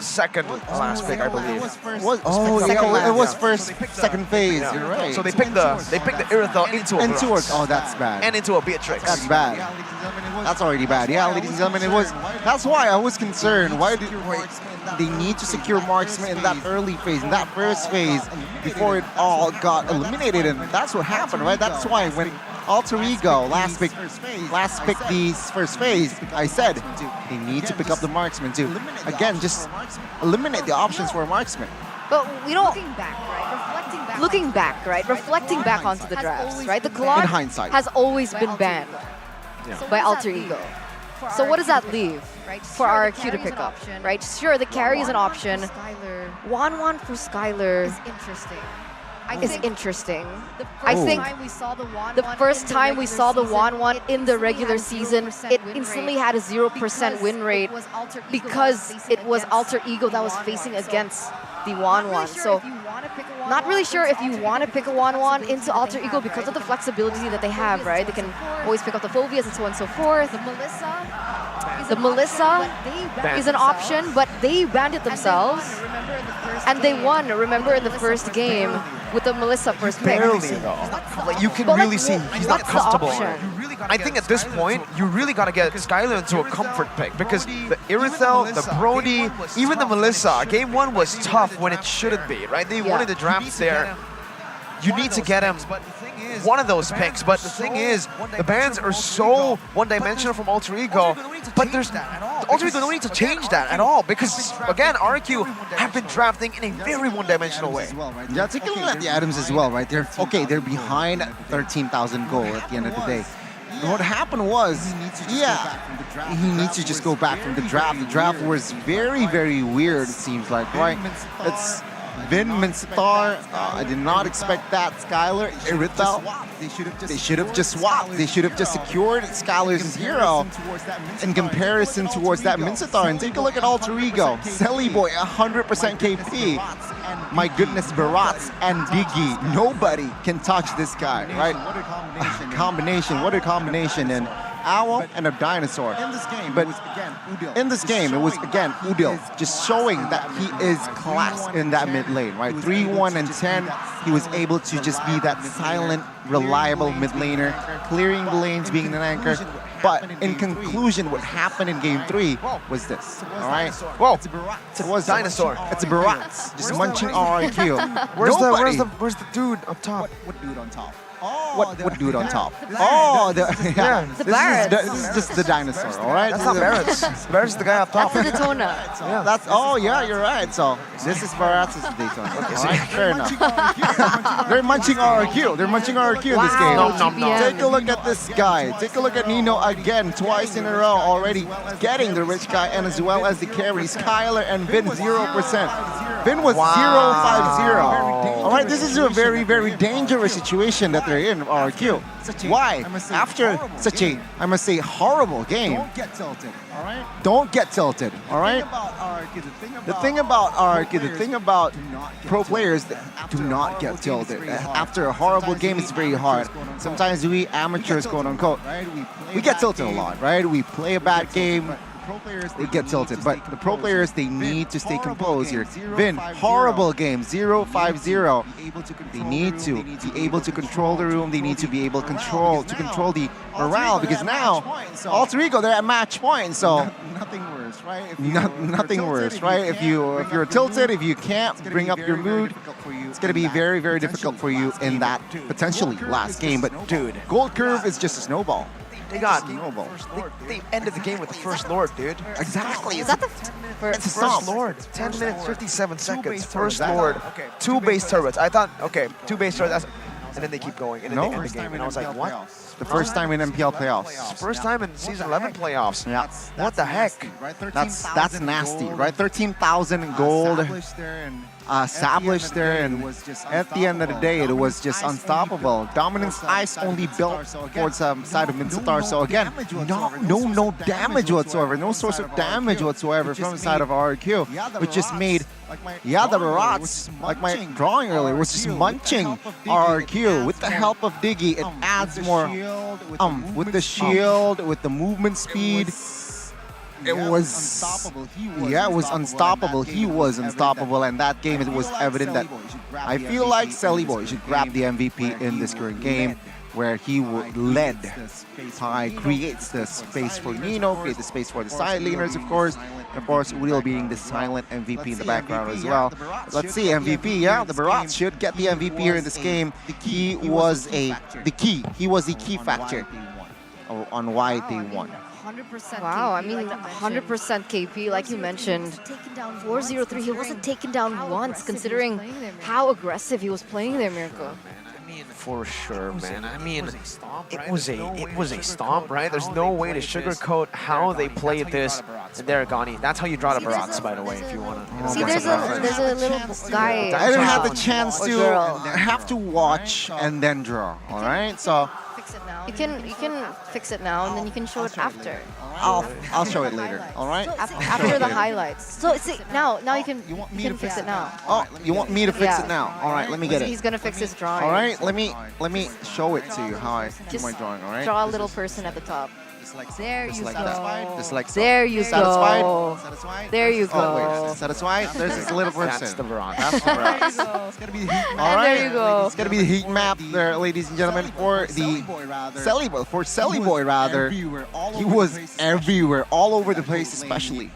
second last pick, I believe. It was first, second phase. Yeah. You're right. So they picked the Irithel into a Barats. Oh, that's bad. And into a Beatrix. That's bad. That's already bad. Yeah, ladies and gentlemen, it was. That's why I was concerned. Why did they need to secure marksman in that early phase, in that first phase, before it all got eliminated? And that's what happened, right? That's why when Alter Ego last pick the first phase, I said they need to pick up the marksman to again just eliminate the options for a marksman. But we don't. Looking back, Reflecting back onto the drafts, right? The Claude In hindsight. has always been banned by Alter Ego. So what does that leave for RRQ to pick up, right? Sure, the carry is an option. Wan for Skyler is interesting. I think the first time we saw the Wan in the regular season, it instantly had a 0% win rate because it was Alter Ego that was facing against the Wan. So not really sure if you want to pick a Wan into Alter Ego because of the flexibility that they have, right? They can always pick up the Phobias and so on and so forth. The Melissa is an option, but they banned it themselves. And they won, remember, in the first game with the Melissa first pick. Barely, though. Like, you can really see he's not comfortable. I think at this point, you really got to get Skyler into a comfort pick because the Irithel, the Brody, even the Melissa, game one was tough when it shouldn't be, right? They wanted the drafts there. You need to get him one of those picks, but the thing is, the bans are so one-dimensional from Alter Ego, but there's Alter Ego don't need to change that at all because, again, RRQ have been drafting in a very one-dimensional way. Yeah, take a look at the Adams as well, right? They're behind 13,000 gold at the end of the day. What happened was, he needs to just go back from the draft. The draft was very, very weird, it seems like, right? It's Vin, Minstar, I did not expect that. Skyler, Irithel, they should have just swapped. They should have just secured Skyler's hero in comparison towards that Minstar. And take a look at Alter Ego. Selly Boy, 100% KP. My goodness, Barats and Biggie. Nobody can touch this guy, right? What a combination. And Owl and a dinosaur. But in this game, it was again Udil just showing that he is class in that mid lane, right? 3-1 and 10, he was able to just be that silent, reliable mid laner, clearing the lanes, being an anchor. But in conclusion, what happened in game 3 was this, all right? Whoa, it was dinosaur. It's a Barats just munching RRQ. Where's the dude up top? What dude on top? What dude on top? Oh, the Barats. This is just the dinosaur, all right? That's not Barats. Barats is the guy up top. That's the Daytona. Yeah, you're right. So this is Barats' Daytona. All right, fair enough. They're munching RRQ. They're munching RRQ in this game. No. Take a look at this guy. Take a look at Nino again, twice in a row already getting the rich guy and as well as the carry. Skyler and Vin 0%. Vin was 0-5-0. All right, this is a very, very dangerous situation that they're in, RRQ. Why? After such a, I must say, horrible game. Don't get tilted, all right? Don't get tilted, all right? The thing about RRQ, the thing about pro players that do not get tilted. After a horrible game, it's very hard. Sometimes we amateurs, quote unquote, we get tilted a lot, right? We play a bad game, they get tilted. But the pro players, they need to stay composed here. Vin, horrible game, 0-5-0. They need to be able to control the room. They need to be able to control the morale because now Alter Ego, they're at match point. So nothing worse, right? Nothing worse, right? If you're tilted, if you can't bring up your mood, it's gonna be very, very difficult for you in that potentially last game. But dude, Gold Curve is just a snowball. They ended the game with the first Lord, dude. Exactly. Is that the It's a First stomp. Lord. 10 minutes, 57 seconds. First Lord. 2 base turrets. I thought, okay, 2 base turrets. And then they keep going. And then they end the game. And I was like, what? The first time in MPL playoffs. First time in Season 11 playoffs. Yeah. What the heck? That's nasty, right? 13,000 gold. established there, and at the end of the day, it was just unstoppable. Dominance Ice only built towards the side of Minsatar, so again, no damage whatsoever, no source of damage whatsoever from the side of RRQ, which just made, the Barats, like my drawing earlier, was just munching RRQ. With the help of Diggy, it adds more, with the shield, with the movement speed, it was unstoppable. It was unstoppable. He was unstoppable, and that game it was evident that I feel like SLATE should grab the MVP in this current game, where he led Pi, creates the space for Nino, creates the space for the side laners, of course. Of course, Uriel being the silent MVP in the background as well. Let's see, MVP, the Barats should get the MVP here in this game. He was the key factor on why they won. 100% wow, I mean 100% KP, like you mentioned. 4-0-3, he wasn't taken down once, considering how aggressive he was playing there, Miracle. For sure, man. I mean, it was a stomp, right? There's no way to sugarcoat how they played this. There, Gani. That's how you draw the Barats, by the way, if you want to. See, there's a little guy. I didn't have the chance to have to watch and then draw. All right, so. You can fix it now, and then you can show it after. I'll show it later. All right. After the highlights. So see now you can fix it now. Oh, you want me to fix it now? All right, let me get it. He's gonna fix his drawing. All right, let me show it to you how I do my drawing. All right. Draw a little person at the top. There you go. Just like so. There you go. Satisfied? There you go. Oh, wait. Satisfied? There's this little person. That's the Baron. That's the Baron. It's gonna be the heat map. All right. There you go. It's gonna be the heat map there, ladies and gentlemen, for the SLATE Boy rather. He was everywhere, all over the place, especially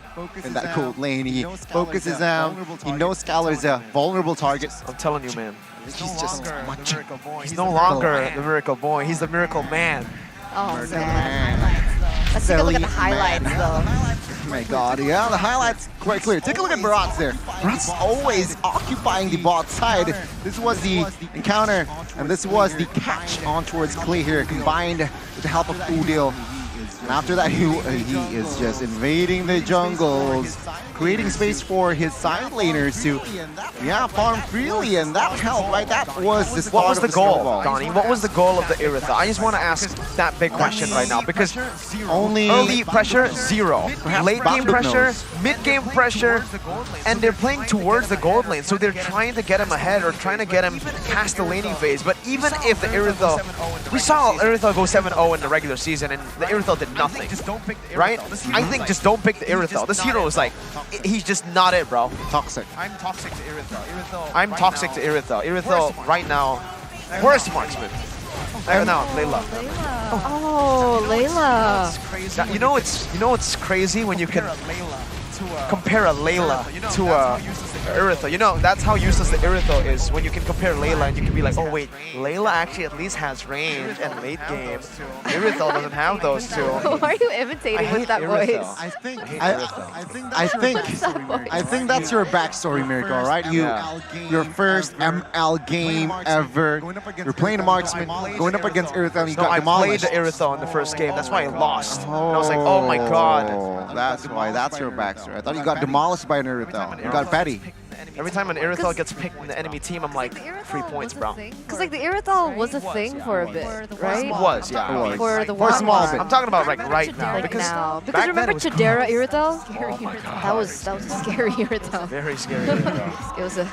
in that cold lane. He focuses down. He knows Scalar is a vulnerable target. I'm telling you, man. He's just munching. He's no longer the Miracle Boy. He's the Miracle Man. Oh man. Let's take a look at the highlights though. Oh my god, yeah, the highlights quite clear. Take a look at Barats there. Barats always occupying the bot side. This was the encounter, and this was the catch on towards Clay here, combined with the help of Udil. And after that, he is just invading the jungles, creating space for his side laners to, farm freely, and that helped, right? That was the start. What was the goal, Donnie? What was the goal of the Iritha? I just want to ask that big question right now, because only early pressure, 0. Late game pressure, mid game pressure, and they're playing towards the gold lane, so they're trying to get him ahead or trying to get him past the laning phase. But even if the Iritha, we saw Iritha go 7-0 in the regular season, and the Iritha did nothing, right? I think just don't pick the Iritha. This hero is like, he's just not it, bro. Toxic. I'm toxic to Iritha. I'm toxic to Iritha. Iritha right now, worst marksman. Now, Layla. Oh, Layla. You know it's crazy when you can compare a Layla to a Iritha. You know, that's how useless the Iritha is, when you can compare Layla and you can be like, oh wait, Layla actually at least has range and late game. Iritha doesn't have those two. Why are you imitating with that Iritha. voice? I think that's your backstory, Miracle, right? Your first ML game ever. You're playing a marksman, going up against Iritha, and you got demolished. I played the Iritha in the first game. That's why I lost. And I was like, oh my god. That's why. That's your backstory. I thought you got demolished by an Iritha. You got petty. Every time an Iritha gets picked in the enemy team, I'm like, 3 points, bro. Because like the Iritha was a thing for a bit, right? It was, yeah. It was. For the For a small one bit. I'm talking about like right now. Like Because now. back Because then remember it was Chidera Iritha? Oh my god. That was a scary Iritha. Very scary Iritha. It was a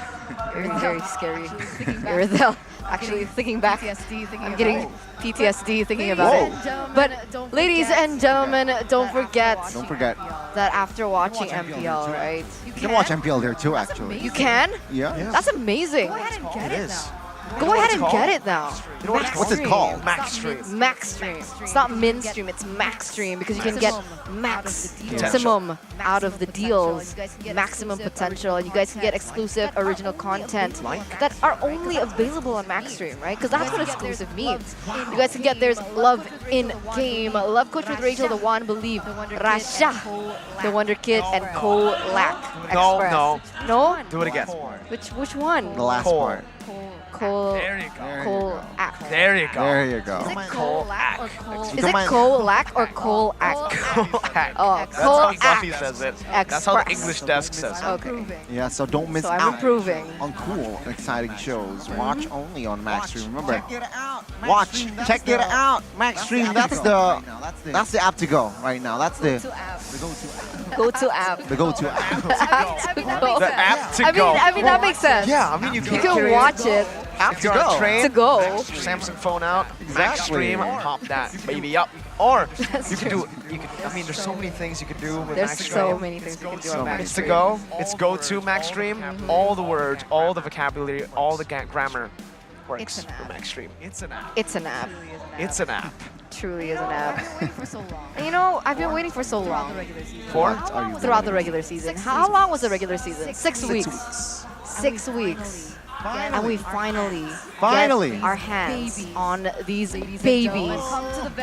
very scary Iritha. Actually, thinking back, I'm getting PTSD thinking about it. But ladies and gentlemen, don't forget that after watching MPL, right? You can watch MPL there too, actually. You can? Yeah. That's amazing. Go ahead and get it now. Go ahead and get it now. You know What's it called? Max stream. Max stream. It's not min stream, it's max stream, because you can get maximum out of the deals, maximum potential, and you guys can get exclusive original content that are only available on max stream, right? Because that's what exclusive means. You guys can get there's love in game, love coach with Rachel, the one believe, Rasha, the Wonder Kid, and Kolak Express. No. No? Do it again. Which one? The last part. There you go. Cole-ack. There you go. There you go. Is it Cole-ack or Cole? Is it Cole-ack or Cole-ack? Cole-ack. Oh, That's how Cole-ack. Buffy says it. That's how the English desk says it. Okay. Yeah, so don't miss So I'm out improving. on cool, exciting shows. Watch only on MaxStream. Remember, watch, check it out. MaxStream. That's the app to go right now. That's the Go-to app. the go-to app. The app to go. I mean that makes sense. Yeah, I mean you You can watch it App If to you're on a go. train, to go. Samsung phone out, Exactly. MaxStream, pop that baby up. Or you can do. I mean, there's so many things you can do with There's MaxStream. so many things you can do on It's to MaxStream. go. It's go to MaxStream. All the words, all the vocabulary, all the grammar works It's an with app. MaxStream. It's an app. It's an app. It's an app. Truly is an app. For so long. And you know, I've been waiting for so long. For Throughout the regular season. How long was the regular season? 6 weeks. 6 weeks. And we finally get our hands on these babies.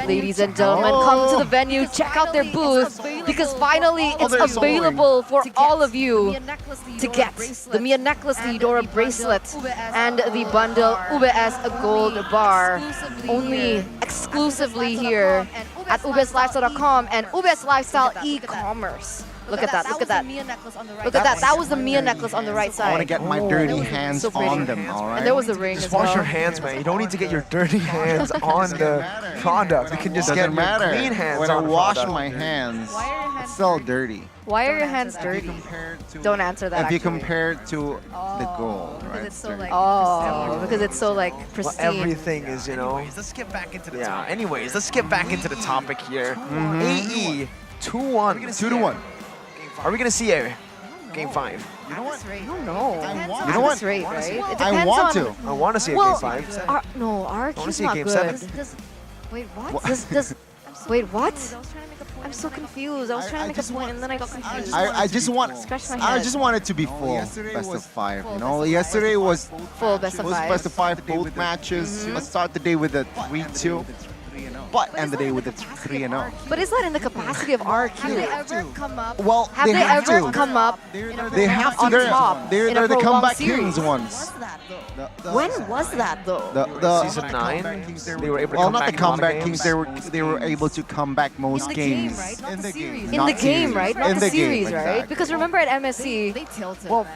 Ladies and gentlemen, come to the venue, check out their booth, because finally it's they're sold. available for all of you to get the Mia necklace, the Eudora bracelet, and the bundle UBS Gold Bar, only exclusively here at ubslifestyle.com and UBS Lifestyle e-commerce. Look at that, look at that. Look at that, that was the Mia necklace on the right side. I want to get my dirty hands So pretty. on them, all right? And there was a ring Just as wash well. your hands, man. You don't need to get your dirty hands on the product. You can just get Doesn't matter. your clean hands When I on the wash product. my hands, Why are your hands it's still dirty. Why are your hands dirty? Don't answer that If you actually. compare it to the gold, right? Because it's so like Oh, because it's so like Well, pristine. everything is, you know. Let's get back into the Yeah. topic. Anyways, let's get back into the topic here. AE 2-1. 2-1. Are we gonna see a game 5? You know what? I don't know. You know what? Rate, right? It I depends want on, to. I want to see a Well, game 5. No, wanna RRQ's see a not game good. 7. Wait, what? Wait, what? I was trying to make a point. I'm so confused. I was trying to make a point and then I got confused. I just want Scratch my I head. just want it to be full best of 5. You know, yesterday was Full best of was 5. best of 5 both matches. Let's start the day with a 3-2, but end the day with a 3-0. But is that in the capacity of Have RRQ? they ever come up? Well, Have they have ever to. come up? They have to. on top They're in a the prolonged comeback series? kings ones. What's that though? When was that though? Season 9, they were able to Well, come not back the in a lot of comeback games. kings. They were able to come back most In the game, games. right? Not the series. In Not the game, series. right? Not In the the game, series, right? exactly. Because remember at MSC, They tilted, well, man.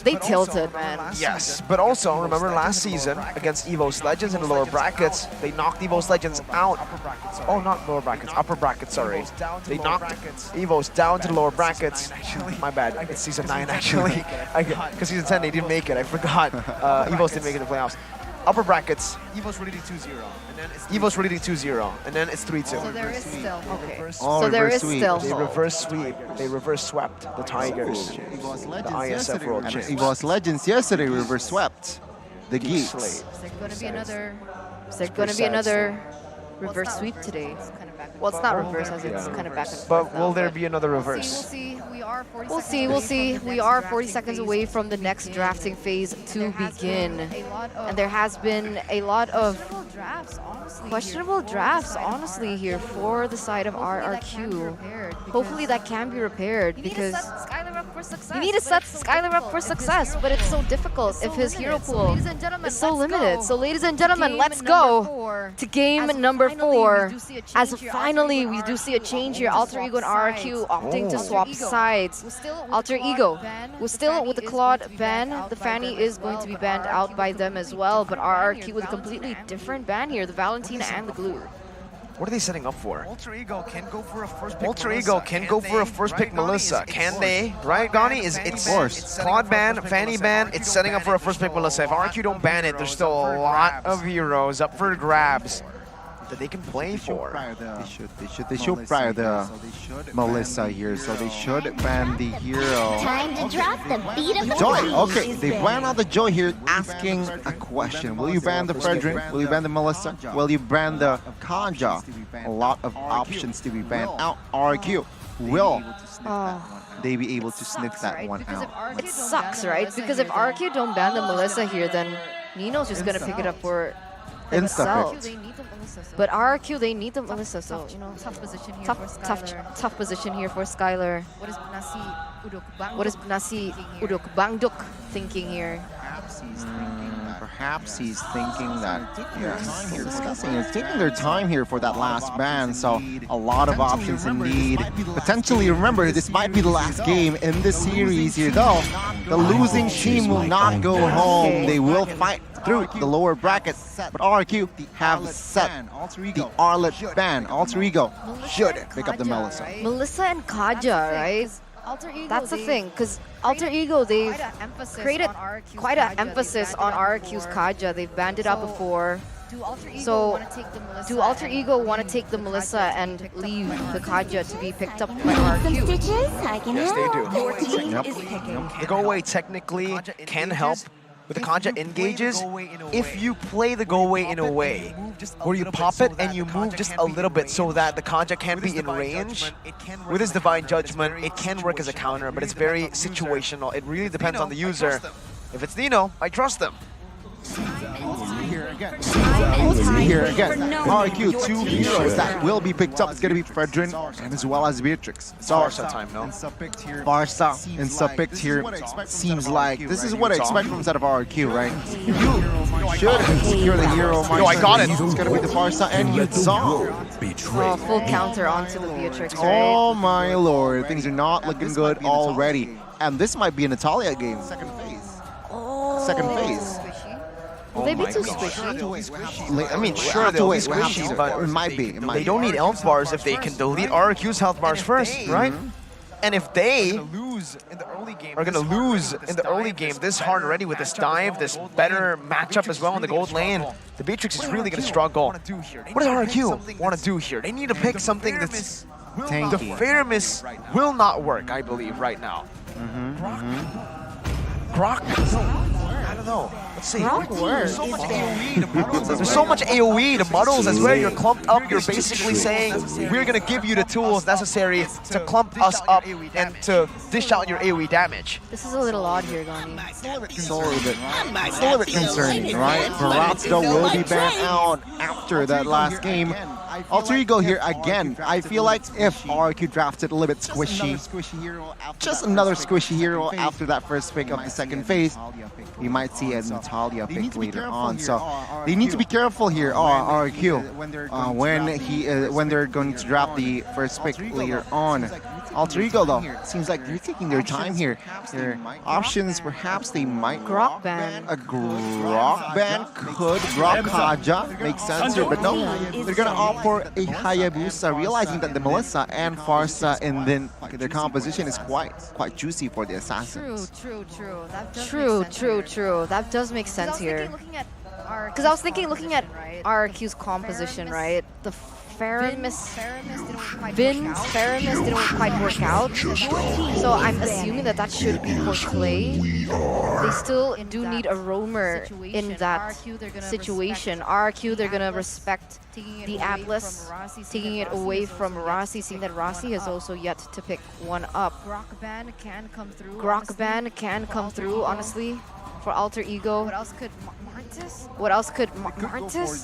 they tilted, man. Yes, but also remember last season against EVOS Legends in the lower brackets, they knocked EVOS Legends out. Oh, not lower brackets, upper brackets, sorry. They knocked EVOS down to the lower brackets. My bad, it's season 9 actually. Because season 10 they didn't make it, I forgot. EVOS didn't make it in the playoffs. Upper brackets, EVOS leading 2-0, and then it's EVOS were leading 2-0, and then it's 3-2. So there is still. Okay. Oh, So there reverse is sweep. still They hope. reverse sweep. They reverse swept the Tigers. The ISF World And Champs. EVOS Legends yesterday reverse swept the Geeks. Slate. Is there going to be another? Is there going to be sad another reverse sweep today? Kind of back and Well, it's not forth. reverse as it's Yeah. kind of back and forth. But will now, there but be another We'll reverse? see. We are 40 We'll seconds see, away we'll from see. the We next are 40 drafting seconds phase away to from the next begin. drafting phase to There has begin. been a lot of And there has been a lot of questionable drafts, honestly. questionable drafts, honestly, here for the side of RRQ. Hopefully that can be repaired because you need to set Skylar up for success, but it's so difficult if his hero pool is so limited. So ladies and gentlemen, let's go to game number 4. As finally we do see a change here. Alter Ego and RRQ opting to swap sides. Alter Ego was still with the Claude ban. The Fanny is going to be banned out by them as well, but RRQ with a completely different ban here, the Valentina and the Glue. What are they setting up for? Alter Ego can go for a first pick. Alter Ego can go for a first pick Melissa. Can they? Right, Gani? It's course. Claude ban, Fanny ban, it's setting up for a first pick Melissa. If RQ don't ban it, there's still a lot of heroes up for grabs that they can play for. They should prior the Melissa here, so they should ban the hero. Time to drop the beat of the Joy, beat. okay, they ban out the Joy here, asking a question. Will you ban the Fredrin? Will you ban the Melissa? Will you ban the Kanja? A lot of options to be banned out. RQ, will they be able to sniff that one out? It sucks, right? Because if RQ don't ban the Melissa here, then Nino's just gonna pick it up for themselves. But RRQ, they need the Melissa, so you know, Tough position here for tough Skylar. tough position here for Skylar. What is Nasi Udok Bang? What is Nasi Udok Bangduk thinking here? Perhaps he's thinking that, he's discussing, he's taking their time here for that last ban, so a lot of options indeed. Potentially, remember, this might be the last game in this series here, though. The losing team will not go home. They will fight through the lower brackets, but RRQ have set the Arlet ban. Alter Ego should pick up the Melissa. Melissa and Kaja, right? That's the thing, because Alter Ego, they've created quite an emphasis on RRQ's Kaja. They've banned it out before. So, do Alter Ego want to take the Melissa and leave the Kaja to be picked up by RRQ? Yes, they do. The go away technically can help with the Kaja engages. If you play the go away in a way where you pop it and you move just a little bit so that the Kaja can be in range, with his Divine Judgment, it can work as a counter, but it's very situational. It really depends on the user. If it's Nino, I trust them. Here again. RRQ, 2 heroes that will be picked up. It's going to be Fredrin and as well as Beatrix. So Barca time, no? Barca and sub-picked here. Seems like this is what I expect from the set of RRQ, right? You should secure the hero. No, I got it. It's going to be the Barca and Yudzong. Full counter onto the Beatrix, right? Oh my lord, things are not looking good already. And this might be a Natalia game. Second phase. Will they be too squishy? I mean, sure, they'll be squishy, but it might be. They don't need health bars if they can delete RRQ's health bars first, right? And if they are going to lose in the early game this hard already with this dive, this better matchup as well in the gold lane, the Beatrix is really going to struggle. What does RRQ want to do here? They need to pick something that's tanky. The Faramis will not work, I believe, right now. Grok? I don't know. Let's see. There's so much AoE. The muddles is where you're clumped up. You're basically saying, we're going to give you the tools necessary to clump us up and to dish out your AoE damage. This is a little odd here, Gani. It's a little bit concerning, right? Baratsto will be banned out after that last game. Alter Ego here again. I feel like if RRQ drafted a little bit squishy, just another squishy hero after that first pick of the second phase, we might see a Natalia pick later on. So they need to be careful here, RRQ, when they're going to draft the first pick later on. Alter Ego though, seems like they're taking their time here. Their options, perhaps they might Grok ban. A Grok ban could Grok Kaja make sense here, but no, they're gonna opt for a Hayabusa, realizing that the Melissa and Farsa and then their composition is quite juicy for the assassins. True. That does make sense here. Because I was thinking, looking at RRQ's composition, right? The Faramis didn't quite work out, so I'm assuming that should be for Clay. They still do need a roamer in that situation. RRQ, they're gonna respect the Atlas, taking it away from Rossi, seeing that Rossi has also yet to pick one up. Grok ban can come through, honestly, for Alter Ego. What else could Martis?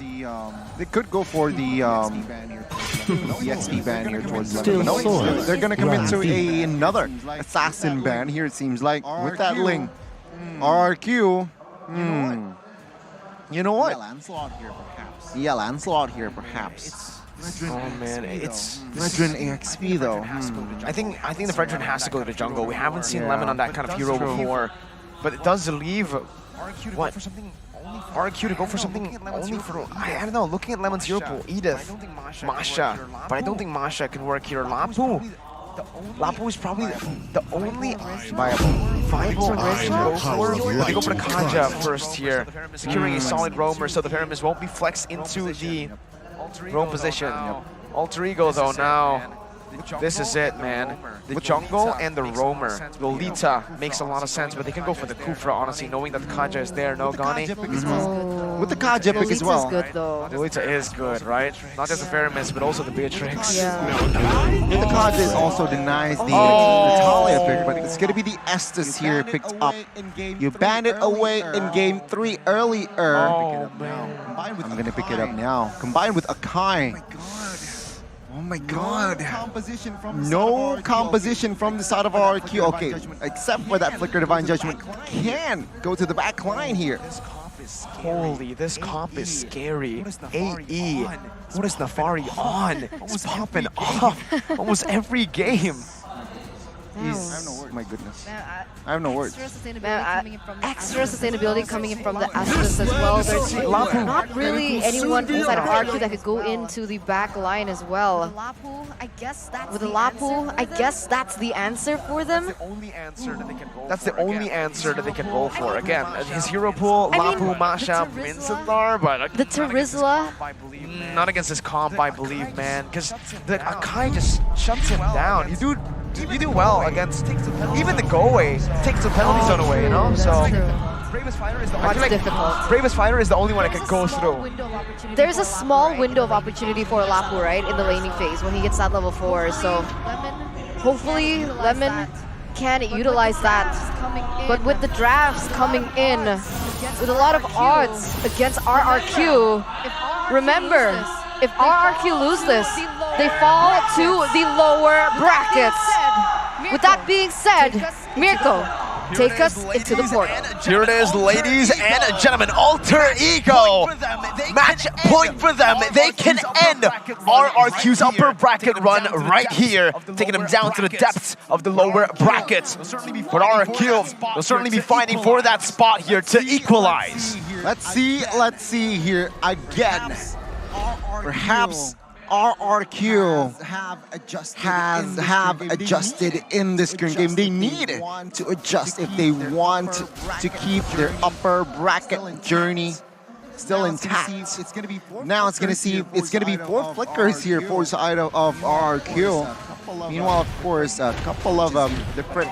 They could go for the XP ban here towards Lemon. No, they're gonna commit to another assassin ban here, it seems like, with that link. RRQ. You know what? Yeah, Lancelot here, perhaps. Oh man, it's Fredrin AXP though. I think the Fredrin has to go to the jungle. We haven't seen Lemon on that kind of hero before, but it does leave what? RRQ to go for something only for, I don't know, looking at Lemon's hero pool, Edith, Masha, but I don't think Masha can work here. Lapu is probably the only viable option to go for. They go for the Kaja first here, securing a solid roamer so the Faramis won't be flexed into the roam position. Alter Ego though now. This is it, man. The jungle and the roamer. Lolita makes a lot of sense, but they can go for the Kufra, honestly, knowing that the Kaja is there, no, Gani? With the Kaja pick as well. Lolita's good, though. Lolita is good, right? Not just the Faramis, but also the Beatrix. With the Kaja is also denies the Natalia pick, but it's going to be the Estes here picked up. You banned it away in game 3 earlier. Oh, man. I'm going to pick it up now. Combined with Akai. Oh my god. No composition from the side of RRQ. Okay, except for that Flicker Divine Judgment can go to the back line here. Holy, this comp is scary. AE, what is Nafari on? He's popping off almost every game. My goodness. I have no words. Extra sustainability coming in from the Asterisk as well. There's not really anyone inside of RRQ that could go into the back line as well. With the Lapu, I guess that's the answer for them. That's the only answer that they can go for. Again, his hero pool, Lapu, Masha, Minsathar, but the Terizla, not against this comp, I believe, man. Because the Akai just shuts him down. You do well against even the go away takes the penalty zone away, you know. So Bravest Fighter is difficult. Bravest Fighter is the only one that can go through. There's a small window of opportunity for Lapu, right, in the laning phase when he gets that level 4. So hopefully Lemon can utilize that. But with the drafts coming in, with a lot of odds against RRQ, remember, if RRQ lose this, they fall to the lower brackets. With that being said, Mirko, take us into the portal. Here it is, ladies and gentlemen, Alter Ego. Match point for them. They can end RRQ's upper bracket run right here, taking them down to the depths of the lower brackets. But RRQ will certainly be fighting for that spot here to equalize. Let's see here again. Perhaps RRQ have adjusted in this current game. They need to adjust if they want to keep their upper bracket journey still intact. Now it's gonna be 4 flickers here for side of RRQ. Meanwhile, of course, a couple of different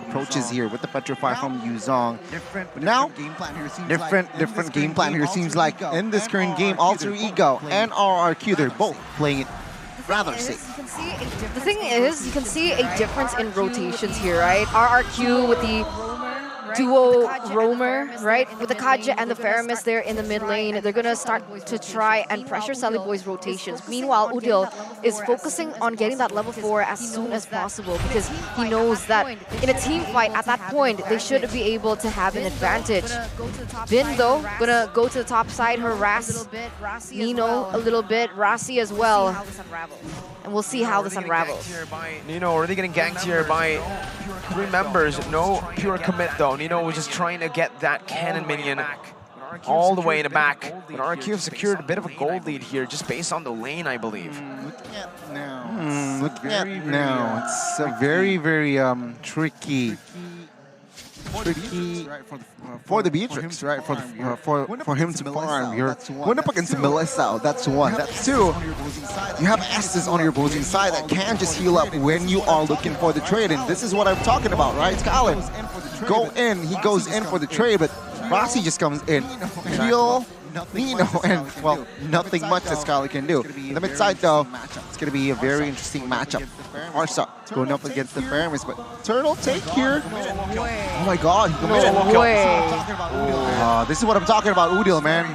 approaches here with the Petrify from Yuzong. But now, different game plan here. Seems like in this current game, Alter Ego and RRQ, they're both playing it rather safe. The thing is, you can see a difference in rotations here, right? RRQ with the duo roamer, right? With the Kaja and the Faramis there in the mid lane, they're gonna start to try and pressure Sally Boy's rotations. Meanwhile, Udil is focusing on getting that level 4 as soon as possible because he knows that in a team fight at that point, they should be able to have an advantage. Bin though, gonna go to the top side, harass Nino a little bit, Rasi as well. And we'll see how this unravels. Nino already getting ganked here by 3 members. No pure commit though. Nino was just trying to get that cannon minion all the way in the back. But RRQ have secured a bit of a gold lead here just based on the lane, I believe. Look at now. It's a very tricky for the Beatrix, right? For him to farm. You're going up against Melissa. That's one. That's two. You have Estes on your opposing side that can just heal up when you are looking for the trade. And this is what I'm talking about, right? Skylar, go in. He goes in for the trade, but Rossi just comes in. Heal Nino, and well, nothing much that Skylar can do. In the mid side though, it's going to be a very interesting matchup. Arsa going up against the Faramis, but Turtle take here. Oh my god, he committed. This is what I'm talking about, Udil, man.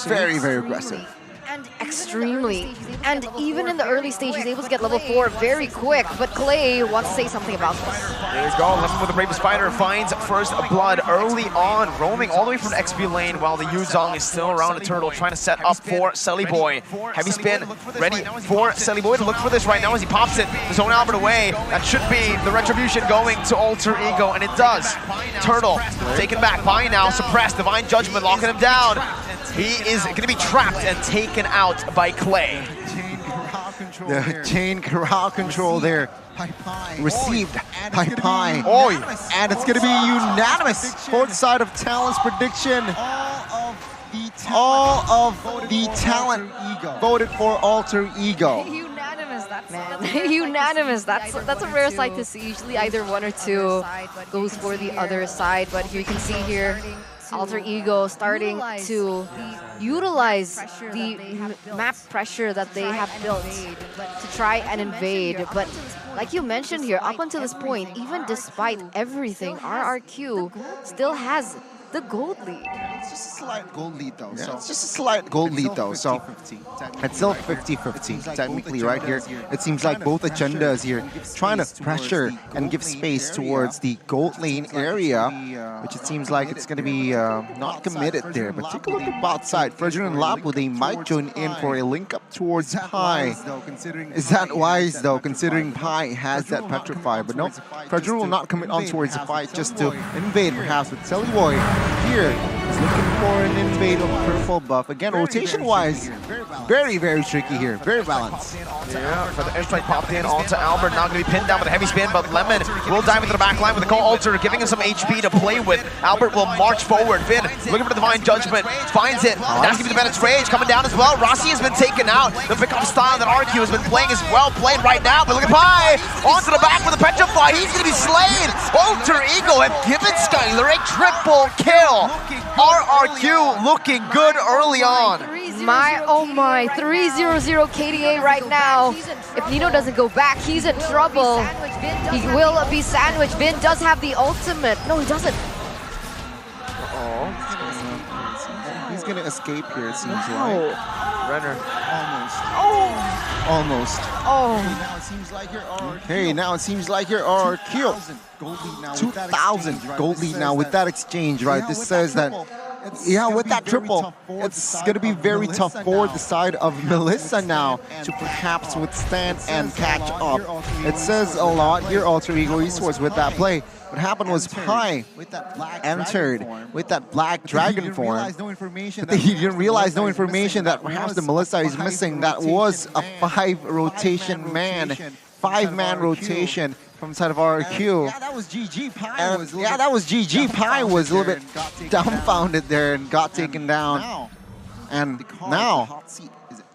Very aggressive. And extremely. And even in the early stage, he's able to get level 4 very quick. But Clay wants to say something about this. There you go. Lemon with the Bravest Fighter finds first blood early on, roaming all the way from the XP lane while the Yuzong is still around the turtle, trying to set up for Selly Boy. Heavy spin, ready for Selly Boy to look for this right now as he pops it. Zone Albert away. That should be the retribution going to Alter Ego, and it does. Turtle taken back by now, suppressed. Divine Judgment locking him down. He is going to be trapped and taken out by Clay. The chain corral control there. Received by Pi. And it's going to be unanimous for the side of Talent's prediction. All of the talent voted for Alter Ego. Unanimous. That's a rare sight to see. Usually either 1 or 2 goes for the other side. But you can see here, Alter Ego starting to utilize the map pressure that they have built to try and invade. But like you mentioned here, up until this point, even despite everything, RRQ still has the gold lead. It's just a slight gold lead though. Yeah, so it's just a slight gold lead though. So it's still 50-50 technically right here. It seems like both agendas here trying to pressure and give space towards the gold lane area, which it seems like it's going to be not committed there. But take a look at bot side. Fredrin and Lapu, they might join in for a link up towards Pi. Is that wise though, considering Pi has that petrify? But no, Fredrin will not commit on towards the fight, just to invade perhaps with Celiboy here. He's looking for an invade of purple buff. Again, rotation-wise, very tricky here. Very balanced. Yeah, but the airstrike popped in onto Albert. Now going to be pinned down with a heavy spin, but Lemon will dive into the back line with the Call Alter, giving him some HP to play with. Albert will march forward. Finn looking for the Divine Judgment, finds it. That's going to be the Bennett's Rage coming down as well. Rossi has been taken out. The pickup style that RRQ has been playing is well played right now, but look at Pi onto the back with the Petrify. He's going to be slain. Alter Ego have given Skylar a triple kill. RRQ looking good early on. My, oh my, 3-0-0 KDA right now. If Nino doesn't go back, he's in trouble. He will be sandwiched. Vin does have the ultimate. No, he doesn't. He's gonna escape here, it seems like. Renner. Almost. Oh. Now it seems like you're RRQ. Hey, now it seems like you're RRQ. 2,000 gold lead now with that exchange, right? This says that, yeah, with that triple, it's going to be very tough for the side of Melissa now to perhaps withstand and catch up. It says a lot here, Alter Ego Esports, with that play. What happened was Pi entered with that black dragon form, but he didn't realize no information that perhaps the Melissa is missing. That was a 5-man rotation from the side of RRQ. Yeah, that was GG. That was GG. Pi was a little bit dumbfounded there and got taken down. And now,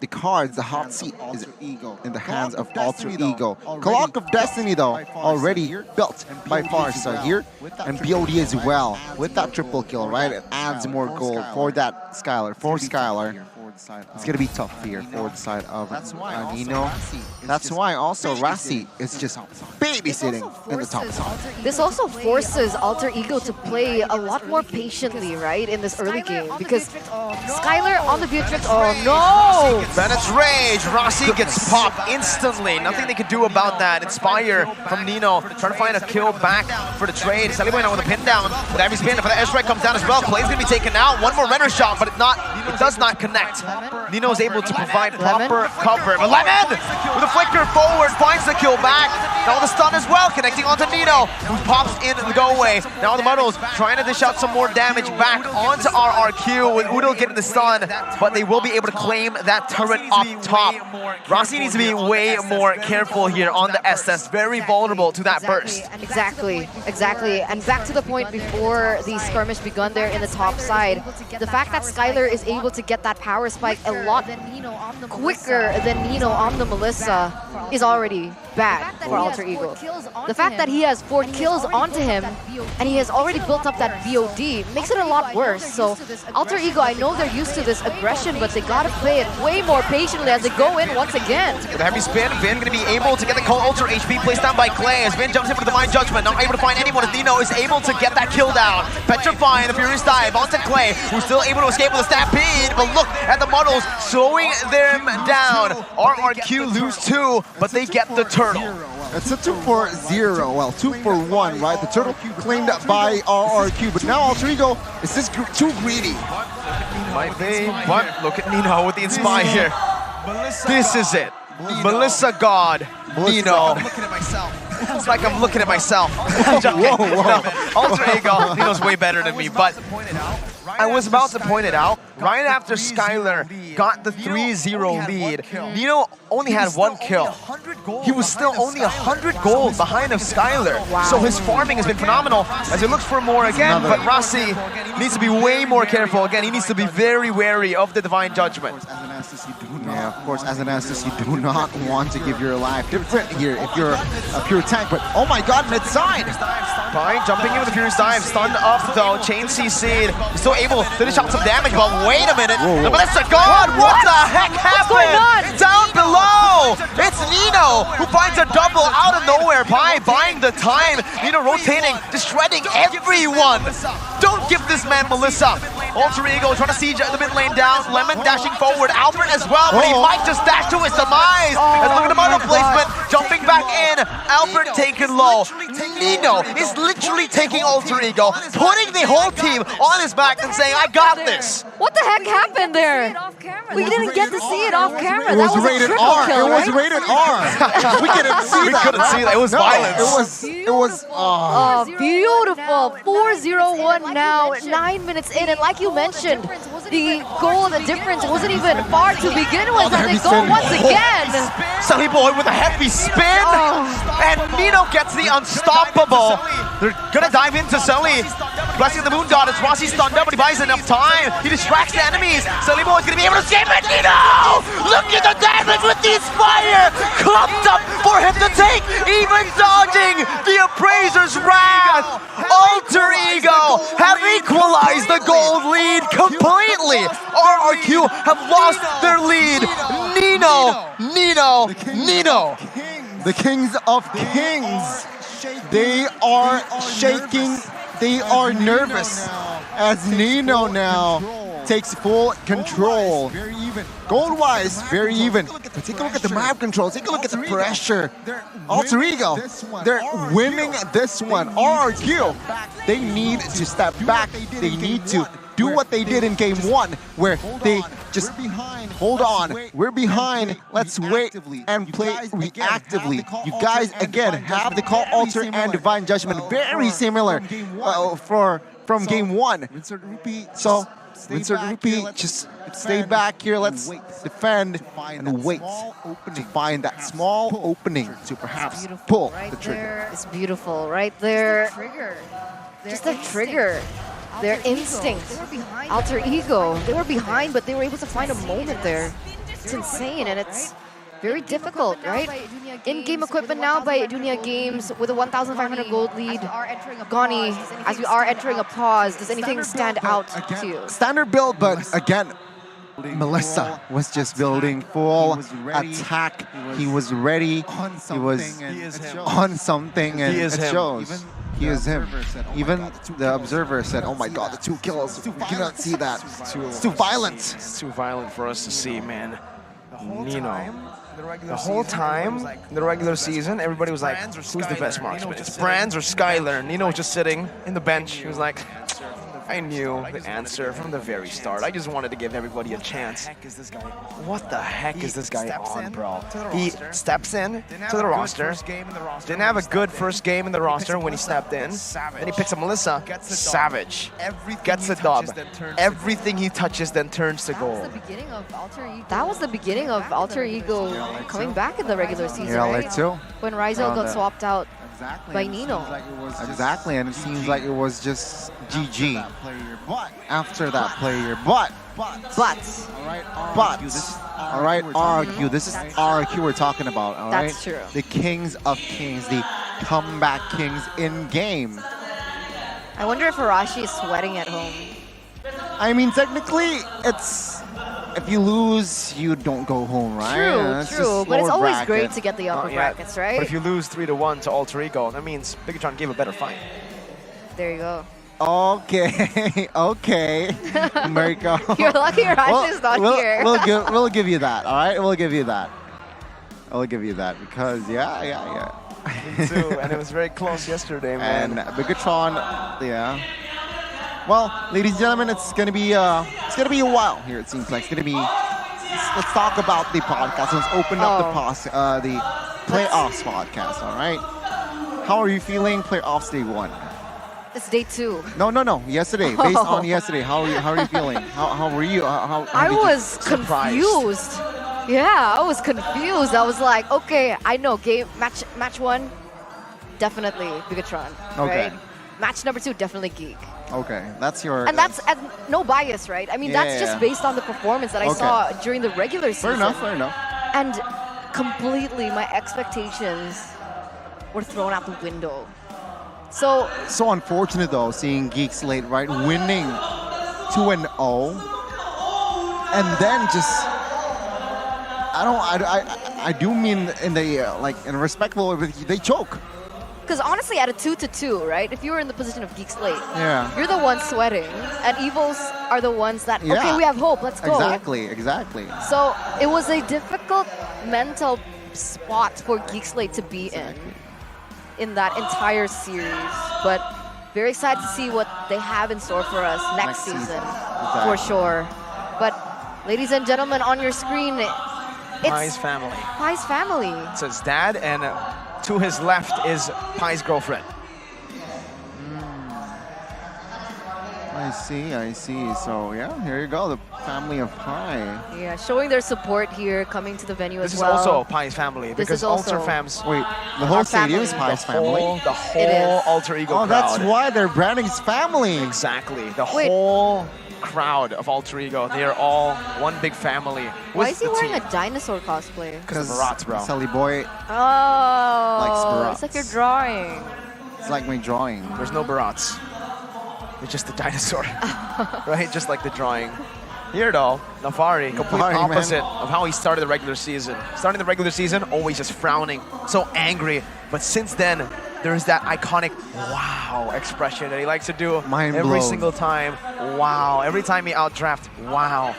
the cards, the hot seat is in the hands of Alter Ego. Clock of Destiny though, already built by Farsa here. And BOD as well, with that triple kill, right? It adds more gold for that Skylar, for Skylar. It's going to be tough here for the side of Nino. That's why also Rassi is just babysitting in the top side. This also forces Alter Ego to play a lot more patiently, right, in this early game. Because Skylar on the Beatrix, oh no! Bennett's Rage, Rossi gets popped instantly. Nothing they could do about that. Inspire from Nino, trying to find a kill back for the trade. Celiboy now with a pin down. With every spin, but the airstrike comes down as well. Clay's going to be taken out. One more Renner shot, but it does not connect. Nino is able to provide proper cover. But Lemon, with a flicker forward, finds the kill back. Now the stun as well, connecting onto Nino, who pops in the go away. Now the Muddles trying to dish out some more damage back onto RRQ with Udo getting the stun, but they will be able to claim that turret up top. Rossi needs to be way more careful here on the SS. Very vulnerable to that burst. Exactly. And back to the point before the skirmish begun there in the top side, the fact that Skylar is able to get that power spike a lot quicker than Nino on the Melissa is already bad for Alter Ego. The fact that he has 4 kills onto him and he has already built up that BOD makes it a lot worse. So Alter Ego, I know they're used to this aggression, but they gotta play it way more patiently as they go in once again. With a heavy spin, Vin going to be able to get the Call Ultra HP placed down by Clay as Vin jumps in for the Divine Judgment, not able to find anyone as Nino is able to get that kill down. Petrifying the Furious Dive onto Clay, who's still able to escape with a Stampede, but look at the Muddles slowing them down. RRQ lose 2, but they get the turtle. It's a 2-for-0, well, 2-for-1, right? The turtle claimed by RRQ, but now Alter Ego is just too greedy. Might be, but look at Nino with the Inspire. This is it. Melissa God, Nino. It's like I'm looking at myself. Alter Ego, Nino's way better than me, but I was about to point it out. Right after Skylar got the 3-0 lead, Nino only had 1 kill. He was still only 100 gold behind of Skylar. Wow. So his farming has been phenomenal as he looks for more again, but Rossi needs to be way more careful. Again, he needs to be very wary of the Divine Judgment. Yeah, of course, as an Estes, you do not want to give your life different here if you're a pure tank, but oh my god, mid-side! Pi jumping in with the Furious Dive, stunned up though, Chain CC'd, still able to dish out some damage, but wait a minute, the Melissa God, what the heck happened? Down below! It's Nino who finds a double out of nowhere. Pi buying the time, Nino rotating, just shredding everyone. Don't give this man Melissa. Alter Ego trying to siege the mid lane down. Lemon dashing forward. Albert as well, but he might just dash to his demise. And look at the model placement. Jumping back in. Albert taken low. Nino is literally taking Alter Ego, putting the whole team on his back and saying, I got this. What the heck happened there? We didn't get to see it off camera. It That was was a rated triple R. kill, It was right? rated R. We couldn't see that. couldn't see that. It was violence. It was. Oh, beautiful. 4-0-1 now, 9 minutes in. And like you mentioned, the goal, the difference wasn't even far to begin with. And they go once again. Sully Boy with a heavy spin. And Nino gets the unstoppable. They're gonna dive into Sully. Blessing the Moon Goddess. Rossi stunned up, but he buys enough time. He distracts the enemies. Sully Boy's gonna be able to escape it. Nino! Look at the damage with the Inspire! Clumped up for him to take. Even dodging the Appraiser's wrath. Alter Ego have equalized the gold lead completely. RRQ have lost their lead. Nino. The Kings of Kings. They are shaking. They are nervous as Nino now takes full control. Gold-wise, very even. But take a look at the map control. Take a look at the pressure. Alter Ego, they're winning this one. RRQ, they need to step back. They need to do what they did in game 1, where they just hold on. We're behind. Let's wait and play reactively. You guys, again, have the call Alter and Divine Judgment very similar from game 1. So, Vincent Rupee, just stay back here. Let's defend and wait to find that small opening to perhaps pull the trigger. It's beautiful, right there. Just a trigger. Their instinct. Alter Ego. They were behind, but they were able to find a moment there. It's insane, and it's very difficult, right? In-game equipment now by Dunia Games with a 1,500 gold lead. Goni, as we are entering a pause, does anything stand out to you? Standard build, but again, Melissa was just building full attack. He was ready. He was on something, and it shows. He is him. Even the observer said, oh my god, the 2 kills. We cannot see that. It's too violent. It's too violent for us to see, man. Nino. The whole time in the regular season, everybody was like, who's the best marksman? It's Brands or Skylar? Nino was just sitting in the bench. He was like, I knew the answer from the very start. I just wanted to give everybody a chance. What the heck is this guy on, bro? He steps in to the roster. Didn't have a good first game in the roster when he stepped in. Then he picks up Melissa. Savage. Gets the dub. Everything he touches then turns to gold. That was the beginning of Alter Ego coming back in the regular season, right? When Rizal got swapped out by Nino. Exactly, and it seems like it was just GG after that player. But all right, RRQ. This is RRQ we're talking about. All right, that's true. The Kings of Kings, the comeback kings in game. I wonder if Arashi is sweating at home. I mean, technically, it's if you lose, you don't go home, right? True. But it's always great to get the upper brackets, right? But if you lose 3-1 to Alter Ego, that means Bigetron gave a better fight. There you go. Okay, Mariko. You're lucky Rashi's not here. We'll give you that, all right? We'll give you that. I'll give you that because, yeah. Me too, and it was very close yesterday, man. And Bigetron, yeah. Well, ladies and gentlemen, it's gonna be a while here. It seems like it's gonna be. Let's talk about the podcast. Let's open up the playoffs podcast. All right. How are you feeling? Playoffs day 1. It's day 2. No. Yesterday, based on yesterday, how are you feeling? How were you? I was confused. Yeah, I was confused. I was like, okay, I know match 1, definitely Bigetron. Okay. Right? Match number 2, definitely GEEK. Okay, that's your... And that's no bias, right? I mean, that's just based on the performance that I saw during the regular season. Fair enough. And completely, my expectations were thrown out the window. So unfortunate though, seeing GEEK SLATE, right, winning 2-0, and then just... I do mean in the in a respectful way, they choke. Because honestly, at a 2-2, right? If you were in the position of GEEK SLATE, Yeah. you're the one sweating, and EVOS are the ones that, Yeah. okay, we have hope, let's go. Exactly. So it was a difficult mental spot for GEEK SLATE to be in that entire series. But very excited to see what they have in store for us next season, for sure. But ladies and gentlemen, on your screen, it's Pai's family. Pai's family. It's his dad, and to his left is Pai's girlfriend. I see. So yeah, here you go, the family of Pai. Yeah, showing their support here, coming to the venue This as is well. also Pai's family, This because is also- Ultra fams. Wait, the whole Our stadium is family. Pai's family? The whole Alter Ego Oh, crowd. that's why they're branding his family. Exactly. The Wait. whole crowd of Alter Ego. They are all one big family. Why is he wearing a dinosaur cosplay? Because of Barats, bro. Sully boy, Oh, it's Barats. like you're drawing. it's like my drawing. There's no Barats. It's just the dinosaur. Right? Just like the drawing. Here though, Nafari, complete Nafari, man. opposite of how he started the regular season. Starting the regular season, always just frowning, so angry. But since then, there's that iconic wow expression that he likes to do Mind every blown. single time. Wow. Every time he outdraft, wow.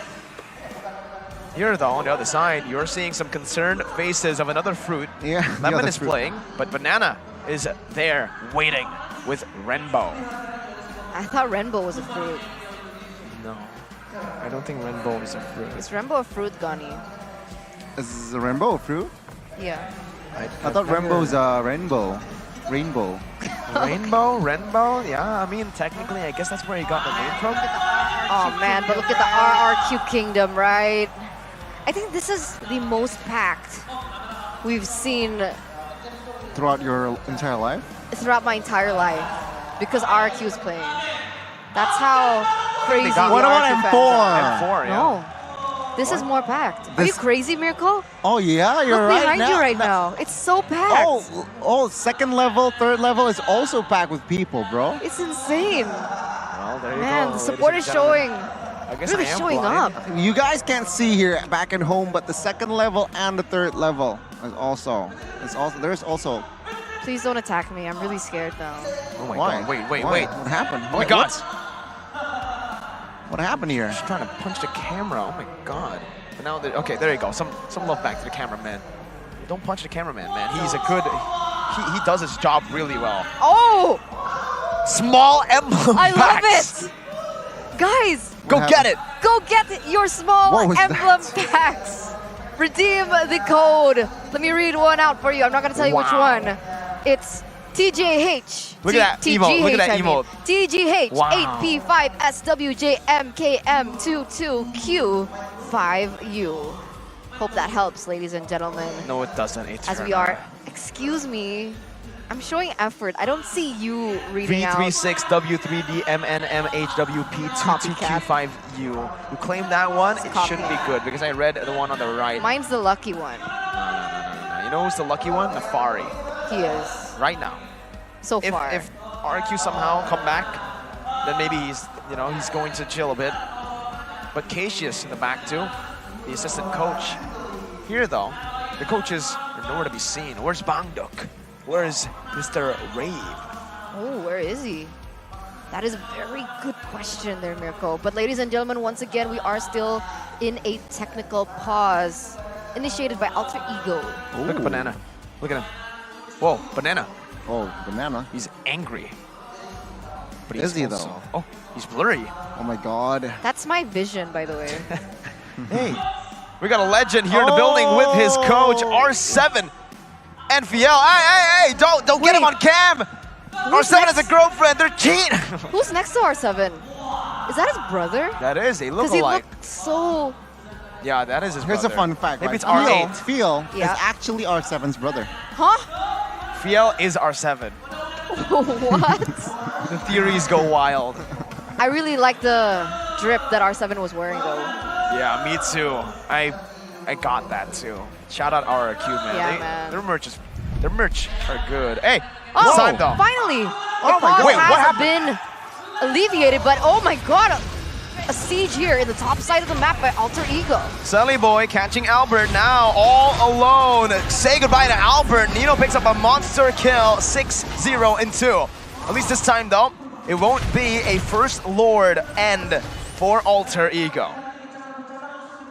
Here though, on the other side, you're seeing some concerned faces of another fruit. Yeah, the Lemon other is fruit. playing, but Banana is there waiting with Renbo. I thought Rainbow was a fruit. No, I don't think Renbo is a fruit. Is Rainbow a fruit, Gunny? Is the rainbow a fruit? Yeah. I thought rainbow's a rainbow. Rainbow. Renbo? Yeah, I mean, technically, I guess that's where he got the name from. Oh man, but look at the RRQ Kingdom, right? I think this is the most packed we've seen Throughout your entire life? throughout my entire life because RRQ is playing. That's how crazy got- the What about RRQ fans M4? are. M4, yeah. No. This is more packed. Are you This- crazy, Miracle? Oh yeah, you're Look right behind now. you right now. It's so packed. Oh, second level, third level is also packed with people, bro. It's insane. Well, there you Man, go, the ladies support and is gentlemen. showing, I guess really I am showing blind. up. You guys can't see here back at home, but the second level and the third level is also. There's also. Please don't attack me. I'm really scared now. Oh my Why? god, wait. Why? What happened? Oh my god. What happened here? She's trying to punch the camera. Oh my god. But now, okay, there you go. Some love back to the cameraman. Don't punch the cameraman, man. He's a good. He does his job really well. Oh! Small emblem I love packs. it! Guys, Go What get it. go get your small What was emblem that? packs. Redeem the code. Let me read one out for you. I'm not going to tell you which Wow. one. It's TJH. Look at that emote. Look at that I mean. emote. TGH Wow. 8P5SWJMKM22Q5U. Hope that helps, ladies and gentlemen. No, it doesn't. It's As we are, excuse me, I'm showing effort. I don't see you reading out. V36W3DMNMHWP22Q5U. You claim that one, it Copy. should be good because I read the one on the right. Mine's the lucky one. No. You know who's the lucky one? Nafari. He is, Right now. so If far. RQ somehow come back, then maybe he's going to chill a bit. But Cassius in the back too, the assistant coach. Here though, the coaches are nowhere to be seen. Where's Bangduk? Where's Mr. Rave? Oh, where is he? That is a very good question there, Mirko. But ladies and gentlemen, once again, we are still in a technical pause initiated by Alter Ego. Look at Banana. Look at him. Whoa, Banana. Oh, banana. He's angry. But Is he, also- though? Oh, he's blurry. Oh my god. That's my vision, by the way. Hey, we got a legend here in the building with his coach, R7. NPL. Hey, don't get him Wait. on cam. Who's R7 has next? a girlfriend. They're cheating. Who's next to R7? Is that his brother? That is, they look Because he alike. looks so... Yeah, that is his Here's brother. a fun fact. Maybe right? it's R8. Phil Yeah. is actually R7's brother. Huh? Fiel is R7. What? The theories go wild. I really like the drip that R7 was wearing, though. Yeah, me too. I got that too. Shout out RRQ, man. Yeah, man. Their merch are good. Hey, Oh, it's time though. finally! Oh the my pause God. Wait, what has happened? been alleviated, but oh my god! a siege here in the top side of the map by Alter Ego. SLATE catching Albert now all alone. Say goodbye to Albert. Nino picks up a monster kill, 6-0 and 2. At least this time though, it won't be a first Lord end for Alter Ego.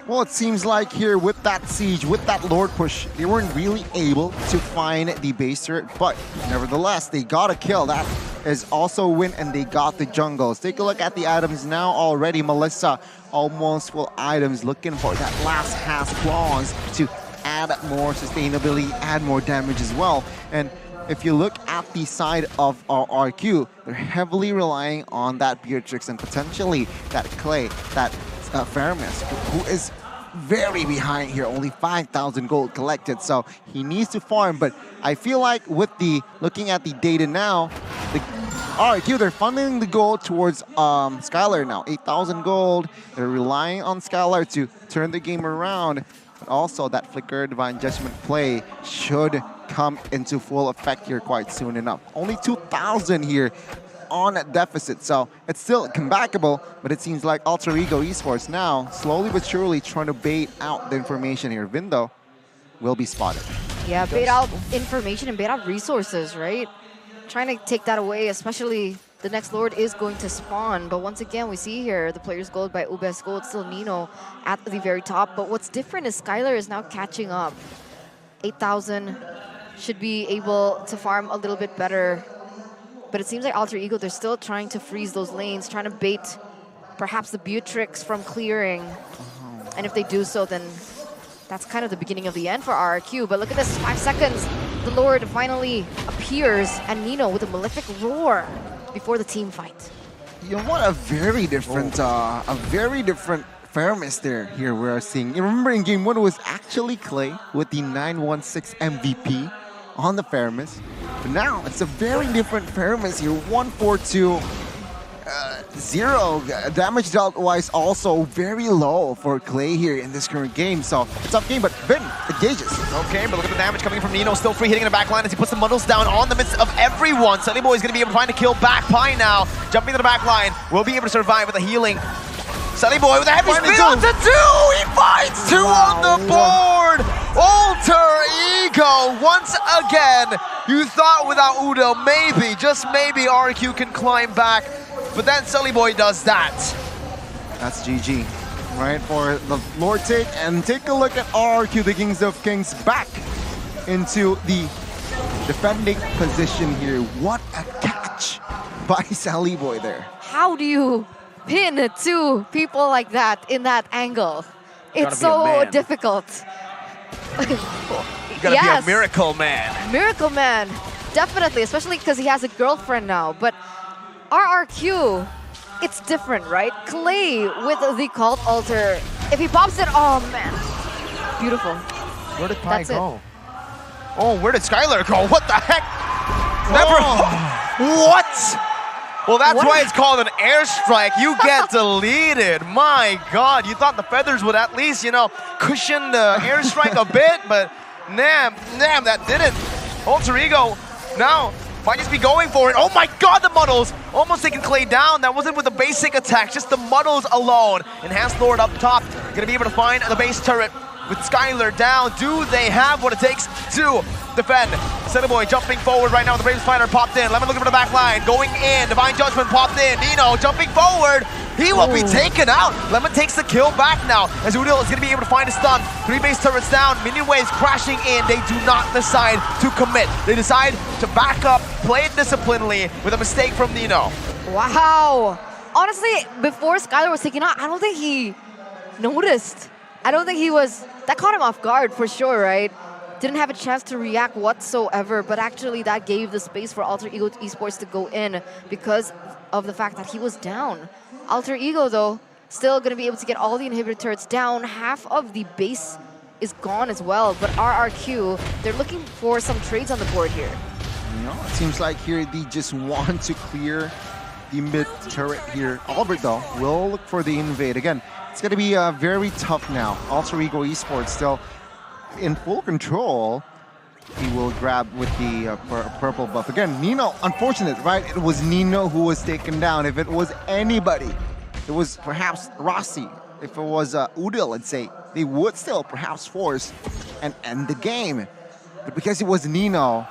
Well, it seems like here with that siege, with that Lord push, they weren't really able to find the base turret, but nevertheless, they got a kill. That is also a win, and they got the jungles. Take a look at the items now already. Melissa, almost full items, looking for that last has claws to add more sustainability, add more damage as well. And if you look at the side of RRQ, they're heavily relying on that Beatrix and potentially that Clay, that Faramis, who is very behind here, only 5,000 gold collected, so he needs to farm. But I feel like with the looking at the data now, the RRQ, they're funneling the gold towards Skylar now, 8,000 gold. They're relying on Skylar to turn the game around, but also that Flicker Divine Judgment play should come into full effect here quite soon enough. Only 2,000 here on a deficit, so it's still comebackable, but it seems like Alter Ego Esports now slowly but surely trying to bait out the information here. Vindo will be spotted. Yeah, bait out information and bait out resources, right? Trying to take that away, especially the next Lord is going to spawn. But once again, we see here the player's gold by Ubes Gold, still Nino at the very top. But what's different is Skylar is now catching up. 8,000 should be able to farm a little bit better. But it seems like Alter Ego, they're still trying to freeze those lanes, trying to bait perhaps the Beatrix from clearing. And if they do so, then that's kind of the beginning of the end for RRQ. But look at this, 5 seconds. The Lord finally appears, and Nino with a Malefic Roar before the team fight. You know what? A very different Faramis there here we're seeing. You remember in game 1 it was actually Clay with the 916 MVP on the Faramis. But now it's a very different Faramis here. 142, 0 damage dealt wise, also very low for Clay here in this current game. So it's a tough game, but Vin engages. Okay, but look at the damage coming from Nino, still free hitting in the back line as he puts the muddles down on the midst of everyone. SLATE is going to be able to find a kill back. Pie now, jumping to the back line, will be able to survive with the healing. SLATE with a heavy spin on the 2! He finds 2 on the board! Alter Ego once again. You thought without Udo, maybe, just maybe RRQ can climb back, but then SLATE does that. That's GG, right, for the Lord take. And take a look at RRQ, the Kings of Kings, back into the defending position here. What a catch by SLATE there. How do you pin 2 people like that in that angle? It's so difficult. You gotta be a miracle man. Miracle man, definitely, especially because he has a girlfriend now. But RRQ, it's different, right? Clay with the Cult Altar. If he pops it, oh man, beautiful. Where did Pi go? Oh, where did Skylar go? What the heck? Never. What? Well, that's why it's called an airstrike. You get deleted. My God, you thought the feathers would at least, you know, cushion the airstrike a bit, but damn, that didn't. Alter Ego now might just be going for it. Oh my God, the muddles almost taking Clay down. That wasn't with the basic attack, just the muddles alone. Enhanced Lord up top, gonna be able to find the base turret with Skylar down. Do they have what it takes to defend? SLATE jumping forward right now. The Braves fighter popped in. Lemon looking for the back line. Going in. Divine Judgment popped in. Nino jumping forward. He will be taken out. Lemon takes the kill back now as Udil is going to be able to find a stun. 3 base turrets down. Minion waves crashing in. They do not decide to commit. They decide to back up, play it disciplinedly with a mistake from Nino. Wow. Honestly, before Skylar was taken out, I don't think he noticed. I don't think he was... That caught him off guard for sure, right? Didn't have a chance to react whatsoever, but actually that gave the space for Alter Ego Esports to go in because of the fact that he was down. Alter Ego, though, still going to be able to get all the inhibitor turrets down. Half of the base is gone as well, but RRQ, they're looking for some trades on the board here. You know, it seems like here they just want to clear the mid turret here. Albert, though, will look for the invade. Again, it's going to be very tough now. Alter Ego Esports still in full control. He will grab with the purple buff. Again, Nino, unfortunate, right? It was Nino who was taken down. If it was anybody it was perhaps Rossi, if it was Udil, let's say, they would still perhaps force and end the game. But because it was Nino,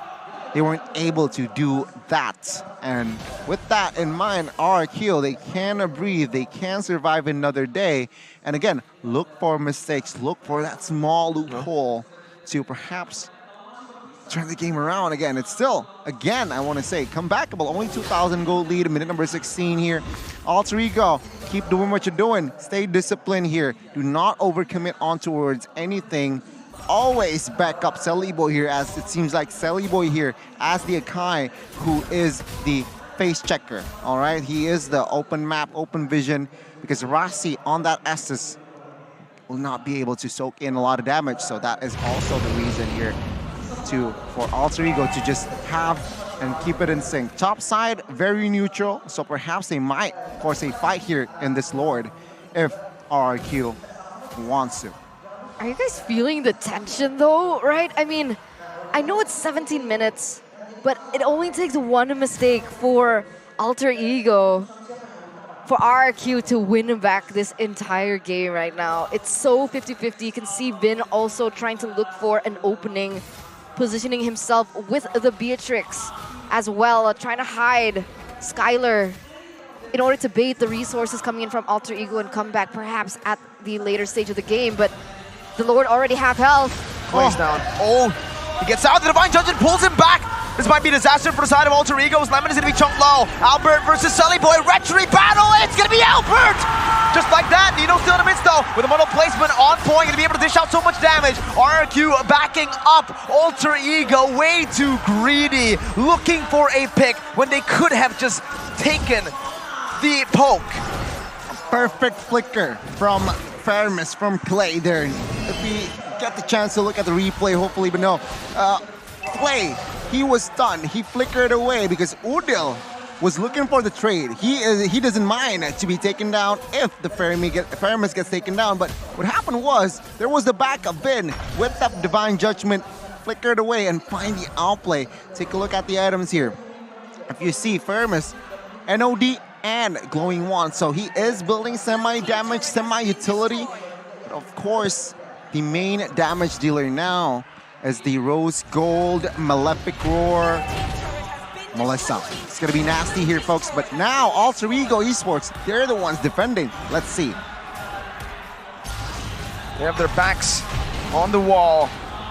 they weren't able to do that. And with that in mind, RRQ, they can breathe, they can survive another day. And again, look for mistakes, look for that small loophole to perhaps turn the game around again. It's still, again, I want to say, comebackable. Only 2,000 gold lead, minute number 16 here. Alter Ego, keep doing what you're doing. Stay disciplined here. Do not overcommit on towards anything. Always back up Celiboy here, as it seems like Celiboy here as the Akai, who is the face checker, all right? He is the open map, open vision, because Rossi on that Estus will not be able to soak in a lot of damage, so that is also the reason here for Alter Ego to just have and keep it in sync. Top side, very neutral, so perhaps they might force a fight here in this Lord if RRQ wants to. Are you guys feeling the tension though, right? I mean, I know it's 17 minutes, but it only takes one mistake for Alter Ego, for RRQ to win back this entire game right now. It's so 50-50. You can see Vin also trying to look for an opening, positioning himself with the Beatrix as well, trying to hide Skylar in order to bait the resources coming in from Alter Ego and come back perhaps at the later stage of the game. But the Lord already have health. Clay's down. Oh, he gets out. The Divine Judgment pulls him back. This might be a disaster for the side of Alter Egos. Lemon is going to be chunked low. Albert versus Celiboy. Retry battle. It's going to be Albert! Just like that. Nino still in the midst though. With a model placement on point. Going to be able to dish out so much damage. RRQ backing up. Alter Ego way too greedy. Looking for a pick when they could have just taken the poke. A perfect flicker from Fairness, from Clay there. If we get the chance to look at the replay, hopefully, but no. Clay, he was stunned. He flickered away because Udil was looking for the trade. He doesn't mind to be taken down if the Fairness gets taken down. But what happened was there was the back of Vin with that Divine Judgment, flickered away and find the outplay. Take a look at the items here. If you see Fairness, NOD and Glowing Wand, so he is building semi-damage, semi-utility. But of course, the main damage dealer now is the Rose Gold Malefic Roar Melissa. It's gonna be nasty here, folks, but now Alter Ego Esports, they're the ones defending. Let's see. They have their backs on the wall.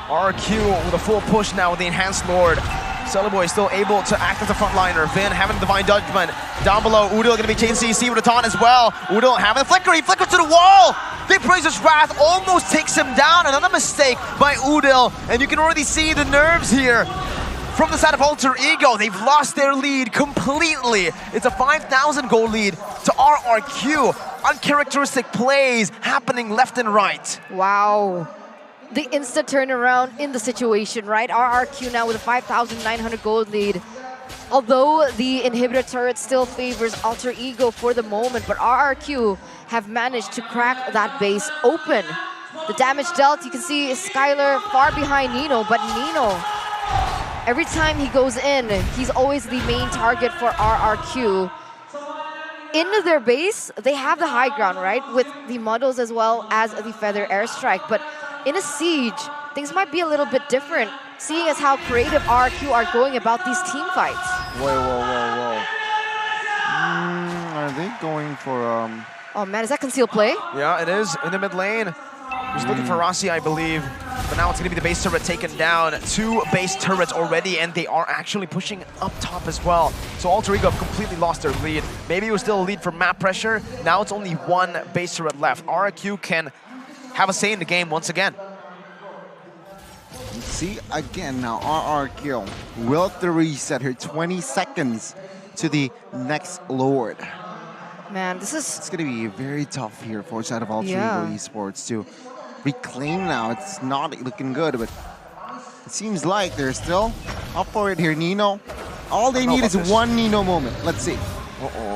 RRQ with a full push now with the Enhanced Lord. Celiboy still able to act as a frontliner. Vin having the Divine Judgment. Down below, Udil gonna be chasing CC with a taunt as well. Udil having the flicker, he flickers to the wall! They praise his wrath, almost takes him down. Another mistake by Udil, and you can already see the nerves here from the side of Alter Ego. They've lost their lead completely. It's a 5,000 goal lead to RRQ. Uncharacteristic plays happening left and right. Wow. The instant turnaround in the situation, right? RRQ now with a 5,900 gold lead. Although the inhibitor turret still favors Alter Ego for the moment, but RRQ have managed to crack that base open. The damage dealt, you can see Skylar far behind Nino, but Nino, every time he goes in, he's always the main target for RRQ. Into their base, they have the high ground, right? With the models as well as the Feather Airstrike, but in a siege, things might be a little bit different, seeing as how creative RRQ are going about these team fights. Whoa. Are they going for... Oh man, is that concealed play? Yeah, it is in the mid lane. He's looking for Rossi, I believe. But now it's going to be the base turret taken down. 2 base turrets already, and they are actually pushing up top as well. So Alter Ego have completely lost their lead. Maybe it was still a lead for map pressure. Now it's only 1 base turret left. RRQ can have a say in the game once again. See, again now, RRQ will the reset here. 20 seconds to the next Lord. Man, this is... It's going to be very tough here for side of Alter Ego Esports to reclaim now. It's not looking good, but it seems like they're still up for it here. Nino, all they need is one Nino moment. Let's see.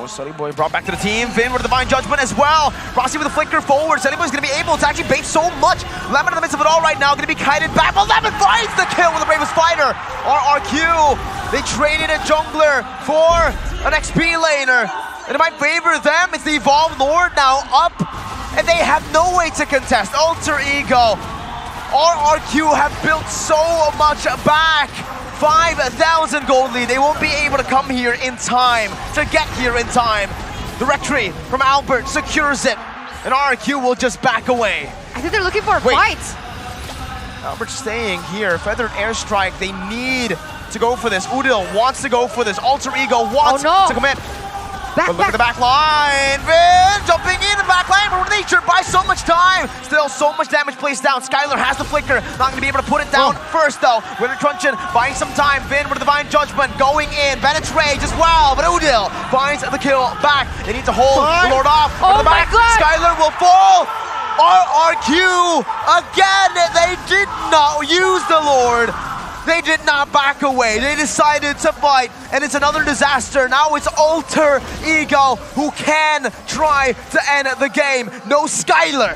Celiboy brought back to the team. Vin with the Divine Judgment as well. Rossi with a flicker forward. Celiboy's going to be able to actually bait so much. Lemon in the midst of it all right now. Going to be kited back, but Lemon finds the kill with the Bravest Fighter. RRQ, they traded a jungler for an XP laner. And it might favor them. It's the Evolved Lord now up, and they have no way to contest. Alter Ego. RRQ have built so much back. 5,000 gold lead. They won't be able to come here in time, to get here in time. The Rectory from Albert secures it, and RRQ will just back away. I think they're looking for a fight. Albert staying here. Feathered Airstrike. They need to go for this. Udil wants to go for this. Alter Ego wants to commit. But look at the back line. Vin jumping in the back line, but nature buys so much time. Still so much damage placed down. Skylar has the flicker. Not going to be able to put it down first though. Winter Truncheon buying some time. Vin with the Divine Judgment going in. Bennett's Rage as well, but Udil finds the kill back. They need to hold the Lord off. Oh my God. Skylar will fall. RRQ again. They did not use the Lord. They did not back away. They decided to fight, and it's another disaster. Now it's Alter Ego who can try to end the game. No Skylar.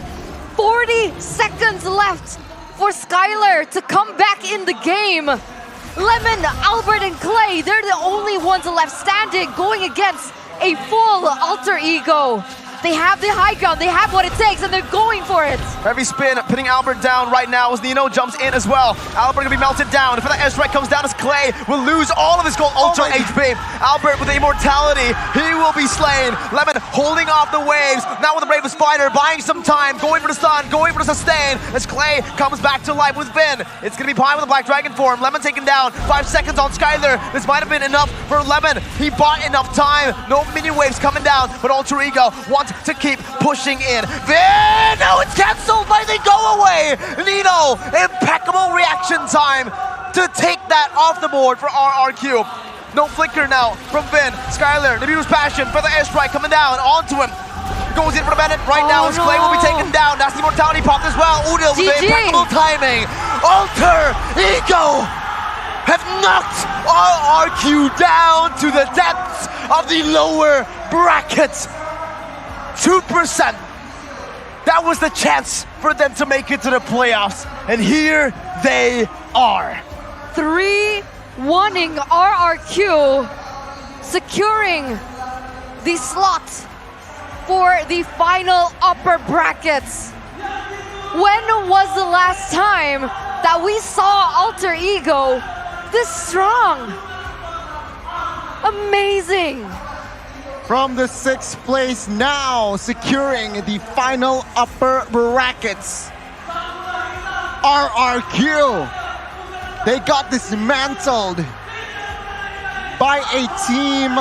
40 seconds left for Skylar to come back in the game. Lemon, Albert, and Clay, they're the only ones left standing, going against a full Alter Ego. They have the high ground, they have what it takes, and they're going for it. Heavy spin, pinning Albert down right now as Nino jumps in as well. Albert gonna be melted down. If that airstrike comes down as Clay will lose all of his gold ultra HP. Albert with the immortality, he will be slain. Lemon holding off the waves, now with the bravest fighter, buying some time, going for the stun, going for the sustain, as Clay comes back to life with Vin. It's gonna be Pie with the Black Dragon form. Lemon taken down, 5 seconds on Skylar. This might have been enough for Lemon. He bought enough time, no minion waves coming down, but Alter Ego wants to keep pushing in. Vin, no, it's canceled by the go away. Nino, impeccable reaction time to take that off the board for RRQ. No flicker now from Vin. Skylar, Nabiru's passion for the airstrike coming down onto him. Goes in for the Bennett right now as Clay will be taken down. That's the immortality pop as well. Udil with the impeccable timing. Alter Ego have knocked RRQ down to the depths of the lower brackets. 2%. That was the chance for them to make it to the playoffs, and here they are. 3-1ing RRQ, securing the slot for the final upper brackets. When was the last time that we saw Alter Ego this strong? Amazing. From the 6th place now, securing the final upper brackets. RRQ, they got dismantled by a team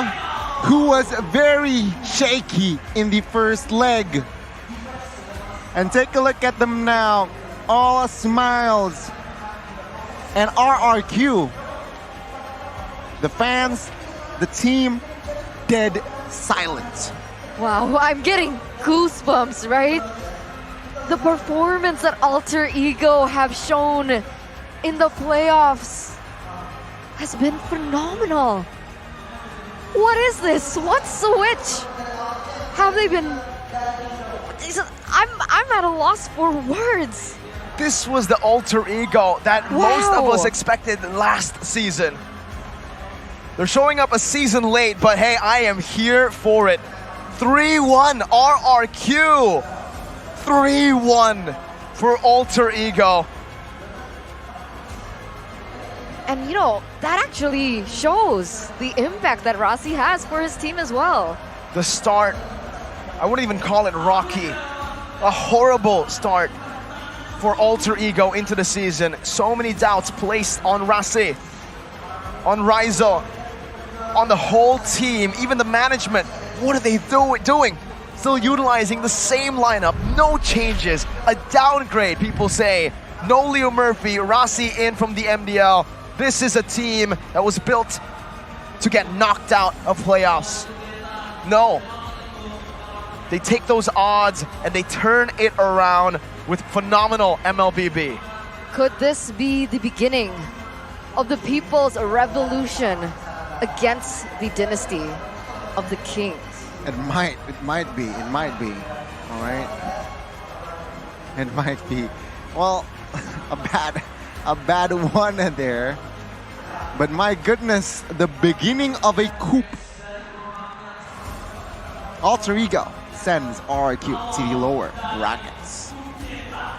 who was very shaky in the first leg. And take a look at them now, all smiles. And RRQ, the fans, the team, dead silent. Wow, I'm getting goosebumps, right? The performance that Alter Ego have shown in the playoffs has been phenomenal. What is this? What switch have they been? I'm at a loss for words. This was the Alter Ego that most of us expected last season. They're showing up a season late, but hey, I am here for it. 3-1 RRQ. 3-1 for Alter Ego. And you know, that actually shows the impact that Rossi has for his team as well. The start, I wouldn't even call it rocky. A horrible start for Alter Ego into the season. So many doubts placed on Rossi, on Rizzo, on the whole team, even the management. What are they doing? Still utilizing the same lineup, no changes, a downgrade, people say. No Leo Murphy, Rossi in from the MDL. This is a team that was built to get knocked out of playoffs. No. They take those odds and they turn it around with phenomenal MLBB. Could this be the beginning of the people's revolution against the dynasty of the Kings? It might be, all right? It might be. Well, a bad one there. But my goodness, the beginning of a coup. Alter Ego sends RRQ to the lower brackets.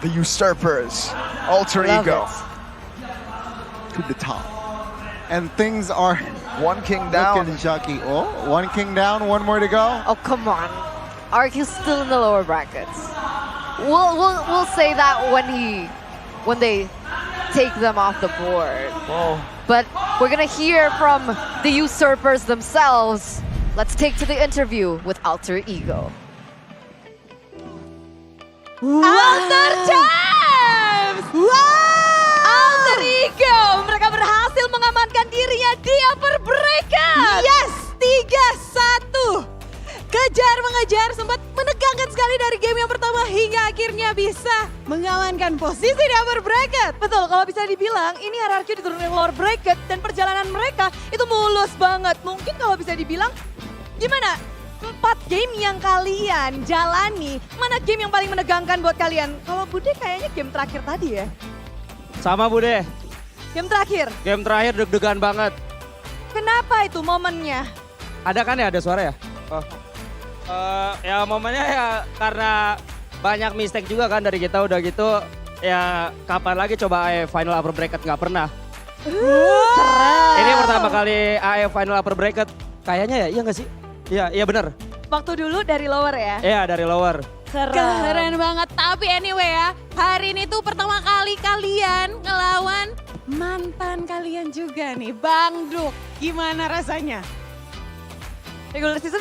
The usurpers, Alter Love Ego. it. To the top. And things are One king down. looking chucky. Oh, one king down, one more to go. Oh, come on. RRQ's still in the lower brackets. We'll say that when they take them off the board. Whoa. But we're gonna hear from the usurpers themselves. Let's take to the interview with Alter Ego. Alter Champs! Wow! Alter Ego, mereka berhasil mengamankan dirinya di upper bracket. Yes, 3-1. Kejar mengejar, sempat menegangkan sekali dari game yang pertama hingga akhirnya bisa mengamankan posisi di upper bracket. Betul, kalau bisa dibilang ini RRQ diturunin lower bracket dan perjalanan mereka itu mulus banget. Mungkin kalau bisa dibilang gimana? 4 game yang kalian jalani, mana game yang paling menegangkan buat kalian? Kalau Bude kayaknya game terakhir tadi ya? Sama Bude, Game terakhir? game terakhir deg-degan banget. Kenapa itu momennya? Ada kan ya, ada suara ya? Oh. Ya momennya ya karena banyak mistake juga kan dari kita, udah gitu ya kapan lagi coba AE final upper bracket, nggak pernah. Keren. Ini pertama kali AE final upper bracket, kayaknya ya, iya nggak sih? Iya bener. Waktu dulu dari lower ya? Iya dari lower. Keren banget, tapi anyway ya, hari ini tuh pertama kali kalian ngelawan mantan kalian juga nih, Bang Duk. Gimana rasanya? Regular season